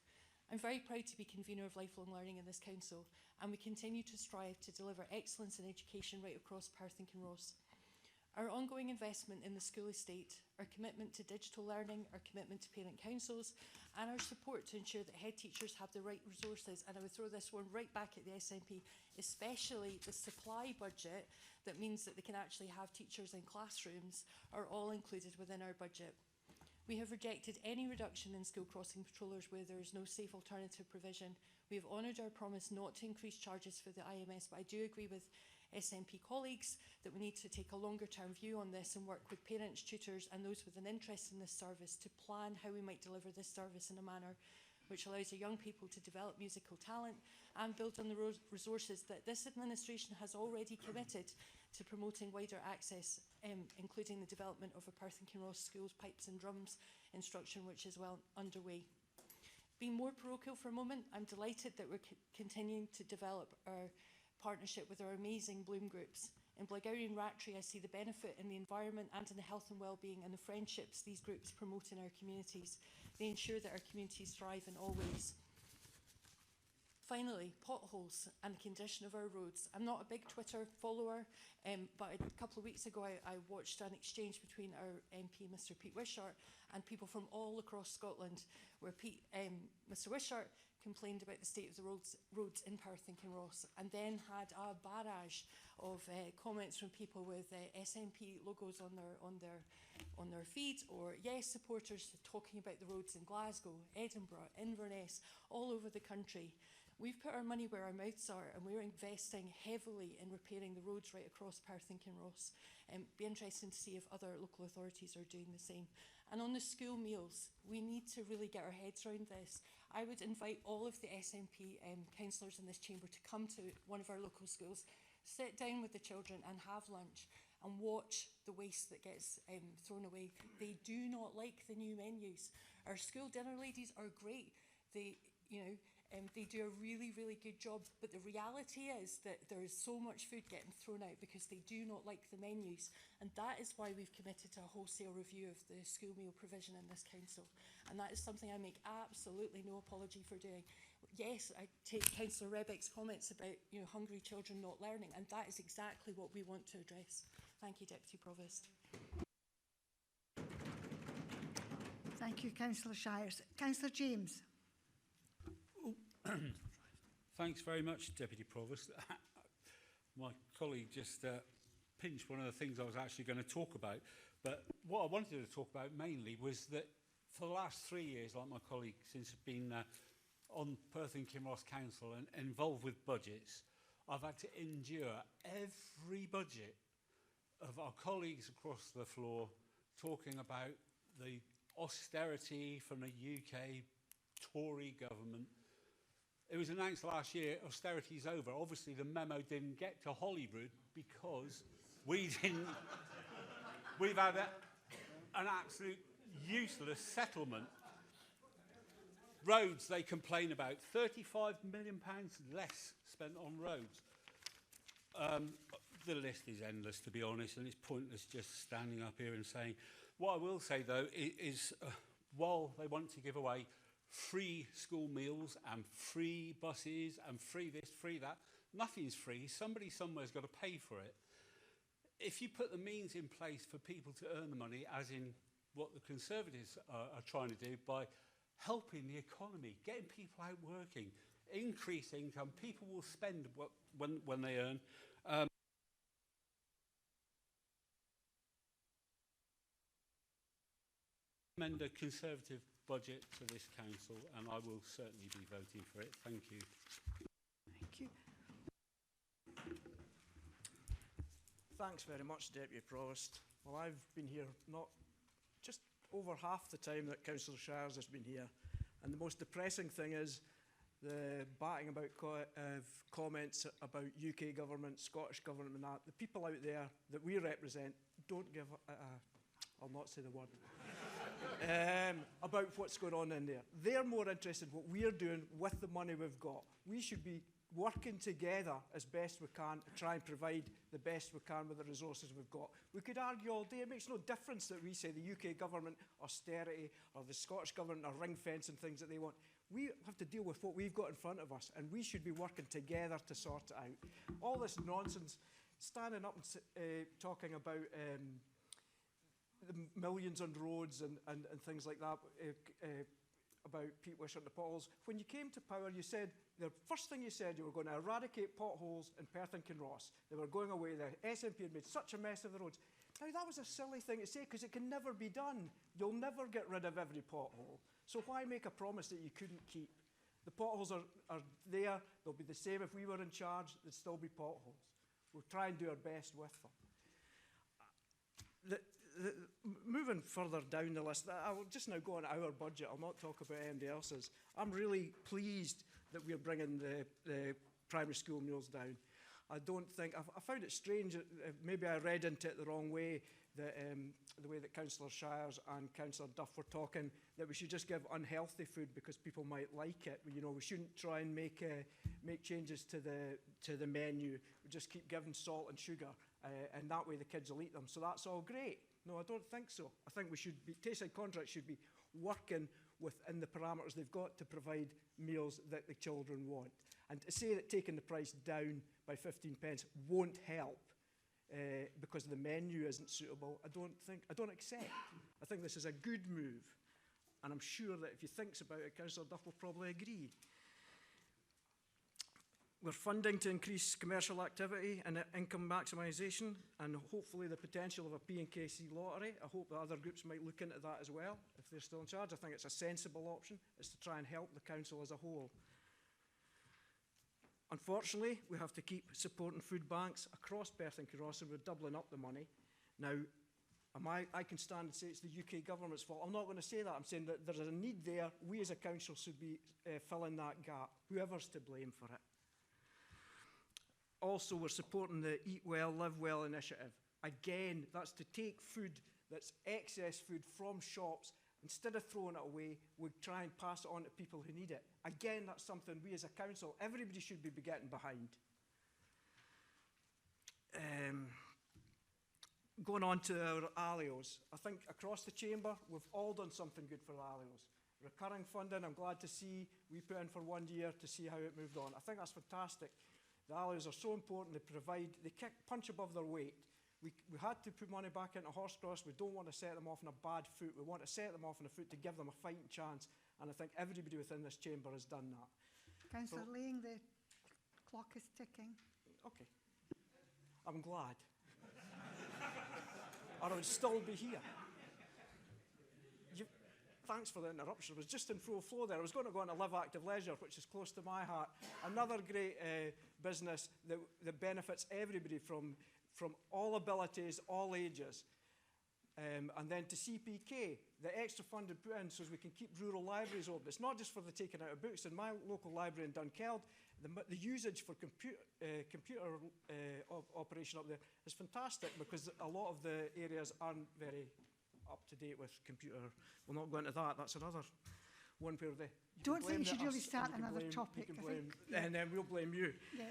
D: I'm very proud to be convener of lifelong learning in this council, and we continue to strive to deliver excellence in education right across Perth and Kinross. Our ongoing investment in the school estate, our commitment to digital learning, our commitment to parent councils, and our support to ensure that head teachers have the right resources, and I would throw this one right back at the SNP, especially the supply budget that means that they can actually have teachers in classrooms, are all included within our budget. We have rejected any reduction in school crossing patrollers where there is no safe alternative provision. We have honoured our promise not to increase charges for the IMS, but I do agree with SNP colleagues that we need to take a longer term view on this and work with parents, tutors and those with an interest in this service to plan how we might deliver this service in a manner which allows our young people to develop musical talent and build on the resources that this administration has already committed to promoting wider access, including the development of a Perth and Kinross Schools Pipes and Drums instruction, which is well underway. Being more parochial for a moment, I'm delighted that we're continuing to develop our partnership with our amazing Bloom groups. In Blairgowrie and Rattray, I see the benefit in the environment and in the health and well-being and the friendships these groups promote in our communities. They ensure that our communities thrive in all ways. Finally, potholes and the condition of our roads. I'm not a big Twitter follower, but a couple of weeks ago I watched an exchange between our MP, Mr Pete Wishart, and people from all across Scotland, where Mr Wishart complained about the state of the roads in Perth and Kinross, and then had a barrage of comments from people with SNP logos on their feed, or Yes supporters talking about the roads in Glasgow, Edinburgh, Inverness, all over the country. We've put our money where our mouths are, and we're investing heavily in repairing the roads right across Perth and Kinross. Be interesting to see if other local authorities are doing the same. And on the school meals, we need to really get our heads around this. I would invite all of the SNP councillors in this chamber to come to one of our local schools, sit down with the children and have lunch and watch the waste that gets thrown away. They do not like the new menus. Our school dinner ladies are great. They do a really, really good job, but the reality is that there is so much food getting thrown out because they do not like the menus, and that is why we've committed to a wholesale review of the school meal provision in this council, and that is something I make absolutely no apology for doing. Yes, I take Councillor Rebeck's comments about hungry children not learning, and that is exactly what we want to address. Thank you, Deputy Provost.
V: Thank you, Councillor Shires. Councillor James.
P: Thanks very much, Deputy Provost. My colleague just pinched one of the things I was actually going to talk about. But what I wanted to talk about mainly was that for the last 3 years, like my colleague, since I've been on Perth and Kinross Council and involved with budgets, I've had to endure every budget of our colleagues across the floor talking about the austerity from the UK Tory government. It was announced last year, austerity is over. Obviously, the memo didn't get to Holyrood because we've had an absolute useless settlement. Roads, they complain about £35 million less spent on roads. The list is endless, to be honest, and it's pointless just standing up here and saying. What I will say, though, is while they want to give away free school meals and free buses and free this, free that, nothing's free. Somebody somewhere's got to pay for it. If you put the means in place for people to earn the money, as in what the Conservatives are trying to do by helping the economy, getting people out working, increase income, people will spend when they earn. Recommend a Conservative budget to this council, and I will certainly be voting for it. Thank you.
V: Thank you.
R: Thanks very much, Deputy Provost. Well, I've been here not just over half the time that Councillor Shires has been here, and the most depressing thing is the batting about comments about UK government, Scottish government and that. The people out there that we represent don't give I'll not say the word. About what's going on in there. They're more interested in what we're doing with the money we've got. We should be working together as best we can to try and provide the best we can with the resources we've got. We could argue all day. It makes no difference that we say the UK government austerity or the Scottish government are ring fence and things that they want. We have to deal with what we've got in front of us, and we should be working together to sort it out. All this nonsense, standing up and talking about the millions on roads and things like that, about people wishing the potholes. When you came to power, you said, the first thing you said, you were going to eradicate potholes in Perth and Kinross. They were going away. The SNP had made such a mess of the roads. Now, that was a silly thing to say because it can never be done. You'll never get rid of every pothole. So why make a promise that you couldn't keep? The potholes are there. They'll be the same if we were in charge. There'd still be potholes. We'll try and do our best with them. Moving further down the list, I will just now go on our budget. I'll not talk about anybody else's. I'm really pleased that we're bringing the primary school meals down. I found it strange, maybe I read into it the wrong way, that the way that Councillor Shires and Councillor Duff were talking, that we should just give unhealthy food because people might like it. You know, we shouldn't try and make changes to the menu. We just keep giving salt and sugar, and that way the kids will eat them. So that's all great. No, I don't think so. I think we should be, Tayside contracts should be working within the parameters they've got to provide meals that the children want. And to say that taking the price down by 15 pence won't help because the menu isn't suitable, I don't accept. I think this is a good move. And I'm sure that if he thinks about it, Councillor Duff will probably agree. We're funding to increase commercial activity and income maximisation, and hopefully the potential of a P&KC lottery. I hope that other groups might look into that as well, if they're still in charge. I think it's a sensible option, is to try and help the council as a whole. Unfortunately, we have to keep supporting food banks across Perth and Kinross, and we're doubling up the money. Now, I can stand and say it's the UK government's fault. I'm not going to say that. I'm saying that there's a need there. We as a council should be filling that gap, whoever's to blame for it. Also, we're supporting the Eat Well, Live Well initiative. Again, that's to take food that's excess food from shops. Instead of throwing it away, we try and pass it on to people who need it. Again, that's something we as a council, everybody should be getting behind. Going on to our ALIOs, I think across the chamber, we've all done something good for the ALIOs. Recurring funding, I'm glad to see we put in for 1 year to see how it moved on. I think that's fantastic. The ALIOs are so important. They punch above their weight. We had to put money back into Horsecross. We don't want to set them off on a bad foot. We want to set them off on a foot to give them a fighting chance. And I think everybody within this chamber has done that.
V: Councillor Laying, the clock is ticking.
R: Okay. I'm glad. Or I would still be here. Thanks for the interruption. I was just in full flow there. I was going to go on to Live Active Leisure, which is close to my heart. Another great business that benefits everybody from all abilities, all ages. And then to CPK, the extra funded put in so as we can keep rural libraries open. It's not just for the taking out of books. In my local library in Dunkeld, the usage for computer operation up there is fantastic because a lot of the areas aren't very up to date with computer. We'll not go into that. That's another one where they
V: don't think you should really start another topic.
R: And then we'll blame you.
V: Yeah.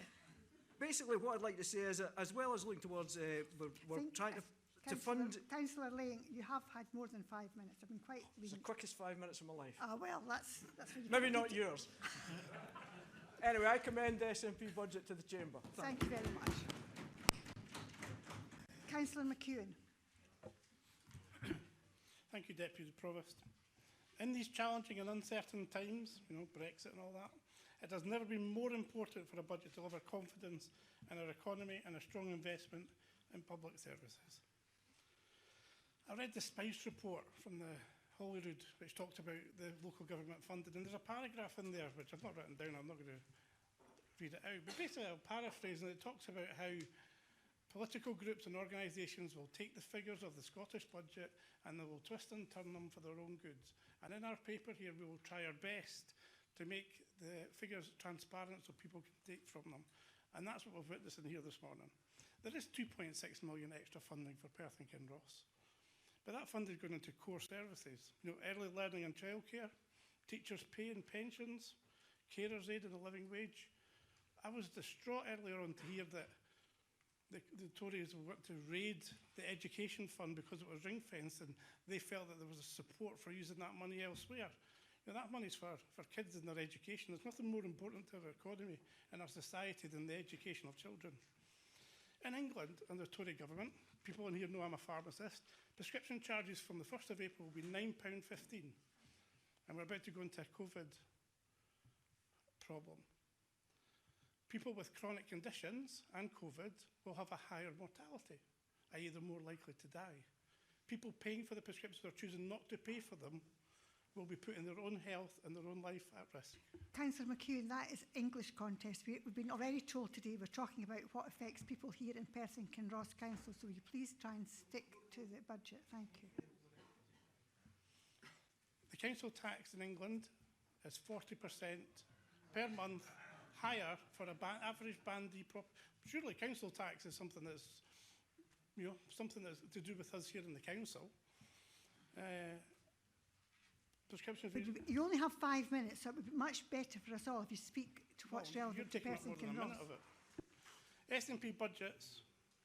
R: Basically, what I'd like to say is, as well as looking towards, we're trying to fund.
V: Councillor Laying, you have had more than 5 minutes. I've been quite.
R: It's the quickest 5 minutes of my life.
V: Well, that's
R: maybe not yours. Anyway, I commend the SNP budget to the chamber.
V: Thank you very much. Councillor McEwen.
F: Thank you, Deputy Provost. In these challenging and uncertain times, Brexit and all that, it has never been more important for a budget to deliver confidence in our economy and a strong investment in public services. I read the SPICE report from the Holyrood, which talked about the local government funded, and there's a paragraph in there, which I've not written down, I'm not going to read it out, but basically I'll paraphrase, and it talks about how political groups and organisations will take the figures of the Scottish budget and they will twist and turn them for their own goods. And in our paper here, we will try our best to make the figures transparent so people can take from them. And that's what we've witnessed in here this morning. There is 2.6 million extra funding for Perth and Kinross. But that funding is going into core services. Early learning and childcare, teachers' pay and pensions, carers' aid and a living wage. I was distraught earlier on to hear that the Tories were to raid the education fund because it was ring-fenced, and they felt that there was a support for using that money elsewhere. That money's for kids and their education. There's nothing more important to our economy and our society than the education of children. In England, under the Tory government, people in here know I'm a pharmacist, prescription charges from the 1st of April will be £9.15. And we're about to go into a COVID problem. People with chronic conditions and COVID will have a higher mortality, i.e. they're more likely to die. People paying for the prescriptions or choosing not to pay for them will be putting their own health and their own life at risk.
V: Councillor McEwen, that is English contest. We've been already told today we're talking about what affects people here in Perth and Kinross Council, so will you please try and stick to the budget? Thank you.
F: The council tax in England is 40% per month higher for an average Band D prop. Surely council tax is something that's, something that's to do with us here in the council. Prescription fees.
V: You only have 5 minutes, so it would be much better for us all if you speak to what's relevant to Perth and Kinross.
F: SNP budgets,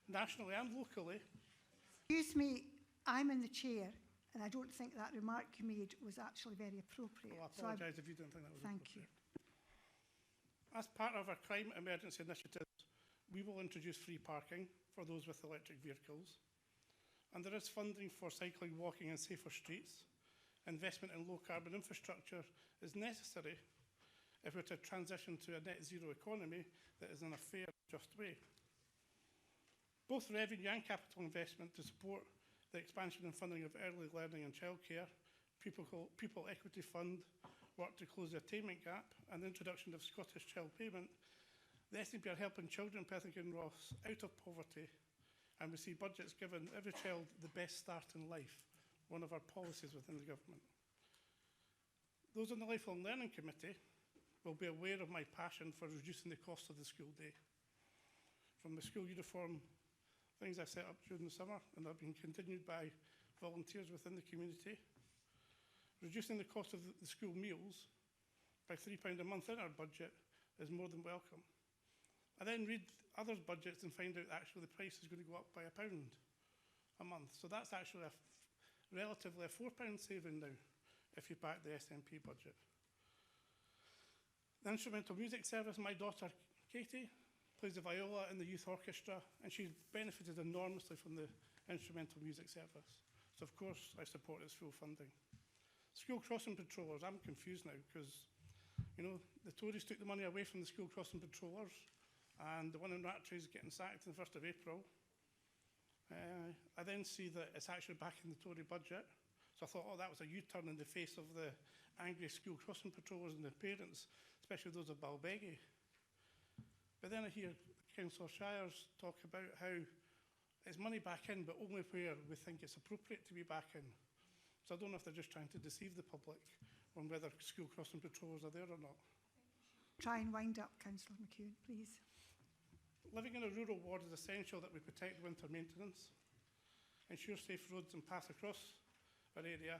F: nationally and locally.
V: Excuse me, I'm in the chair, and I don't think that remark you made was actually very appropriate.
F: Well, I apologise if you didn't think that was appropriate.
V: Thank you.
F: As part of our climate emergency initiatives, we will introduce free parking for those with electric vehicles. And there is funding for cycling, walking and safer streets. Investment in low-carbon infrastructure is necessary if we're to transition to a net zero economy that is in a fair and just way. Both revenue and capital investment to support the expansion and funding of early learning and childcare, People Equity Fund, work to close the attainment gap, and the introduction of Scottish Child Payment, the SNP are helping children in Perth Kinross out of poverty, and we see budgets giving every child the best start in life, one of our policies within the government. Those on the Lifelong Learning Committee will be aware of my passion for reducing the cost of the school day. From the school uniform things I set up during the summer, and have been continued by volunteers within the community. Reducing the cost of the school meals by £3 a month in our budget is more than welcome. I then read others' budgets and find out actually the price is going to go up by £1 a month. So that's actually relatively a £4 saving now if you back the SNP budget. The instrumental music service, my daughter Katie plays the viola in the youth orchestra, and she's benefited enormously from the instrumental music service. So of course I support its full funding. School crossing patrollers, I'm confused now because, you know, the Tories took the money away from the school crossing patrollers, and the one in Rattray is getting sacked on the 1st of April. I then see that it's actually back in the Tory budget. So I thought, oh, that was a U-turn in the face of the angry school crossing patrollers and the parents, especially those of Balbeggie. But then I hear Councillor Shires talk about how it's money back in, but only where we think it's appropriate to be back in. So I don't know if they're just trying to deceive the public on whether school crossing patrollers are there or not.
V: Try and wind up, Councillor McEwen, please.
F: Living in a rural ward is essential that we protect winter maintenance, ensure safe roads and paths across our area,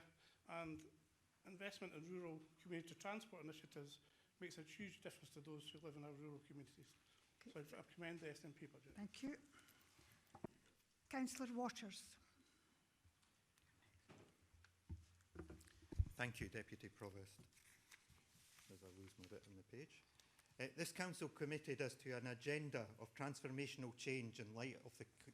F: and investment in rural community transport initiatives makes a huge difference to those who live in our rural communities. So I commend the SNP budget.
V: Thank you. Councillor Waters.
O: Thank you, Deputy Provost. As I lose my bit on the page. This Council committed us to an agenda of transformational change in light of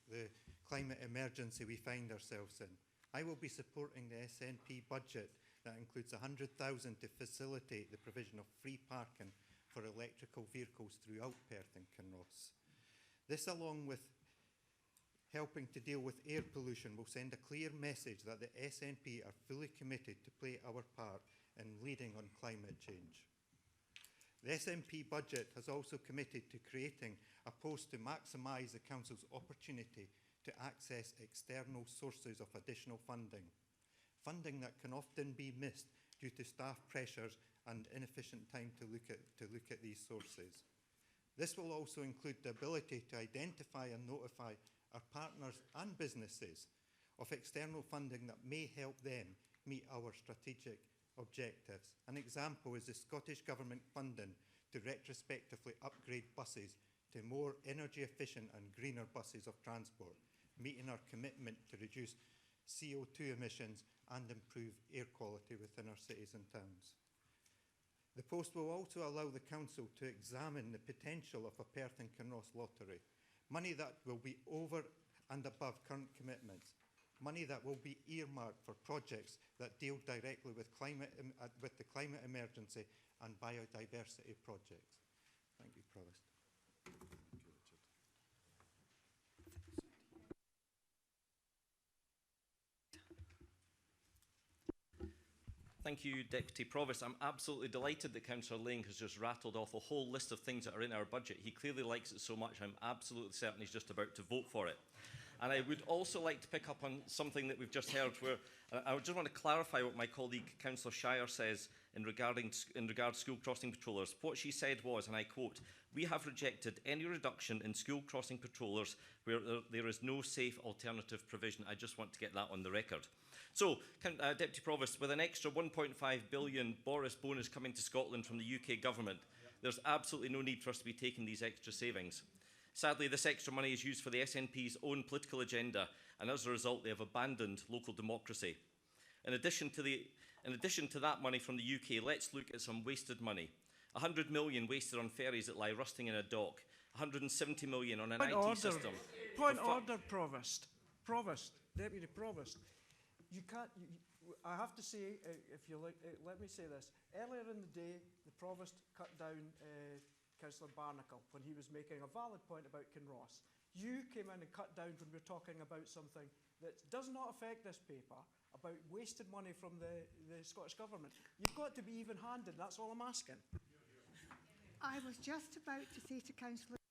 O: the climate emergency we find ourselves in. I will be supporting the SNP budget that includes 100,000 to facilitate the provision of free parking for electrical vehicles throughout Perth and Kinross. This, along with helping to deal with air pollution, will send a clear message that the SNP are fully committed to play our part in leading on climate change. The SNP budget has also committed to creating a post to maximise the Council's opportunity to access external sources of additional funding that can often be missed due to staff pressures and inefficient time to look at these sources. This will also include the ability to identify and notify our partners and businesses of external funding that may help them meet our strategic objectives. An example is the Scottish Government funding to retrospectively upgrade buses to more energy efficient and greener buses of transport, meeting our commitment to reduce CO2 emissions and improve air quality within our cities and towns. The post will also allow the Council to examine the potential of a Perth and Kinross lottery, money that will be over and above current commitments, money that will be earmarked for projects that deal directly with the climate emergency and biodiversity projects. Thank you, Provost.
S: Thank you, Deputy Provost. I'm absolutely delighted that Councillor Lang has just rattled off a whole list of things that are in our budget. He clearly likes it so much, I'm absolutely certain he's just about to vote for it. And I would also like to pick up on something that we've just heard where I just want to clarify what my colleague Councillor Shire says in regard to school crossing patrollers. What she said was, and I quote, "We have rejected any reduction in school crossing patrollers where there is no safe alternative provision." I just want to get that on the record. So, Deputy Provost, with an extra £1.5 billion Boris bonus coming to Scotland from the UK government, there's absolutely no need for us to be taking these extra savings. Sadly, this extra money is used for the SNP's own political agenda, and as a result, they have abandoned local democracy. In addition to that money from the UK, let's look at some wasted money. 100 million wasted on ferries that lie rusting in a dock. 170 million on an IT system.
H: Point order, Provost. Provost, Deputy Provost.
R: You can't, I have to say, if you like, let me say this. Earlier in the day, the Provost cut down Councillor Barnacle when he was making a valid point about Kinross. You came in and cut down when we were talking about something that does not affect this paper, about wasted money from the Scottish Government. You've got to be even-handed, that's all I'm asking.
V: I was just about to say to Councillor,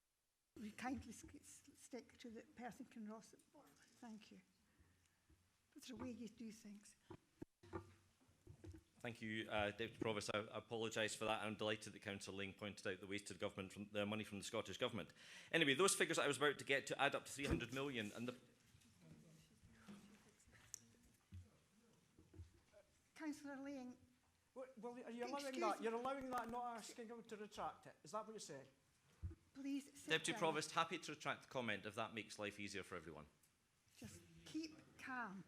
V: we kindly stick to the Perth Kinross. Thank you. That's the way you do things.
S: Thank you, Deputy Provost. I apologise for that. I'm delighted that Councillor Ling pointed out the wasted government from the money from the Scottish Government. Anyway, those figures I was about to get to add up to 300 million, and the
V: Councillor Ling.
R: Well, are you allowing that? You're allowing that, not asking him to retract it. Is that what you're saying?
V: Please sit
S: Deputy
V: down.
S: Provost, happy to retract the comment if that makes life easier for everyone.
V: Just keep calm.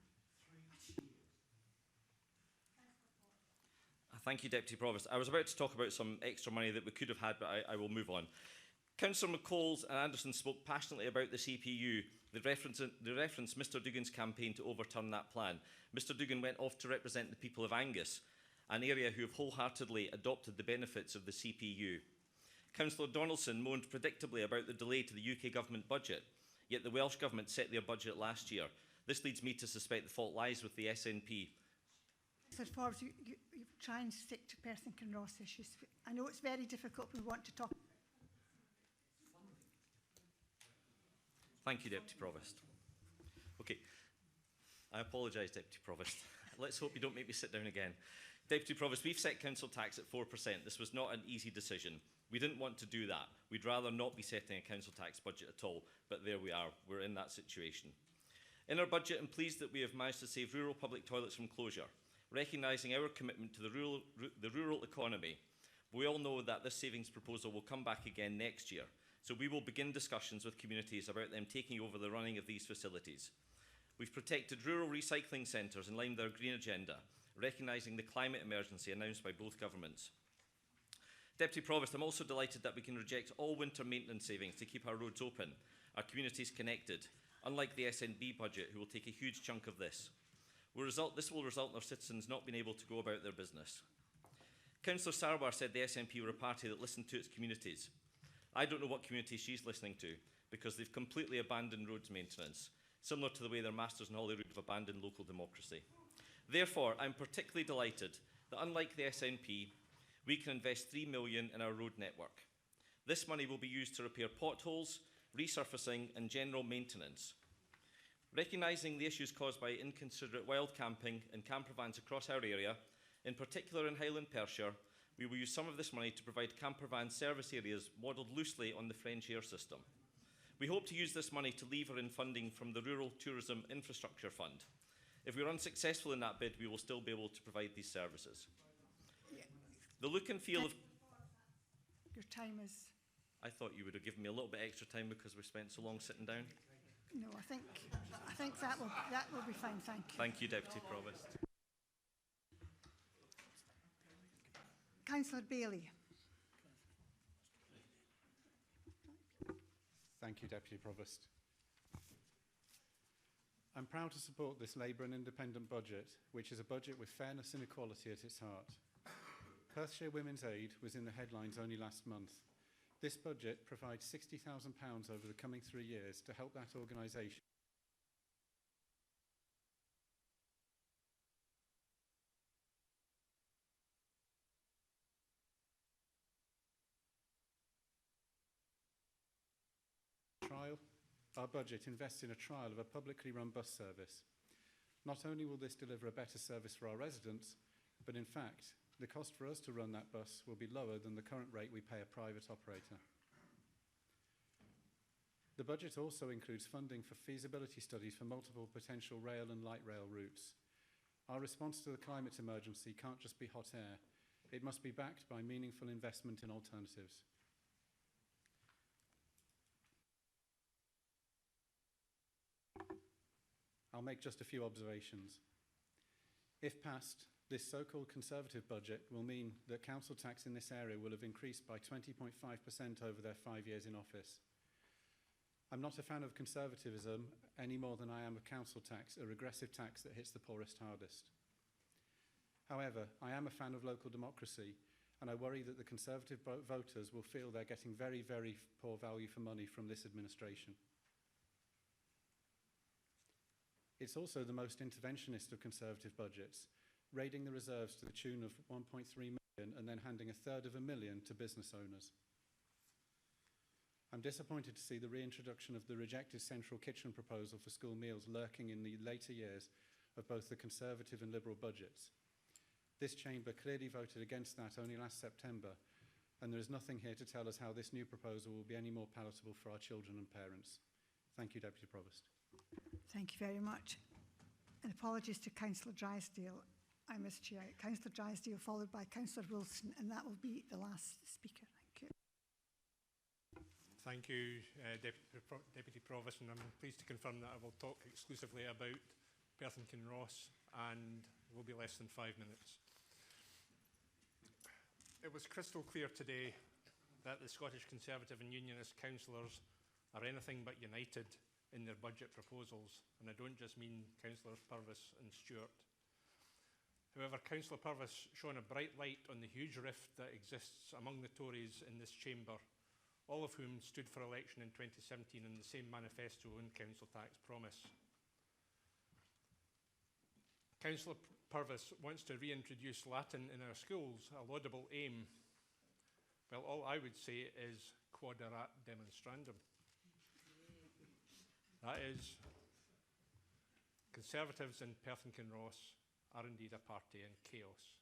S: Thank you, Deputy Provost. I was about to talk about some extra money that we could have had, but I will move on. Councillor McCalls and Anderson spoke passionately about the CPU. They referenced Mr Duggan's campaign to overturn that plan. Mr Duggan went off to represent the people of Angus, an area who have wholeheartedly adopted the benefits of the CPU. Councillor Donaldson moaned predictably about the delay to the UK Government budget, yet the Welsh Government set their budget last year. This leads me to suspect the fault lies with the SNP.
V: Councillor Forbes, you try and stick to Perth and Kinross issues. I know it's very difficult. We want to talk.
S: Thank you, Deputy Provost. Okay, I apologise, Deputy Provost. Let's hope you don't make me sit down again. Deputy Provost, we've set council tax at 4%. This was not an easy decision. We didn't want to do that. We'd rather not be setting a council tax budget at all, but there we are. We're in that situation. In our budget, I'm pleased that we have managed to save rural public toilets from closure, recognising our commitment to the rural economy. We all know that this savings proposal will come back again next year, so we will begin discussions with communities about them taking over the running of these facilities. We've protected rural recycling centres in line with our green agenda, recognising the climate emergency announced by both governments. Deputy Provost, I'm also delighted that we can reject all winter maintenance savings to keep our roads open, our communities connected, unlike the SNB budget, who will take a huge chunk of this. This will result in our citizens not being able to go about their business. Councillor Sarwar said the SNP were a party that listened to its communities. I don't know what community she's listening to, because they've completely abandoned roads maintenance, similar to the way their masters in Holyrood have abandoned local democracy. Therefore, I'm particularly delighted that, unlike the SNP, we can invest £3 million in our road network. This money will be used to repair potholes, resurfacing and general maintenance. Recognising the issues caused by inconsiderate wild camping and camper vans across our area, in particular in Highland Perthshire, we will use some of this money to provide camper van service areas modelled loosely on the French air system. We hope to use this money to lever in funding from the Rural Tourism Infrastructure Fund. If we are unsuccessful in that bid, we will still be able to provide these services. The look and feel of...
V: Your time is...
S: I thought you would have given me a little bit extra time because we spent so long sitting down.
V: No, I think that will be fine, thank you.
S: Thank you, Deputy Provost.
V: Councillor Bailey.
A: Thank you, Deputy Provost. I'm proud to support this Labour and Independent budget, which is a budget with fairness and equality at its heart. Perthshire Women's Aid was in the headlines only last month. This budget provides £60,000 over the coming 3 years to help that organisation. Our budget invests in a trial of a publicly run bus service. Not only will this deliver a better service for our residents, but in fact, the cost for us to run that bus will be lower than the current rate we pay a private operator. The budget also includes funding for feasibility studies for multiple potential rail and light rail routes. Our response to the climate emergency can't just be hot air. It must be backed by meaningful investment in alternatives. I'll make just a few observations. If passed, this so-called Conservative budget will mean that council tax in this area will have increased by 20.5% over their 5 years in office. I'm not a fan of conservatism any more than I am of council tax, a regressive tax that hits the poorest hardest. However, I am a fan of local democracy, and I worry that the Conservative voters will feel they're getting very, very poor value for money from this administration. It's also the most interventionist of Conservative budgets, raiding the reserves to the tune of 1.3 million and then handing $1/3 to business owners. I'm disappointed to see the reintroduction of the rejected central kitchen proposal for school meals lurking in the later years of both the Conservative and Liberal budgets. This chamber clearly voted against that only last September, and there is nothing here to tell us how this new proposal will be any more palatable for our children and parents. Thank you, Deputy Provost.
V: Thank you very much. And apologies to Councillor Drysdale. I missed you out. Councillor Drysdale followed by Councillor Wilson, and that will be the last speaker. Thank you.
I: Thank you, Deputy Provost, and I'm pleased to confirm that I will talk exclusively about Perth Kinross, and it will be less than 5 minutes. It was crystal clear today that the Scottish Conservative and Unionist councillors are anything but united in their budget proposals, and I don't just mean Councillors Purvis and Stewart. However, Councillor Purvis shone a bright light on the huge rift that exists among the Tories in this chamber, all of whom stood for election in 2017 in the same manifesto and council tax promise. Councillor Purvis wants to reintroduce Latin in our schools, a laudable aim. Well, all I would say is quaderat demonstrandum. That is, Conservatives in Perth Kinross are indeed a party in chaos.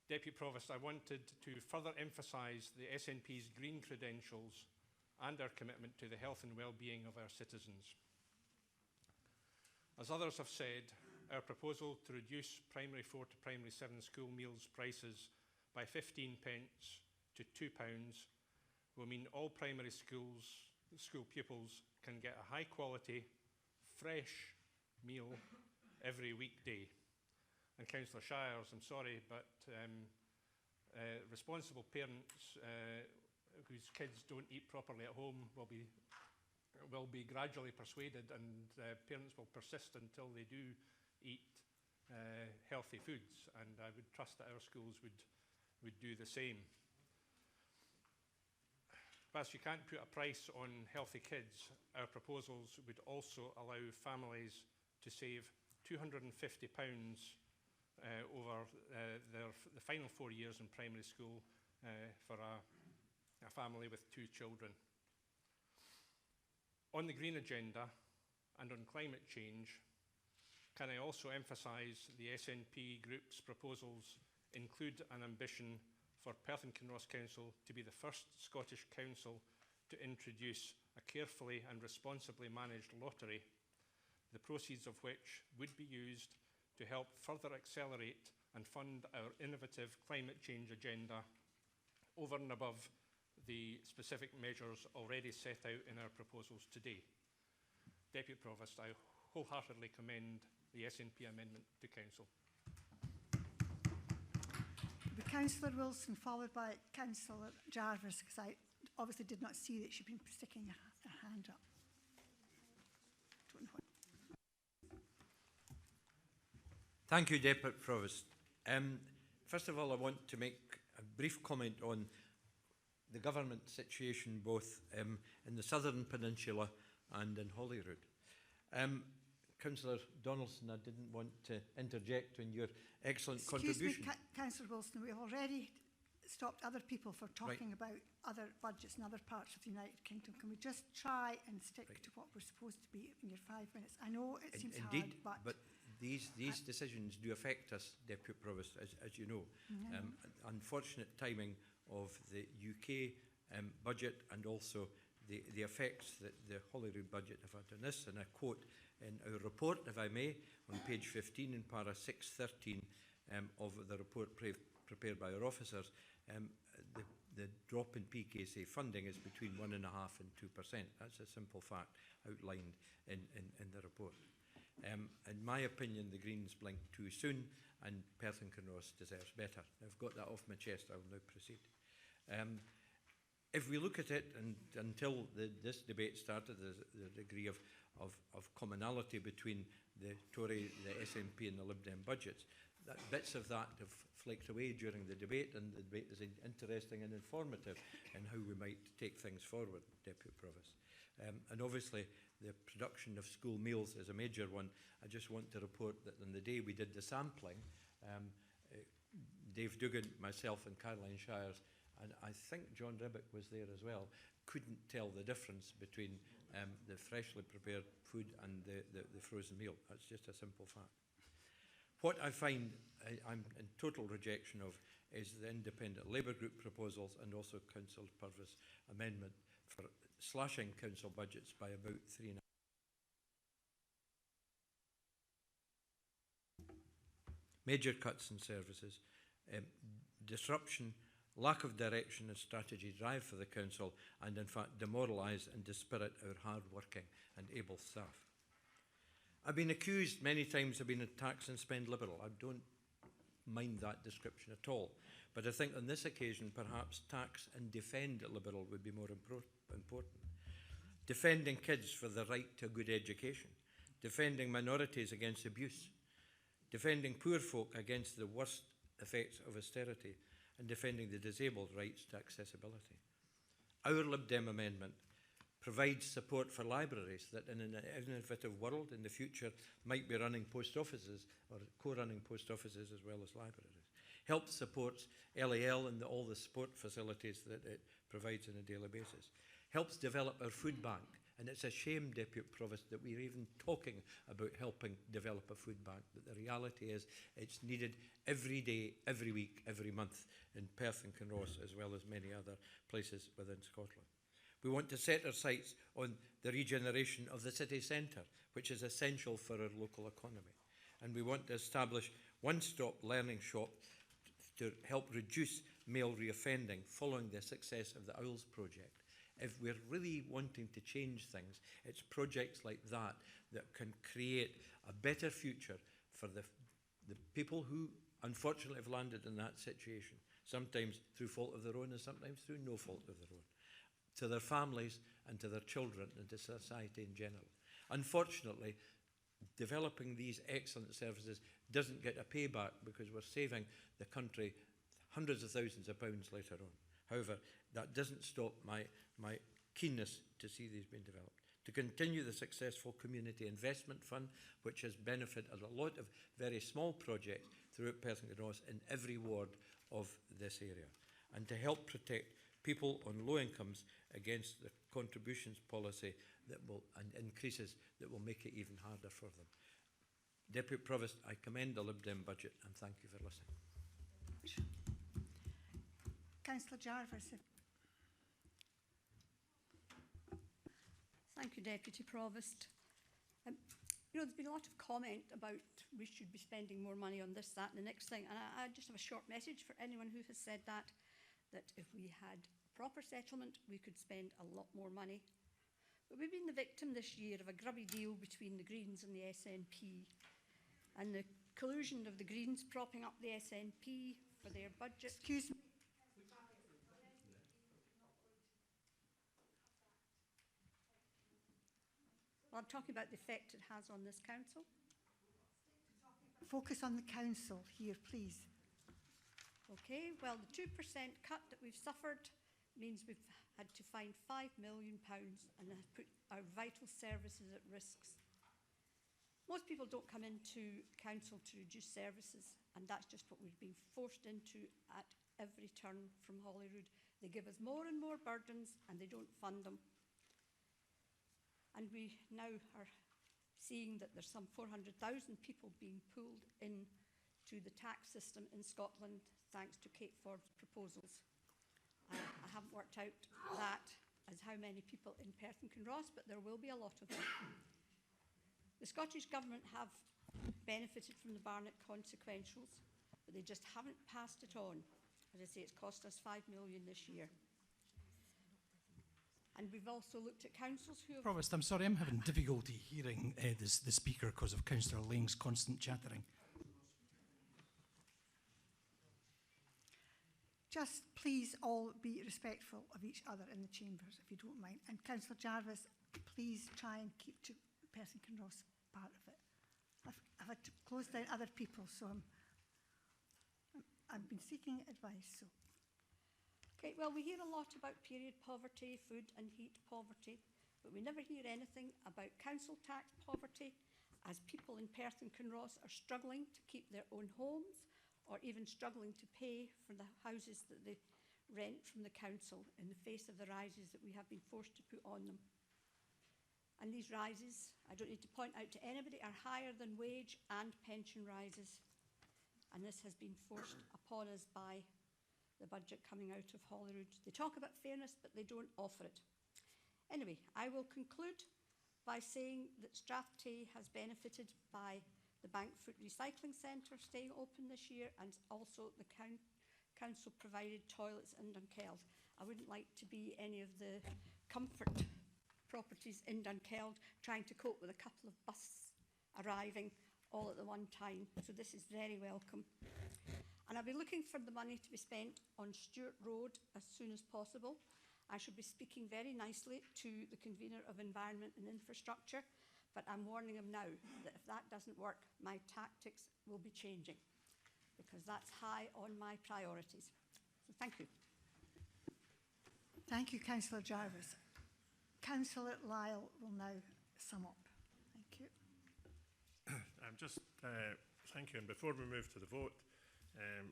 I: Deputy Provost, I wanted to further emphasise the SNP's green credentials and our commitment to the health and well-being of our citizens. As others have said, our proposal to reduce primary 4 to primary 7 school meals prices by 15 pence to £2 will mean all primary school pupils can get a high-quality, fresh meal every weekday. And Councillor Shires, I'm sorry, but responsible parents whose kids don't eat properly at home will be gradually persuaded, and parents will persist until they do eat healthy foods, and I would trust that our schools would do the same. Whilst you can't put a price on healthy kids, our proposals would also allow families to save £250 over the final 4 years in primary school for a family with 2 children. On the green agenda and on climate change, can I also emphasise the SNP group's proposals include an ambition for Perth Kinross Council to be the first Scottish council to introduce a carefully and responsibly managed lottery, the proceeds of which would be used to help further accelerate and fund our innovative climate change agenda over and above the specific measures already set out in our proposals today. Deputy Provost, I wholeheartedly commend the SNP amendment to Council.
V: Councillor Wilson, followed by Councillor Jarvis, because I obviously did not see that she'd been sticking her hand up. Don't know what.
U: Thank you, Deputy Provost. First of all, I want to make a brief comment on the government situation both in the Southern Peninsula and in Holyrood. Councillor Donaldson, I didn't want to interject on your excellent contribution.
V: Excuse me, Councillor Wilson, we've already stopped other people from talking about other budgets in other parts of the United Kingdom. Can we just try and stick to what we're supposed to be in your 5 minutes? I know it seems
U: Indeed,
V: hard,
U: but these decisions do affect us, Deputy Provost, as you know. Unfortunate timing of the UK budget and also the effects that the Holyrood budget have had on this. And I quote in our report, if I may, on page 15 in para 613 of the report prepared by our officers, the drop in PKSA funding is between 1.5% and 2%. That's a simple fact outlined in the report. In my opinion, the Greens blinked too soon, and Perth Kinross deserves better. I've got that off my chest. I will now proceed. If we look at it, and until this debate started, there's a degree of commonality between the Tory, the SNP and the Lib Dem budgets. bits of that have flaked away during the debate, and the debate is interesting and informative in how we might take things forward, Deputy Provost. And obviously, the production of school meals is a major one. I just want to report that on the day we did the sampling, Dave Dugan, myself and Caroline Shires, and I think John Ribbick was there as well, couldn't tell the difference between the freshly prepared food and the frozen meal. That's just a simple fact. What I find I'm in total rejection of is the Independent Labour Group proposals and also Councillor Purvis' amendment for slashing council budgets by about 3.5%. Major cuts in services, disruption, lack of direction and strategy drive for the council, and in fact demoralise and dispirit our hard-working and able staff. I've been accused many times of being a tax and spend liberal. I don't mind that description at all. But I think on this occasion, perhaps tax and defend liberal would be more important. Defending kids for the right to a good education. Defending minorities against abuse. Defending poor folk against the worst effects of austerity. And defending the disabled rights to accessibility. Our Lib Dem amendment provides support for libraries that in an innovative world in the future might be running post offices or co-running post offices as well as libraries. Helps supports LAL and all the support facilities that it provides on a daily basis. Helps develop our food bank. And it's a shame, Deputy Provost, that we're even talking about helping develop a food bank. But the reality is it's needed every day, every week, every month in Perth and Kinross, as well as many other places within Scotland. We want to set our sights on the regeneration of the city centre, which is essential for our local economy. And we want to establish one-stop learning shop to help reduce male reoffending following the success of the Owls project. If we're really wanting to change things, it's projects like that that can create a better future for the people who unfortunately have landed in that situation, sometimes through fault of their own and sometimes through no fault of their own, to their families and to their children and to society in general. Unfortunately, developing these excellent services doesn't get a payback because we're saving the country hundreds of thousands of pounds later on. However, that doesn't stop my keenness to see these being developed. To continue the successful Community Investment Fund, which has benefited a lot of very small projects throughout Perth and Kinross in every ward of this area. And to help protect people on low incomes against the contributions policy that will, and increases that will make it even harder for them. Deputy Provost, I commend the Lib Dem budget and thank you for listening.
V: Councillor Jarvis.
Q: Thank you, Deputy Provost. There's been a lot of comment about we should be spending more money on this, that and the next thing, and I just have a short message for anyone who has said that if we had proper settlement, we could spend a lot more money. But we've been the victim this year of a grubby deal between the Greens and the SNP, and the collusion of the Greens propping up the SNP for their budget.
V: Excuse me.
Q: Well, I'm talking about the effect it has on this council.
V: Focus on the council here, please.
Q: Okay, well, the 2% cut that we've suffered means we've had to find £5 million and put our vital services at risk. Most people don't come into council to reduce services, and that's just what we've been forced into at every turn from Holyrood. They give us more and more burdens, and they don't fund them. And we now are seeing that there's some 400,000 people being pulled into the tax system in Scotland thanks to Kate Ford's proposals. I haven't worked out that as how many people in Perth and Kinross, but there will be a lot of them. The Scottish Government have benefited from the Barnett consequentials, but they just haven't passed it on. As I say, it's cost us £5 million this year. And we've also looked at councils who have...
T: Provost, I'm sorry, I'm having difficulty hearing the speaker because of Councillor Laing's constant chattering.
V: Just please all be respectful of each other in the chambers, if you don't mind. And Councillor Jarvis, please try and keep to Perth and Kinross part of it. I've had to close down other people, so I've been seeking advice. So.
Q: Okay, well, we hear a lot about period poverty, food and heat poverty, but we never hear anything about council tax poverty, as people in Perth and Kinross are struggling to keep their own homes, or even struggling to pay for the houses that they rent from the council in the face of the rises that we have been forced to put on them. And these rises, I don't need to point out to anybody, are higher than wage and pension rises. And this has been forced upon us by the budget coming out of Holyrood. They talk about fairness, but they don't offer it. Anyway, I will conclude by saying that Strathty has benefited by the Bankfoot Recycling Centre staying open this year, and also the council-provided toilets in Dunkeld. I wouldn't like to be any of the comfort properties in Dunkeld trying to cope with a couple of buses arriving all at the one time. So this is very welcome. And I'll be looking for the money to be spent on Stewart Road as soon as possible. I shall be speaking very nicely to the convener of Environment and Infrastructure, but I'm warning him now that if that doesn't work, my tactics will be changing, because that's high on my priorities. So thank you.
V: Thank you, Councillor Jarvis. Councillor Lyle will now sum up. Thank you.
C: Thank you. And before we move to the vote,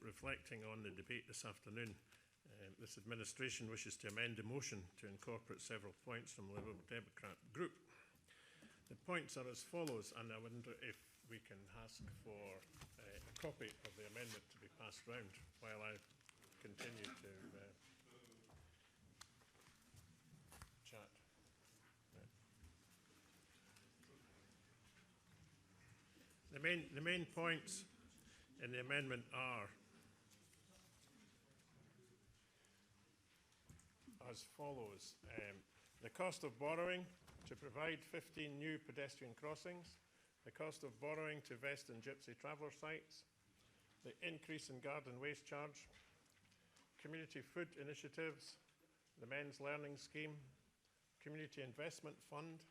C: reflecting on the debate this afternoon, this administration wishes to amend the motion to incorporate several points from the Liberal Democrat group. The points are as follows, and I wonder if we can ask for a copy of the amendment to be passed round while I continue to chat. The main points in the amendment are as follows. The cost of borrowing to provide 15 new pedestrian crossings, the cost of borrowing to invest in gypsy traveller sites, the increase in garden waste charge, community food initiatives, the Men's Learning Scheme, Community Investment Fund,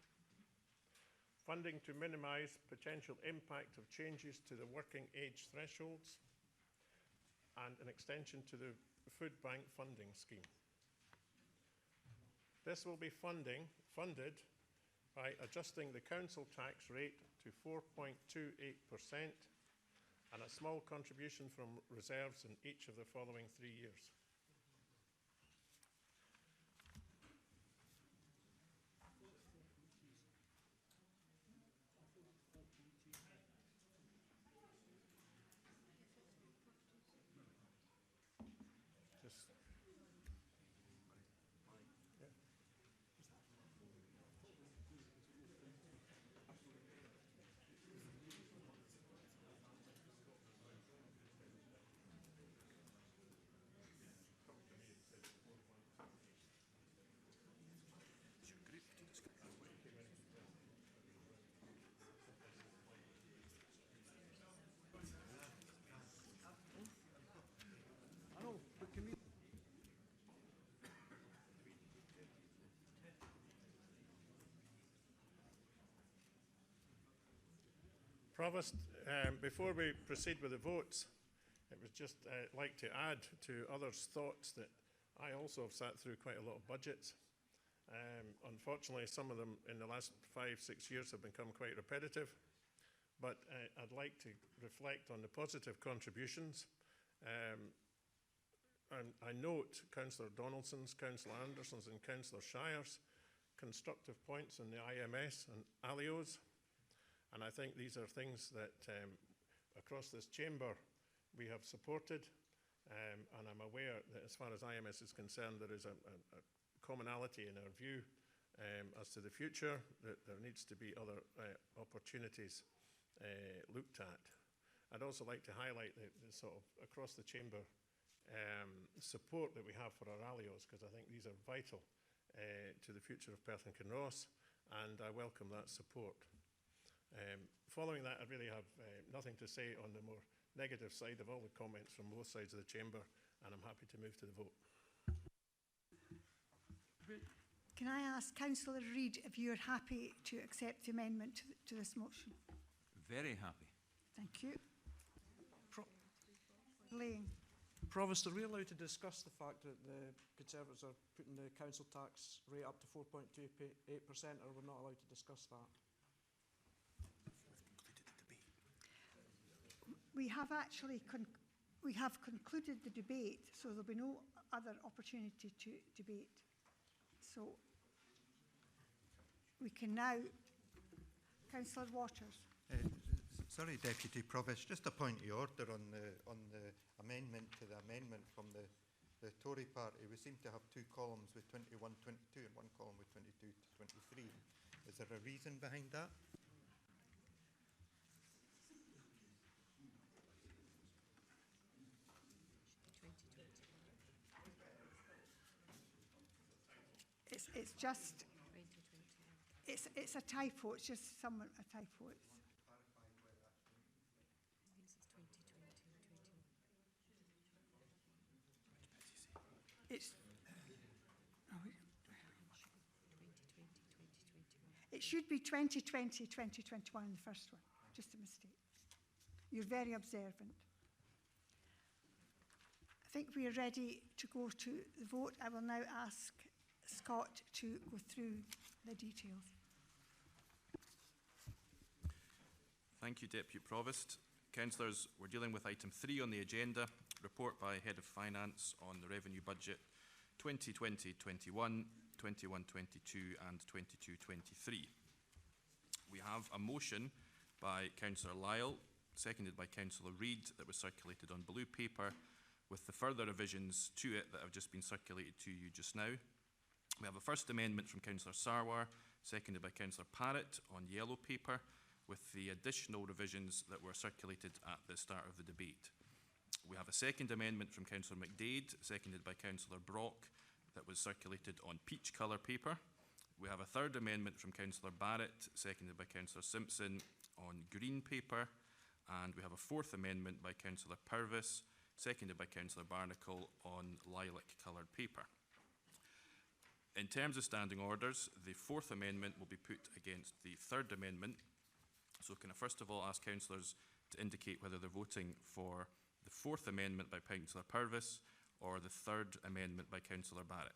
C: funding to minimise potential impact of changes to the working age thresholds, and an extension to the Food Bank funding scheme. This will be funded by adjusting the council tax rate to 4.28% and a small contribution from reserves in each of the following 3 years. Provost, before we proceed with the votes, it was just like to add to others' thoughts that I also have sat through quite a lot of budgets. Unfortunately, some of them in the last 5-6 years have become quite repetitive, but I'd like to reflect on the positive contributions. I note Councillor Donaldson's, Councillor Anderson's and Councillor Shire's constructive points on the IMS and ALIOs. And I think these are things that across this chamber we have supported, and I'm aware that as far as IMS is concerned, there is a commonality in our view as to the future, that there needs to be other opportunities looked at. I'd also like to highlight the sort of across the chamber support that we have for our ALIOs, because I think these are vital to the future of Perth and Kinross, and I welcome that support. Following that, I really have nothing to say on the more negative side of all the comments from both sides of the chamber, and I'm happy to move to the vote.
V: Can I ask Councillor Reid if you're happy to accept the amendment to this motion?
J: Very happy.
V: Thank you. Laying.
R: Provost, are we allowed to discuss the fact that the Conservatives are putting the council tax rate up to 4.28%, or we're not allowed to discuss that?
V: We have actually we have concluded the debate, so there'll be no other opportunity to debate. So we can now, Councillor Waters.
O: Sorry, Deputy Provost, just a point of order on the amendment to the amendment from the Tory party. We seem to have two columns with 21-22 and one column with 22-23. Is there a reason behind that?
V: It's just, it's a typo. It's just a typo. It should be 2020, 2021 in the first one. Just a mistake. You're very observant. I think we are ready to go to the vote. I will now ask Scott to go through the details.
J: Thank you, Deputy Provost. Councillors, we're dealing with item 3 on the agenda, report by Head of Finance on the revenue budget 2020-21, 21-22 and 22-23. We have a motion by Councillor Lyle, seconded by Councillor Reid, that was circulated on blue paper, with the further revisions to it that have just been circulated to you just now. We have a first amendment from Councillor Sarwar, seconded by Councillor Parrott on yellow paper, with the additional revisions that were circulated at the start of the debate. We have a second amendment from Councillor McDade, seconded by Councillor Brock, that was circulated on peach colour paper. We have a third amendment from Councillor Barrett, seconded by Councillor Simpson, on green paper. And we have a fourth amendment by Councillor Purvis, seconded by Councillor Barnacle, on lilac coloured paper. In terms of standing orders, the fourth amendment will be put against the third amendment. So can I first of all ask councillors to indicate whether they're voting for the fourth amendment by Councillor Purvis or the third amendment by Councillor Barrett?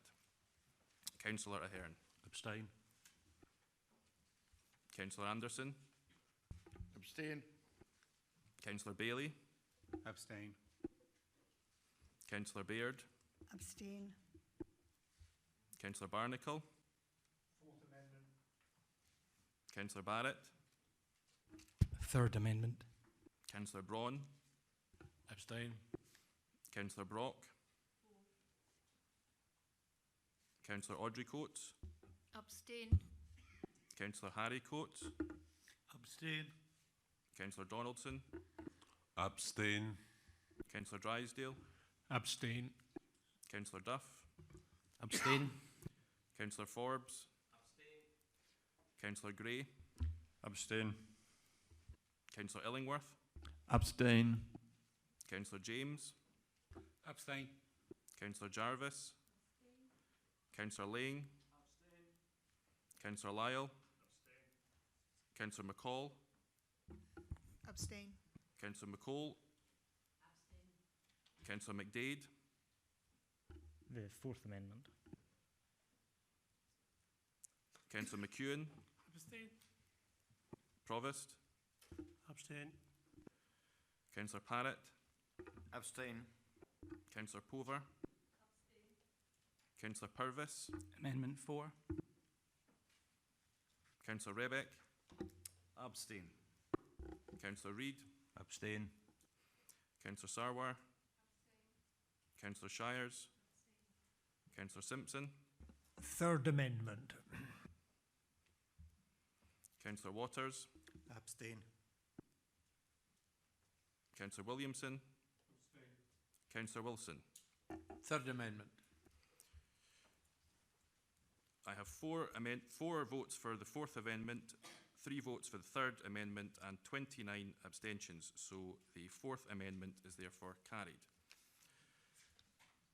J: Councillor Ahern.
K: Abstain.
J: Councillor Anderson.
K: Abstain.
J: Councillor Bailey.
A: Abstain.
J: Councillor Baird.
V: Abstain.
J: Councillor Barnacle.
K: Fourth amendment.
J: Councillor Barrett.
T: Third amendment.
J: Councillor Braun.
K: Abstain.
J: Councillor Brock. Councillor Audrey Coates.
W: Abstain.
J: Councillor Harry Coates.
K: Abstain.
J: Councillor Donaldson.
E: Abstain.
J: Councillor Drysdale.
I: Abstain.
J: Councillor Duff.
T: Abstain.
J: Councillor Forbes.
S: Abstain.
J: Councillor Gray.
K: Abstain.
J: Councillor Illingworth.
K: Abstain.
J: Councillor James.
P: Abstain.
J: Councillor Jarvis. Councillor Lang. Councillor Lyle. Councillor McCall.
W: Abstain.
J: Councillor McCall. Councillor McDade.
X: The fourth amendment.
J: Councillor McEwen.
F: Abstain.
J: Provost.
K: Abstain.
J: Councillor Parrott.
K: Abstain.
J: Councillor Pover. Councillor Purvis.
T: Amendment 4.
J: Councillor Rebeck.
K: Abstain.
J: Councillor Reid.
K: Abstain.
J: Councillor Sarwar. Councillor Shires. Councillor Simpson.
T: Third amendment.
J: Councillor Waters.
O: Abstain.
J: Councillor Williamson. Councillor Wilson.
L: Third amendment.
J: I have four votes for the fourth amendment, 3 votes for the third amendment, and 29 abstentions. So the fourth amendment is therefore carried.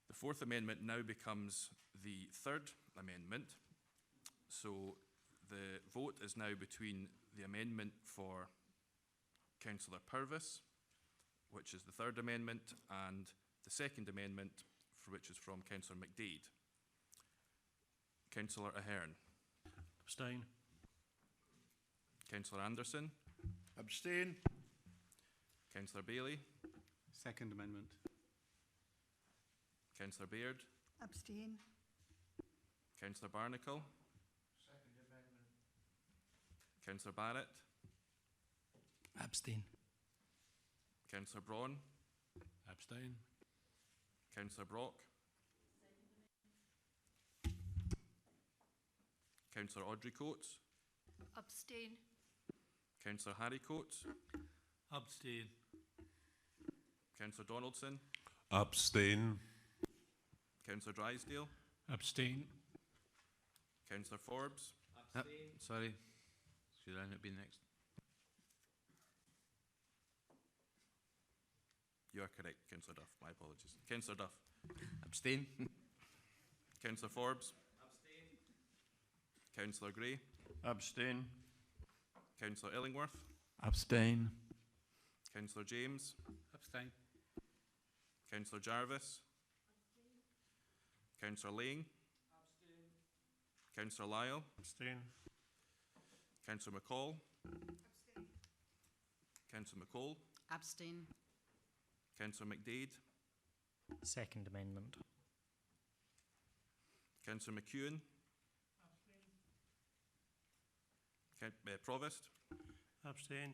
J: The fourth amendment now becomes the third amendment. So the vote is now between the amendment for Councillor Purvis, which is the third amendment, and The Second Amendment, for which is from Councillor McDade. Councillor Ahern.
K: Abstain.
J: Councillor Anderson.
K: Abstain.
J: Councillor Bailey.
A: Second Amendment.
J: Councillor Baird.
V: Abstain.
J: Councillor Barnacle.
K: Second Amendment.
J: Councillor Barrett.
T: Abstain.
J: Councillor Braun.
K: Abstain.
J: Councillor Brock. Councillor Audrey Coates.
W: Abstain.
J: Councillor Harry Coates.
K: Abstain.
J: Councillor Donaldson.
E: Abstain.
J: Councillor Drysdale.
K: Abstain.
J: Councillor Forbes.
S: Abstain.
U: Sorry. Should I not be next?
J: You are correct, Councillor Duff. My apologies. Councillor Duff.
U: Abstain.
J: Councillor Forbes.
S: Abstain.
J: Councillor Gray.
K: Abstain.
J: Councillor Illingworth.
K: Abstain.
J: Councillor James.
P: Abstain.
J: Councillor Jarvis. Councillor Lang. Councillor Lyle.
C: Abstain.
J: Councillor McCall. Councillor McCall.
W: Abstain.
J: Councillor McDade.
X: Second Amendment.
J: Councillor McEwen. Provost.
K: Abstain.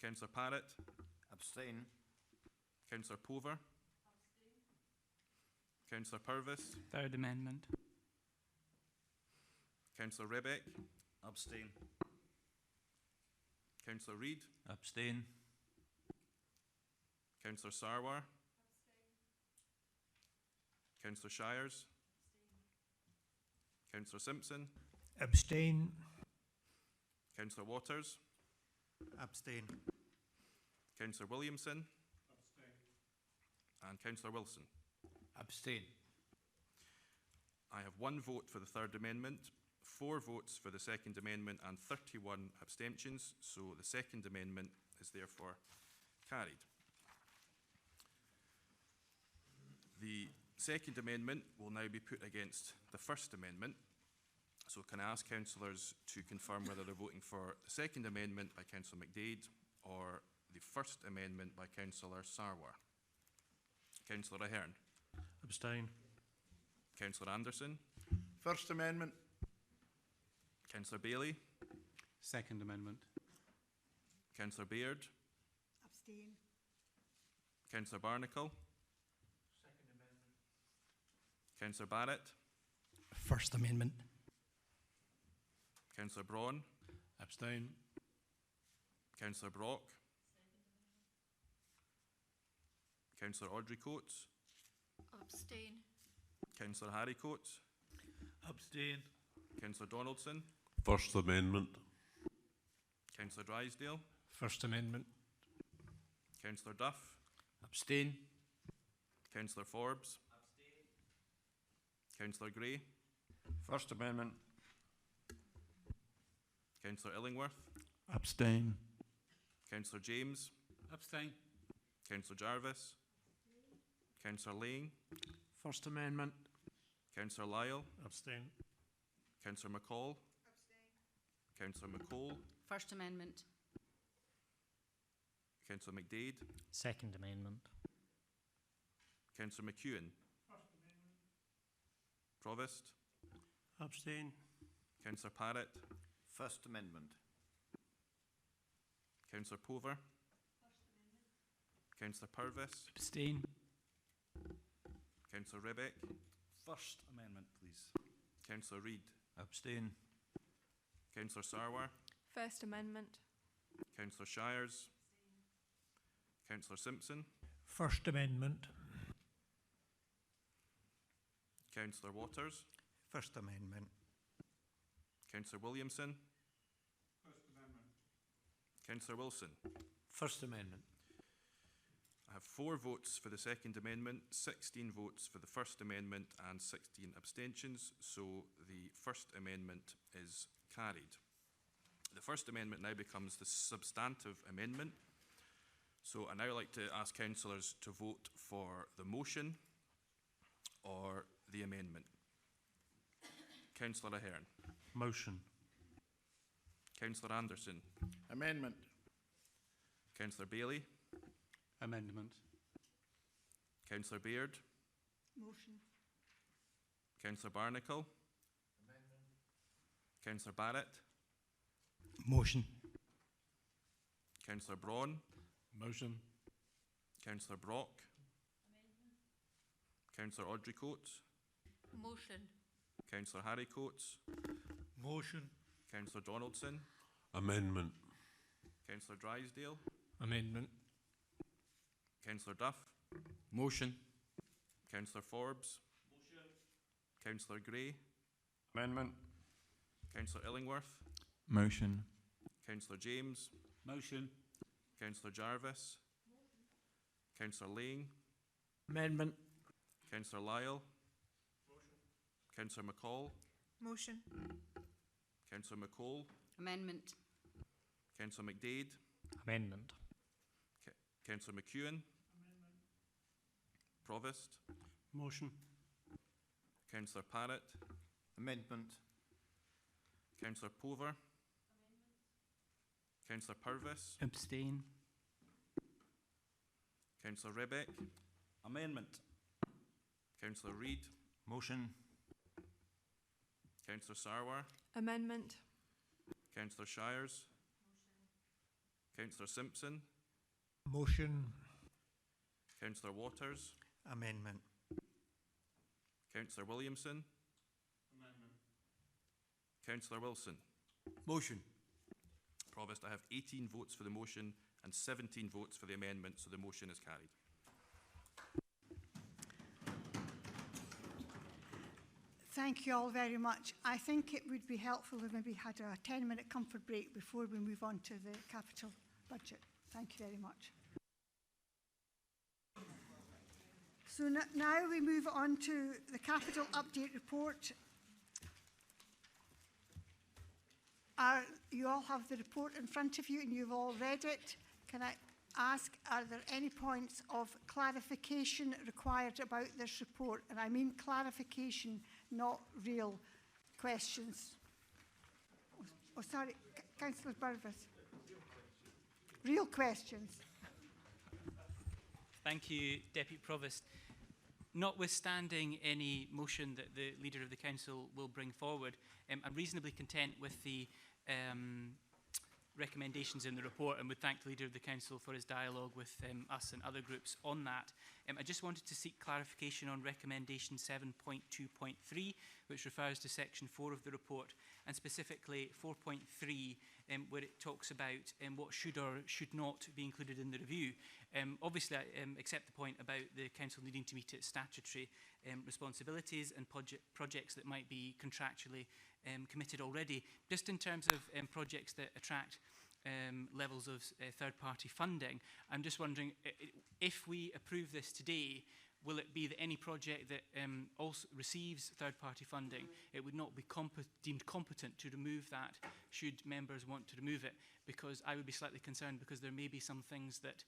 J: Councillor Parrott.
K: Abstain.
J: Councillor Pover. Councillor Purvis.
X: Third Amendment.
J: Councillor Rebeck.
K: Abstain.
J: Councillor Reid.
K: Abstain.
J: Councillor Sarwar. Councillor Shires. Councillor Simpson.
T: Abstain.
J: Councillor Waters.
O: Abstain.
J: Councillor Williamson. And Councillor Wilson.
U: Abstain.
J: I have 1 vote for the Third Amendment, 4 votes for the Second Amendment and 31 abstentions, so the Second Amendment is therefore carried. The Second Amendment will now be put against the First Amendment. So can I ask councillors to confirm whether they're voting for the Second Amendment by Councillor McDade or the First Amendment by Councillor Sarwar? Councillor Ahern.
K: Abstain.
J: Councillor Anderson.
K: First Amendment.
J: Councillor Bailey.
A: Second Amendment.
J: Councillor Baird.
V: Abstain.
J: Councillor Barnacle.
K: Second Amendment.
J: Councillor Barrett.
T: First Amendment.
J: Councillor Braun.
K: Abstain.
J: Councillor Brock. Councillor Audrey Coates.
W: Abstain.
J: Councillor Harry Coates.
K: Abstain.
J: Councillor Donaldson.
E: First Amendment.
J: Councillor Drysdale.
K: First Amendment.
J: Councillor Duff.
U: Abstain.
J: Councillor Forbes. Councillor Gray.
K: First Amendment.
J: Councillor Illingworth.
K: Abstain.
J: Councillor James.
P: Abstain.
J: Councillor Jarvis. Councillor Lang.
R: First Amendment.
J: Councillor Lyle.
C: Abstain.
J: Councillor McCall. Councillor McCall.
W: First Amendment.
J: Councillor McDade.
X: Second Amendment.
J: Councillor McEwen. Provost.
K: Abstain.
J: Councillor Parrott.
K: First Amendment.
J: Councillor Pover. Councillor Purvis.
T: Abstain.
J: Councillor Rebeck.
K: First Amendment, please.
J: Councillor Reid.
K: Abstain.
J: Councillor Sarwar.
W: First Amendment.
J: Councillor Shires. Councillor Simpson.
T: First Amendment.
J: Councillor Waters.
O: First Amendment.
J: Councillor Williamson.
P: First Amendment.
J: Councillor Wilson.
U: First Amendment.
J: I have 4 votes for the Second Amendment, 16 votes for the First Amendment and 16 abstentions, so the First Amendment is carried. The First Amendment now becomes the substantive amendment. So I now like to ask councillors to vote for the motion or the amendment. Councillor Ahern.
K: Motion.
J: Councillor Anderson.
C: Amendment.
J: Councillor Bailey.
A: Amendment.
J: Councillor Baird.
V: Motion.
J: Councillor Barnacle.
K: Amendment.
J: Councillor Barrett.
T: Motion.
J: Councillor Braun.
K: Motion.
J: Councillor Brock.
W: Amendment.
J: Councillor Audrey Coates.
W: Motion.
J: Councillor Harry Coates.
K: Motion.
J: Councillor Donaldson.
E: Amendment.
J: Councillor Drysdale.
I: Amendment.
J: Councillor Duff.
L: Motion.
J: Councillor Forbes.
K: Motion.
J: Councillor Gray.
K: Amendment.
J: Councillor Illingworth.
K: Motion.
J: Councillor James.
P: Motion.
J: Councillor Jarvis. Councillor Lang.
R: Amendment.
J: Councillor Lyle. Councillor McCall.
W: Motion.
J: Councillor McCall.
W: Amendment.
J: Councillor McDade.
I: Amendment.
J: Councillor McEwen. Provost.
K: Motion.
J: Councillor Parrott.
K: Amendment.
J: Councillor Pover. Councillor Purvis.
T: Abstain.
J: Councillor Rebeck.
K: Amendment.
J: Councillor Reid.
K: Motion.
J: Councillor Sarwar.
W: Amendment.
J: Councillor Shires. Councillor Simpson.
K: Motion.
J: Councillor Waters.
O: Amendment.
J: Councillor Williamson.
K: Amendment.
J: Councillor Wilson.
K: Motion.
J: Provost, I have 18 votes for the motion and 17 votes for the amendment, so the motion is carried.
V: Thank you all very much. I think it would be helpful if maybe had a 10-minute comfort break before we move on to the capital budget. Thank you very much. So now we move on to the capital update report. You all have the report in front of you and you've all read it. Can I ask, are there any points of clarification required about this report? And I mean clarification, not real questions. Oh, sorry, Councillor Burvis. Real questions.
B: Thank you, Deputy Provost. Notwithstanding any motion that the Leader of the Council will bring forward, I'm reasonably content with the recommendations in the report and would thank the Leader of the Council for his dialogue with us and other groups on that. I just wanted to seek clarification on recommendation 7.2.3, which refers to section 4 of the report, and specifically 4.3, where it talks about what should or should not be included in the review. Obviously, I accept the point about the Council needing to meet its statutory responsibilities and projects that might be contractually committed already. Just in terms of projects that attract levels of third-party funding, I'm just wondering, if we approve this today, will it be that any project that also receives third-party funding, it would not be deemed competent to remove that should members want to remove it? Because I would be slightly concerned, because there may be some things that,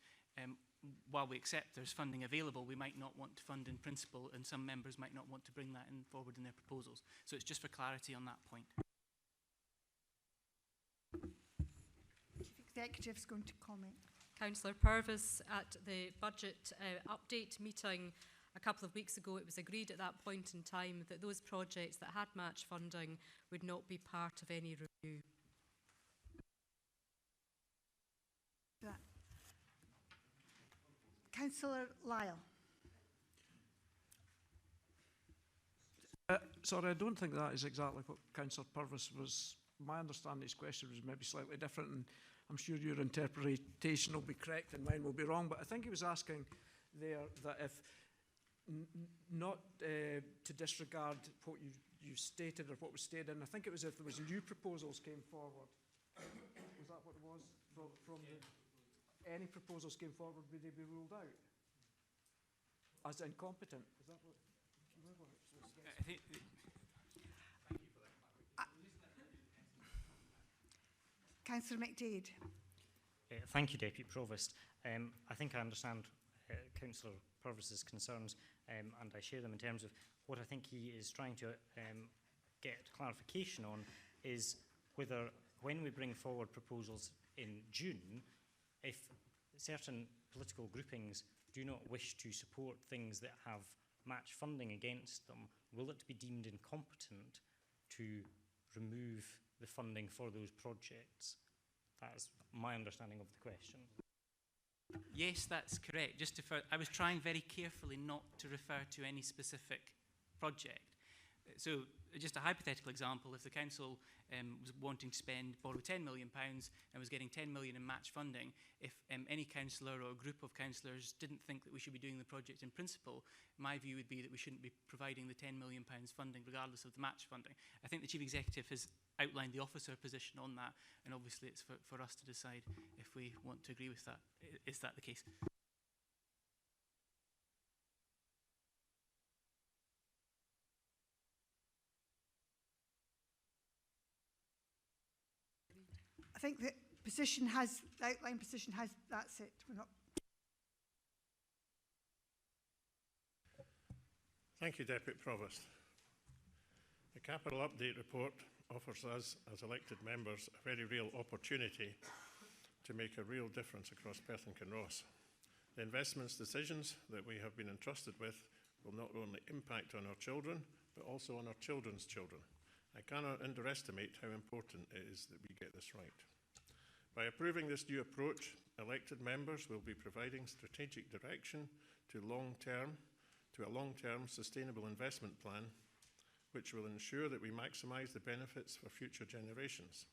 B: while we accept there's funding available, we might not want to fund in principle, and some members might not want to bring that forward in their proposals. So it's just for clarity on that point.
V: Chief Executive's going to comment.
W: Councillor Purvis, at the budget update meeting a couple of weeks ago, it was agreed at that point in time that those projects that had match funding would not be part of any review.
V: Councillor Lyle.
R: Sorry, I don't think that is exactly what Councillor Purvis was. My understanding his question was maybe slightly different, and I'm sure your interpretation will be correct and mine will be wrong, but I think he was asking there that if not to disregard what you stated or what was stated, and I think it was if there was new proposals came forward. Was that what it was? From any proposals came forward, would they be ruled out as incompetent? Is that what?
B: I think
V: Councillor McDade.
X: Thank you, Deputy Provost. I think I understand Councillor Purvis's concerns, and I share them in terms of what I think he is trying to get clarification on is whether, when we bring forward proposals in June, if certain political groupings do not wish to support things that have match funding against them, will it be deemed incompetent to remove the funding for those projects? That's my understanding of the question.
B: Yes, that's correct. Just to I was trying very carefully not to refer to any specific project. So, just a hypothetical example, if the council was wanting to borrow £10 million and was getting 10 million in match funding, if any councillor or a group of councillors didn't think that we should be doing the project in principle, my view would be that we shouldn't be providing the £10 million funding regardless of the match funding. I think the Chief Executive has outlined the officer position on that, and obviously it's for us to decide if we want to agree with that. Is that the case?
V: I think the position has, the outline position has, that's it. We're not.
C: Thank you, Deputy Provost. The Capital Update Report offers us, as elected members, a very real opportunity to make a real difference across Perth and Kinross. The investments decisions that we have been entrusted with will not only impact on our children, but also on our children's children. I cannot underestimate how important it is that we get this right. By approving this new approach, elected members will be providing strategic direction to a long-term sustainable investment plan, which will ensure that we maximise the benefits for future generations.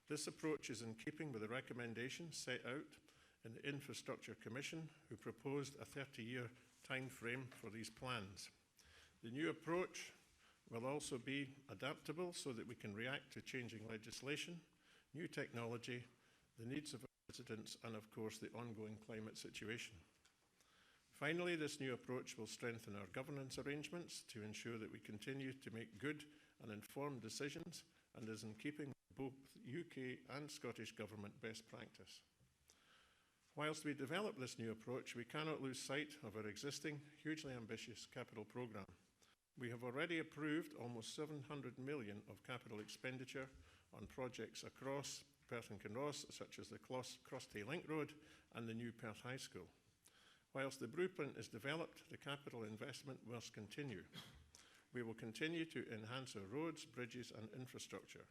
C: This approach is in keeping with the recommendations set out in the Infrastructure Commission, who proposed a 30-year time frame for these plans. The new approach will also be adaptable so that we can react to changing legislation, new technology, the needs of our residents, and of course the ongoing climate situation. Finally, this new approach will strengthen our governance arrangements to ensure that we continue to make good and informed decisions, and is in keeping with both UK and Scottish Government best practice. Whilst we develop this new approach, we cannot lose sight of our existing, hugely ambitious capital programme. We have already approved almost 700 million of capital expenditure on projects across Perth and Kinross, such as the Crosstay Link Road and the new Perth High School. Whilst the blueprint is developed, the capital investment must continue. We will continue to enhance our roads, bridges and infrastructure.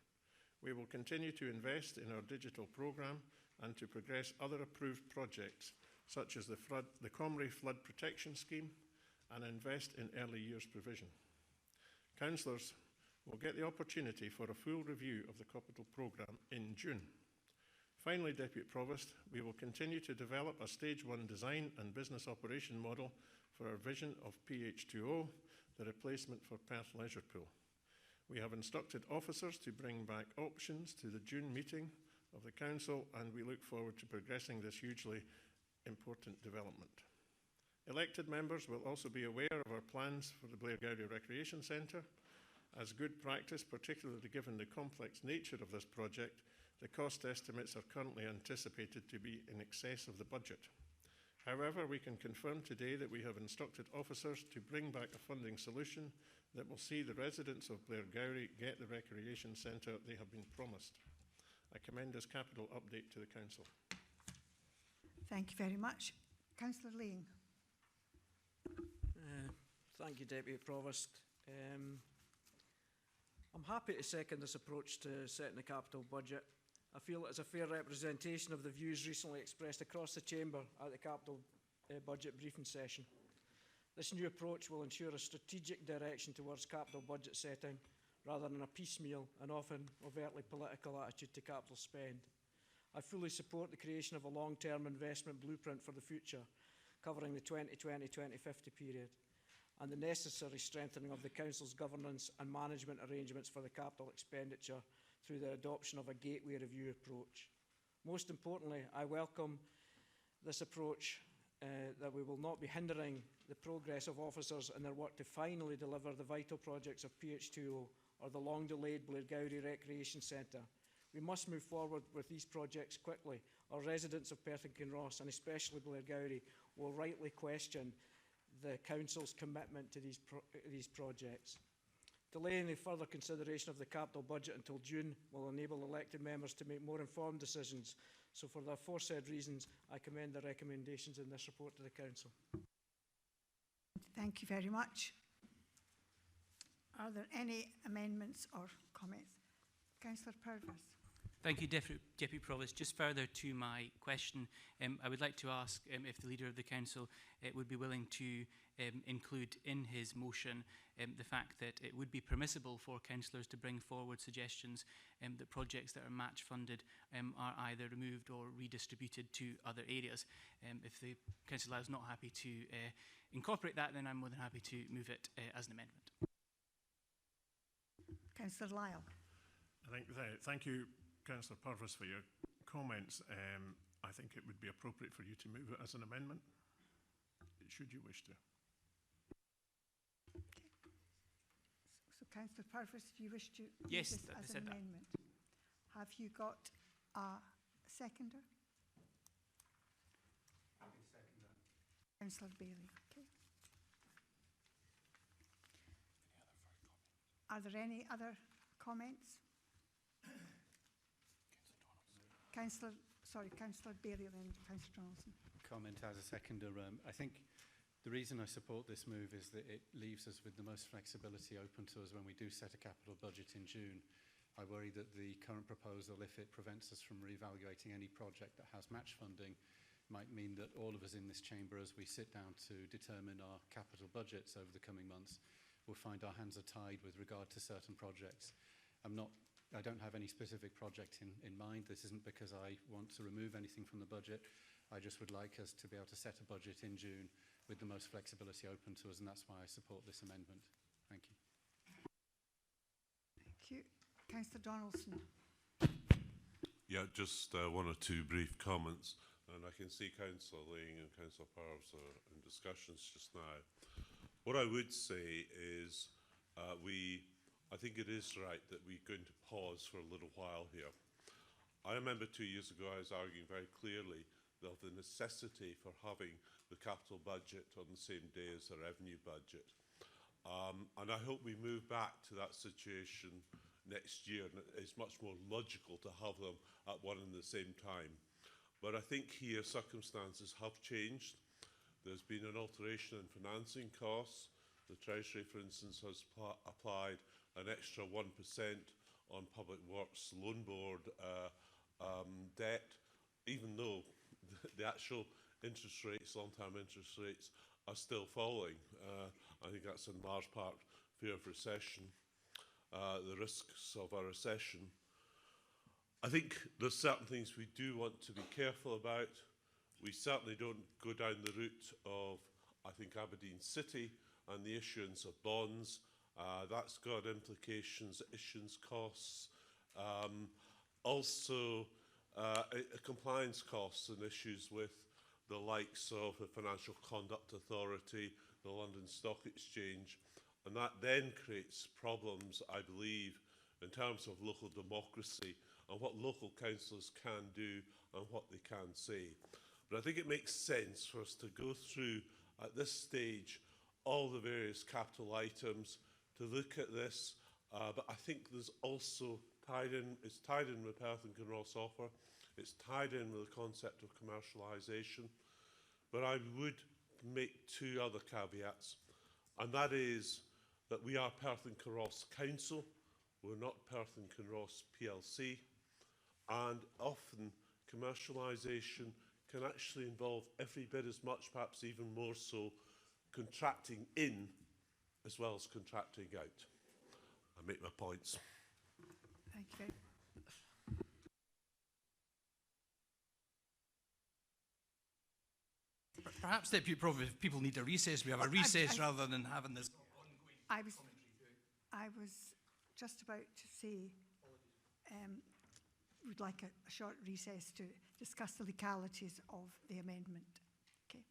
C: We will continue to invest in our digital programme and to progress other approved projects, such as the Comrie Flood Protection Scheme, and invest in early years provision. Councillors will get the opportunity for a full review of the capital programme in June. Finally, Deputy Provost, we will continue to develop a Stage 1 design and business operation model for our vision of PH2O, the replacement for Perth Leisure Pool. We have instructed officers to bring back options to the June meeting of the Council, and we look forward to progressing this hugely important development. Elected members will also be aware of our plans for the Blairgowrie Recreation Centre. As good practice, particularly given the complex nature of this project, the cost estimates are currently anticipated to be in excess of the budget. However, we can confirm today that we have instructed officers to bring back a funding solution that will see the residents of Blairgowrie get the recreation centre they have been promised. I commend this capital update to the Council.
V: Thank you very much. Councillor Lane.
R: Thank you, Deputy Provost. I'm happy to second this approach to setting the capital budget. I feel it is a fair representation of the views recently expressed across the Chamber at the capital budget briefing session. This new approach will ensure a strategic direction towards capital budget setting, rather than a piecemeal and often overtly political attitude to capital spend. I fully support the creation of a long-term investment blueprint for the future, covering the 2020-2050 period, and the necessary strengthening of the Council's governance and management arrangements for the capital expenditure through the adoption of a gateway review approach. Most importantly, I welcome this approach that we will not be hindering the progress of officers in their work to finally deliver the vital projects of PH2O or the long-delayed Blairgowrie Recreation Centre. We must move forward with these projects quickly, or residents of Perth Kinross, and especially Blairgowrie, will rightly question the Council's commitment to these projects. Delaying the further consideration of the capital budget until June will enable elected members to make more informed decisions. So for the aforesaid reasons, I commend the recommendations in this report to the Council.
V: Thank you very much. Are there any amendments or comments? Councillor Purvis.
B: Thank you, Deputy Provost. Just further to my question, I would like to ask if the Leader of the Council would be willing to include in his motion the fact that it would be permissible for councillors to bring forward suggestions that projects that are match funded are either removed or redistributed to other areas. If the Councillor is not happy to incorporate that, then I'm more than happy to move it as an amendment.
V: Councillor Lyle.
C: Thank you, Councillor Purvis, for your comments. I think it would be appropriate for you to move it as an amendment, should you wish to.
V: Okay. So Councillor Purvis, if you wish to
B: yes,
V: move this as an amendment. Have you got a seconder?
A: I can second that.
V: Councillor Bailey. Okay. Are there any other comments? Councillor Bailey, then Councillor Donaldson.
A: Comment as a seconder. I think the reason I support this move is that it leaves us with the most flexibility open to us when we do set a capital budget in June. I worry that the current proposal, if it prevents us from reevaluating any project that has match funding, might mean that all of us in this chamber, as we sit down to determine our capital budgets over the coming months, will find our hands are tied with regard to certain projects. I don't have any specific project in mind. This isn't because I want to remove anything from the budget. I just would like us to be able to set a budget in June with the most flexibility open to us, and that's why I support this amendment. Thank you.
V: Thank you. Councillor Donaldson.
E: Yeah, just one or two brief comments. And I can see Councillor Ling and Councillor Purvis are in discussions just now. What I would say is I think it is right that we're going to pause for a little while here. I remember 2 years ago I was arguing very clearly of the necessity for having the capital budget on the same day as the revenue budget. And I hope we move back to that situation next year, and it's much more logical to have them at one and the same time. But I think here circumstances have changed. There's been an alteration in financing costs. The Treasury, for instance, has applied an extra 1% on Public Works Loan Board debt, even though the actual interest rates, long-term interest rates, are still falling. I think that's in large part fear of recession, the risks of a recession. I think there's certain things we do want to be careful about. We certainly don't go down the route of, I think, Aberdeen City and the issuance of bonds. That's got implications, issuance costs, also compliance costs and issues with the likes of the Financial Conduct Authority, the London Stock Exchange, and that then creates problems, I believe, in terms of local democracy and what local councillors can do and what they can say. But I think it makes sense for us to go through, at this stage, all the various capital items, to look at this, but I think there's also it's tied in with Perth and Kinross offer, it's tied in with the concept of commercialisation, but I would make two other caveats, and that is that we are Perth and Kinross Council, we're not Perth and Kinross PLC, and often commercialisation can actually involve every bit as much, perhaps even more so, contracting in as well as contracting out. I make my points.
V: Thank you.
T: Perhaps, Deputy Provost, if people need a recess, we have a recess rather than having this ongoing commentary.
V: I was just about to say we'd like a short recess to discuss the legalities of the amendment. Okay.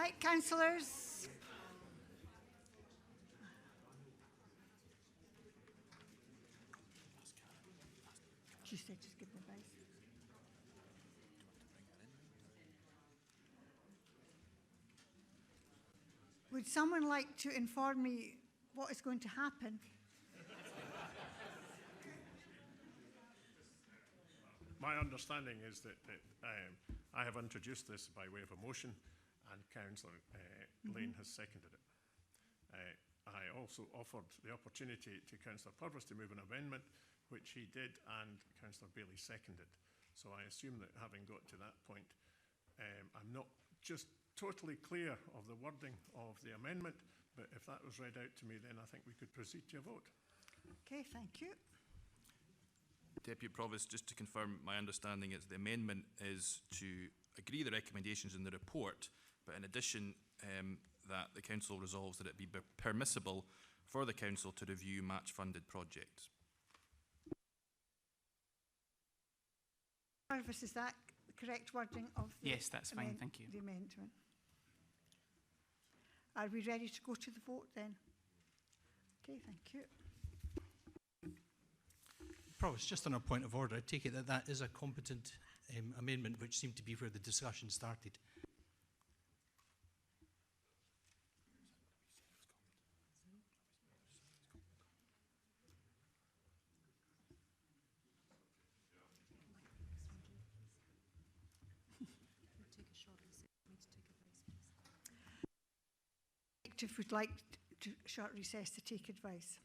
V: Right, councillors. She said just give the advice. Would someone like to inform me what is going to happen?
C: My understanding is that I have introduced this by way of a motion, and Councillor Lane has seconded it. I also offered the opportunity to Councillor Purvis to move an amendment, which he did, and Councillor Bailey seconded. So I assume that having got to that point, I'm not just totally clear of the wording of the amendment, but if that was read out to me, then I think we could proceed to a vote.
V: Okay, thank you.
J: Deputy Provost, just to confirm, my understanding is the amendment is to agree the recommendations in the report, but in addition, that the Council resolves that it be permissible for the Council to review match-funded projects.
V: Purvis, is that the correct wording of the
B: Yes, that's fine, thank you.
V: The amendment? Are we ready to go to the vote then? Okay, thank you.
T: Provost, just on a point of order, I take it that that is a competent amendment, which seemed to be where the discussion started.
V: If we'd like to short recess to take advice.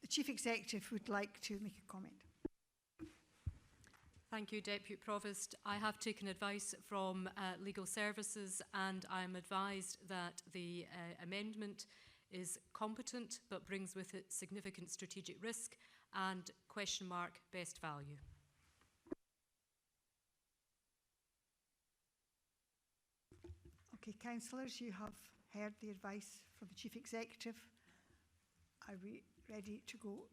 V: The Chief Executive would like to make a comment.
W: Thank you, Deputy Provost. I have taken advice from Legal Services, and I am advised that the amendment is competent but brings with it significant strategic risk and question mark best value.
V: Okay, councillors, you have heard the advice from the Chief Executive. Are we ready to go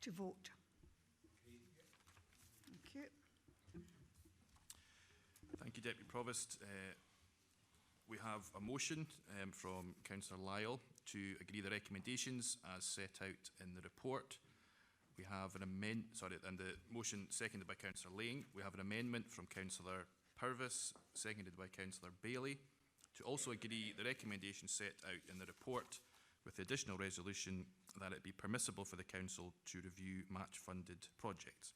V: to vote? Thank you.
J: Thank you, Deputy Provost. We have a motion from Councillor Lyle to agree the recommendations as set out in the report. We have an and the motion seconded by Councillor Lang. We have an amendment from Councillor Purvis, seconded by Councillor Bailey, to also agree the recommendations set out in the report with the additional resolution that it be permissible for the Council to review match-funded projects.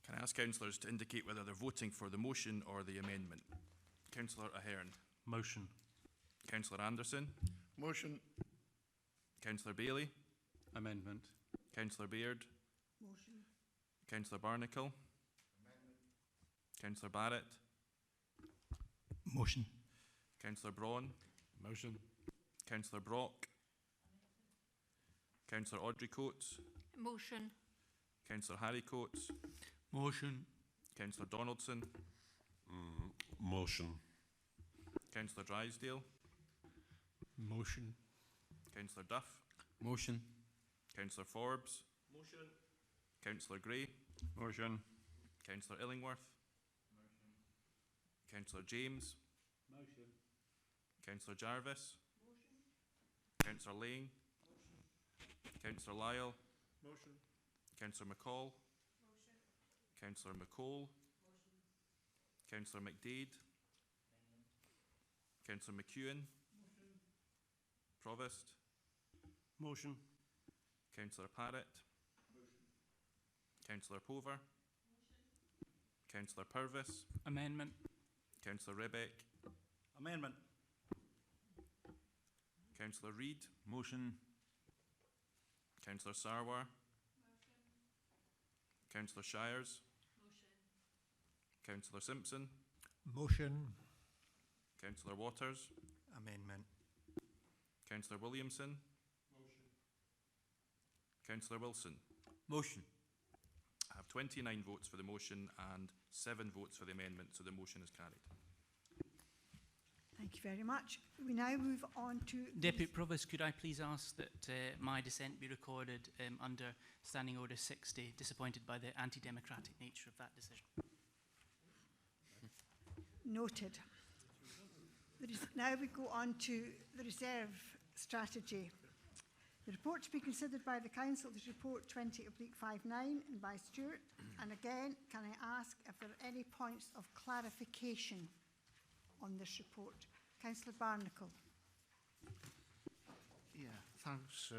J: Can I ask councillors to indicate whether they're voting for the motion or the amendment? Councillor Ahern.
K: Motion.
J: Councillor Anderson.
C: Motion.
J: Councillor Bailey.
A: Amendment.
J: Councillor Baird.
V: Motion.
J: Councillor Barnacle.
K: Amendment.
J: Councillor Barrett.
T: Motion.
J: Councillor Braun.
K: Motion.
J: Councillor Brock. Councillor Audrey Coates.
W: Motion.
J: Councillor Harry Coates.
K: Motion.
J: Councillor Donaldson.
E: Motion.
J: Councillor Drysdale.
K: Motion.
J: Councillor Duff.
L: Motion.
J: Councillor Forbes.
S: Motion.
J: Councillor Gray.
K: Motion.
J: Councillor Illingworth.
K: Motion.
J: Councillor James.
P: Motion.
J: Councillor Jarvis.
W: Motion.
J: Councillor Lang. Councillor Lyle.
C: Motion.
J: Councillor McCall.
W: Motion.
J: Councillor McCall.
W: Motion.
J: Councillor McDade. Councillor McEwen.
W: Motion.
J: Provost.
K: Motion.
J: Councillor Parrott.
K: Motion.
J: Councillor Pover.
W: Motion.
J: Councillor Purvis.
B: Amendment.
J: Councillor Rebeck.
K: Amendment.
J: Councillor Reid.
K: Motion.
J: Councillor Sarwar.
W: Motion.
J: Councillor Shires.
W: Motion.
J: Councillor Simpson.
K: Motion.
J: Councillor Waters.
O: Amendment.
J: Councillor Williamson.
K: Motion.
J: Councillor Wilson.
K: Motion.
J: I have 29 votes for the motion and 7 votes for the amendment, so the motion is carried.
V: Thank you very much. We now move on to...
B: Deputy Provost, could I please ask that my dissent be recorded under Standing Order 60, disappointed by the anti-democratic nature of that decision.
V: Noted. Now we go on to the reserve strategy. The report to be considered by the Council is report 20/59 and by Stuart. And again, can I ask if there are any points of clarification on this report? Councillor Barnacle.
D: Yeah, thanks,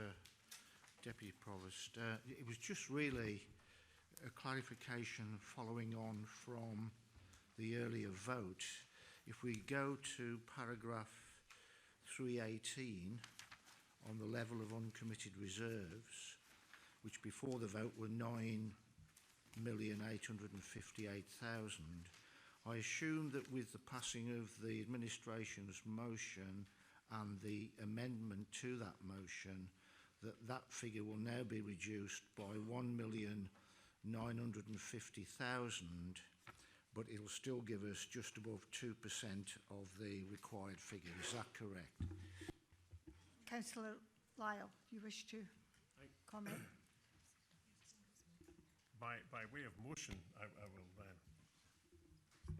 D: Deputy Provost. It was just really a clarification following on from the earlier vote. If we go to paragraph 318 on the level of uncommitted reserves, which before the vote were 9,858,000, I assume that with the passing of the administration's motion and the amendment to that motion, that figure will now be reduced by 1,950,000, but it'll still give us just above 2% of the required figure. Is that correct?
V: Councillor Lyle, do you wish to comment?
C: By way of motion, I will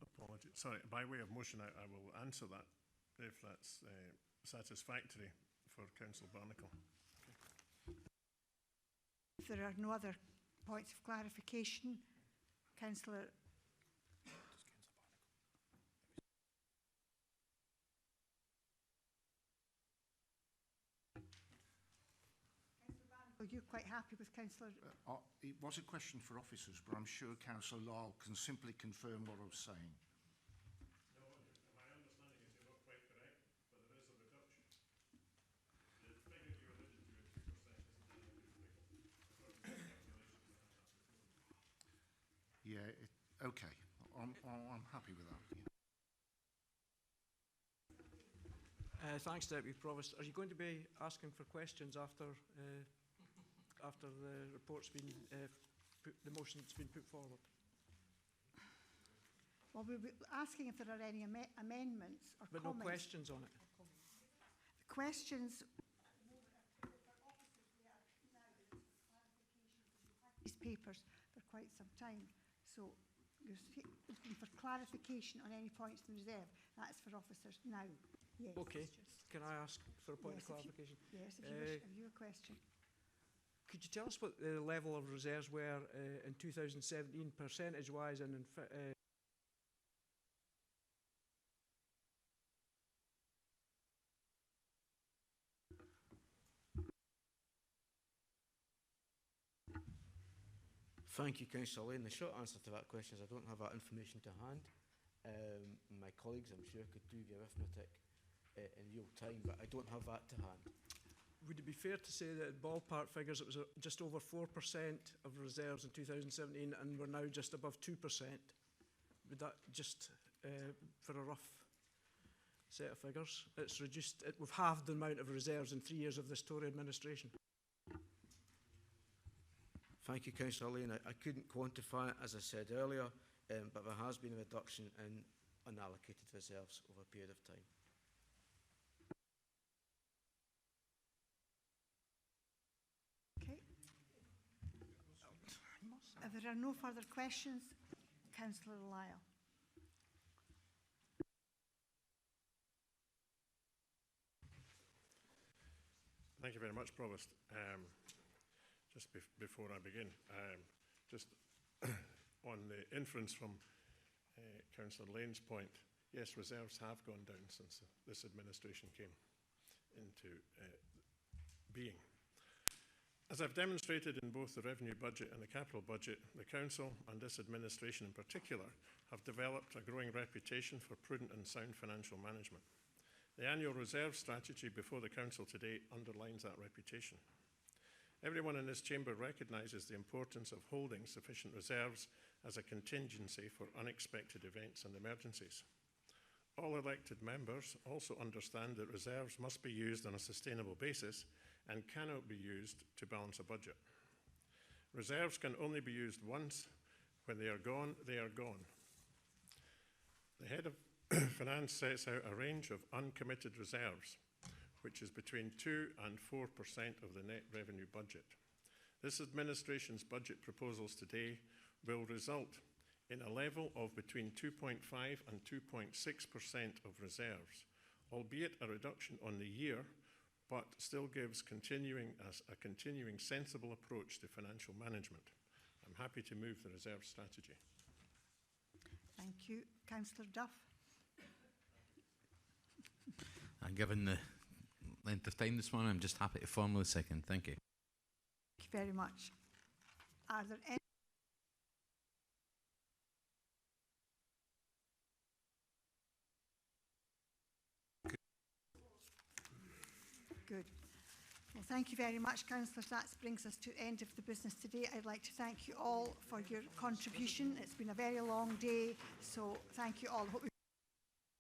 C: apologize. Sorry, by way of motion, I will answer that if that's satisfactory for Councillor Barnacle. Okay.
V: If there are no other points of clarification, Councillor Are you quite happy with Councillor?
D: It was a question for officers, but I'm sure Councillor Lyle can simply confirm what I was saying.
C: No, my understanding is you're not quite correct, but there is a reduction. The figure
D: I'm happy with that.
R: Thanks, Deputy Provost. Are you going to be asking for questions after the report's been the motion's been put forward?
V: Well, we'll be asking if there are any amendments or
R: but
V: comments.
R: No questions on it.
V: The questions. These papers for quite some time, so you're looking for clarification on any points in reserve. That's for officers now. Yes.
R: Okay. Can I ask for a point
V: yes,
R: of clarification?
V: Yes, if you wish. Have you a question?
R: Could you tell us what the level of reserves were in 2017, percentage-wise, and in
G: Thank you, Councillor Lane. The short answer to that question is I don't have that information to hand. My colleagues, I'm sure, could do the arithmetic in real time, but I don't have that to hand.
R: Would it be fair to say that at ballpark figures it was just over 4% of reserves in 2017 and we're now just above 2%? Would that just, for a rough set of figures, it's reduced, we've halved the amount of reserves in 3 years of this Tory administration?
G: Thank you, Councillor Lane. I couldn't quantify it, as I said earlier, but there has been a reduction in unallocated reserves over a period of time.
V: Okay. If there are no further questions, Councillor Lyle.
C: Thank you very much, Provost. Just before I begin, just on the inference from Councillor Lane's point, yes, reserves have gone down since this administration came into being. As I've demonstrated in both the revenue budget and the capital budget, the Council and this administration in particular have developed a growing reputation for prudent and sound financial management. The annual reserve strategy before the Council today underlines that reputation. Everyone in this chamber recognises the importance of holding sufficient reserves as a contingency for unexpected events and emergencies. All elected members also understand that reserves must be used on a sustainable basis and cannot be used to balance a budget. Reserves can only be used once. When they are gone, they are gone. The Head of Finance sets out a range of uncommitted reserves, which is between 2 and 4% of the net revenue budget. This administration's budget proposals today will result in a level of between 2.5 and 2.6% of reserves, albeit a reduction on the year, but still gives a continuing sensible approach to financial management. I'm happy to move the reserve strategy.
V: Thank you. Councillor Duff.
H: And given the length of time this morning, I'm just happy to formally second. Thank you.
V: Thank you very much. Are there any? Good. Well, thank you very much, Councillors. That brings us to the end of the business today. I'd like to thank you all for your contribution. It's been a very long day, so thank you all. I hope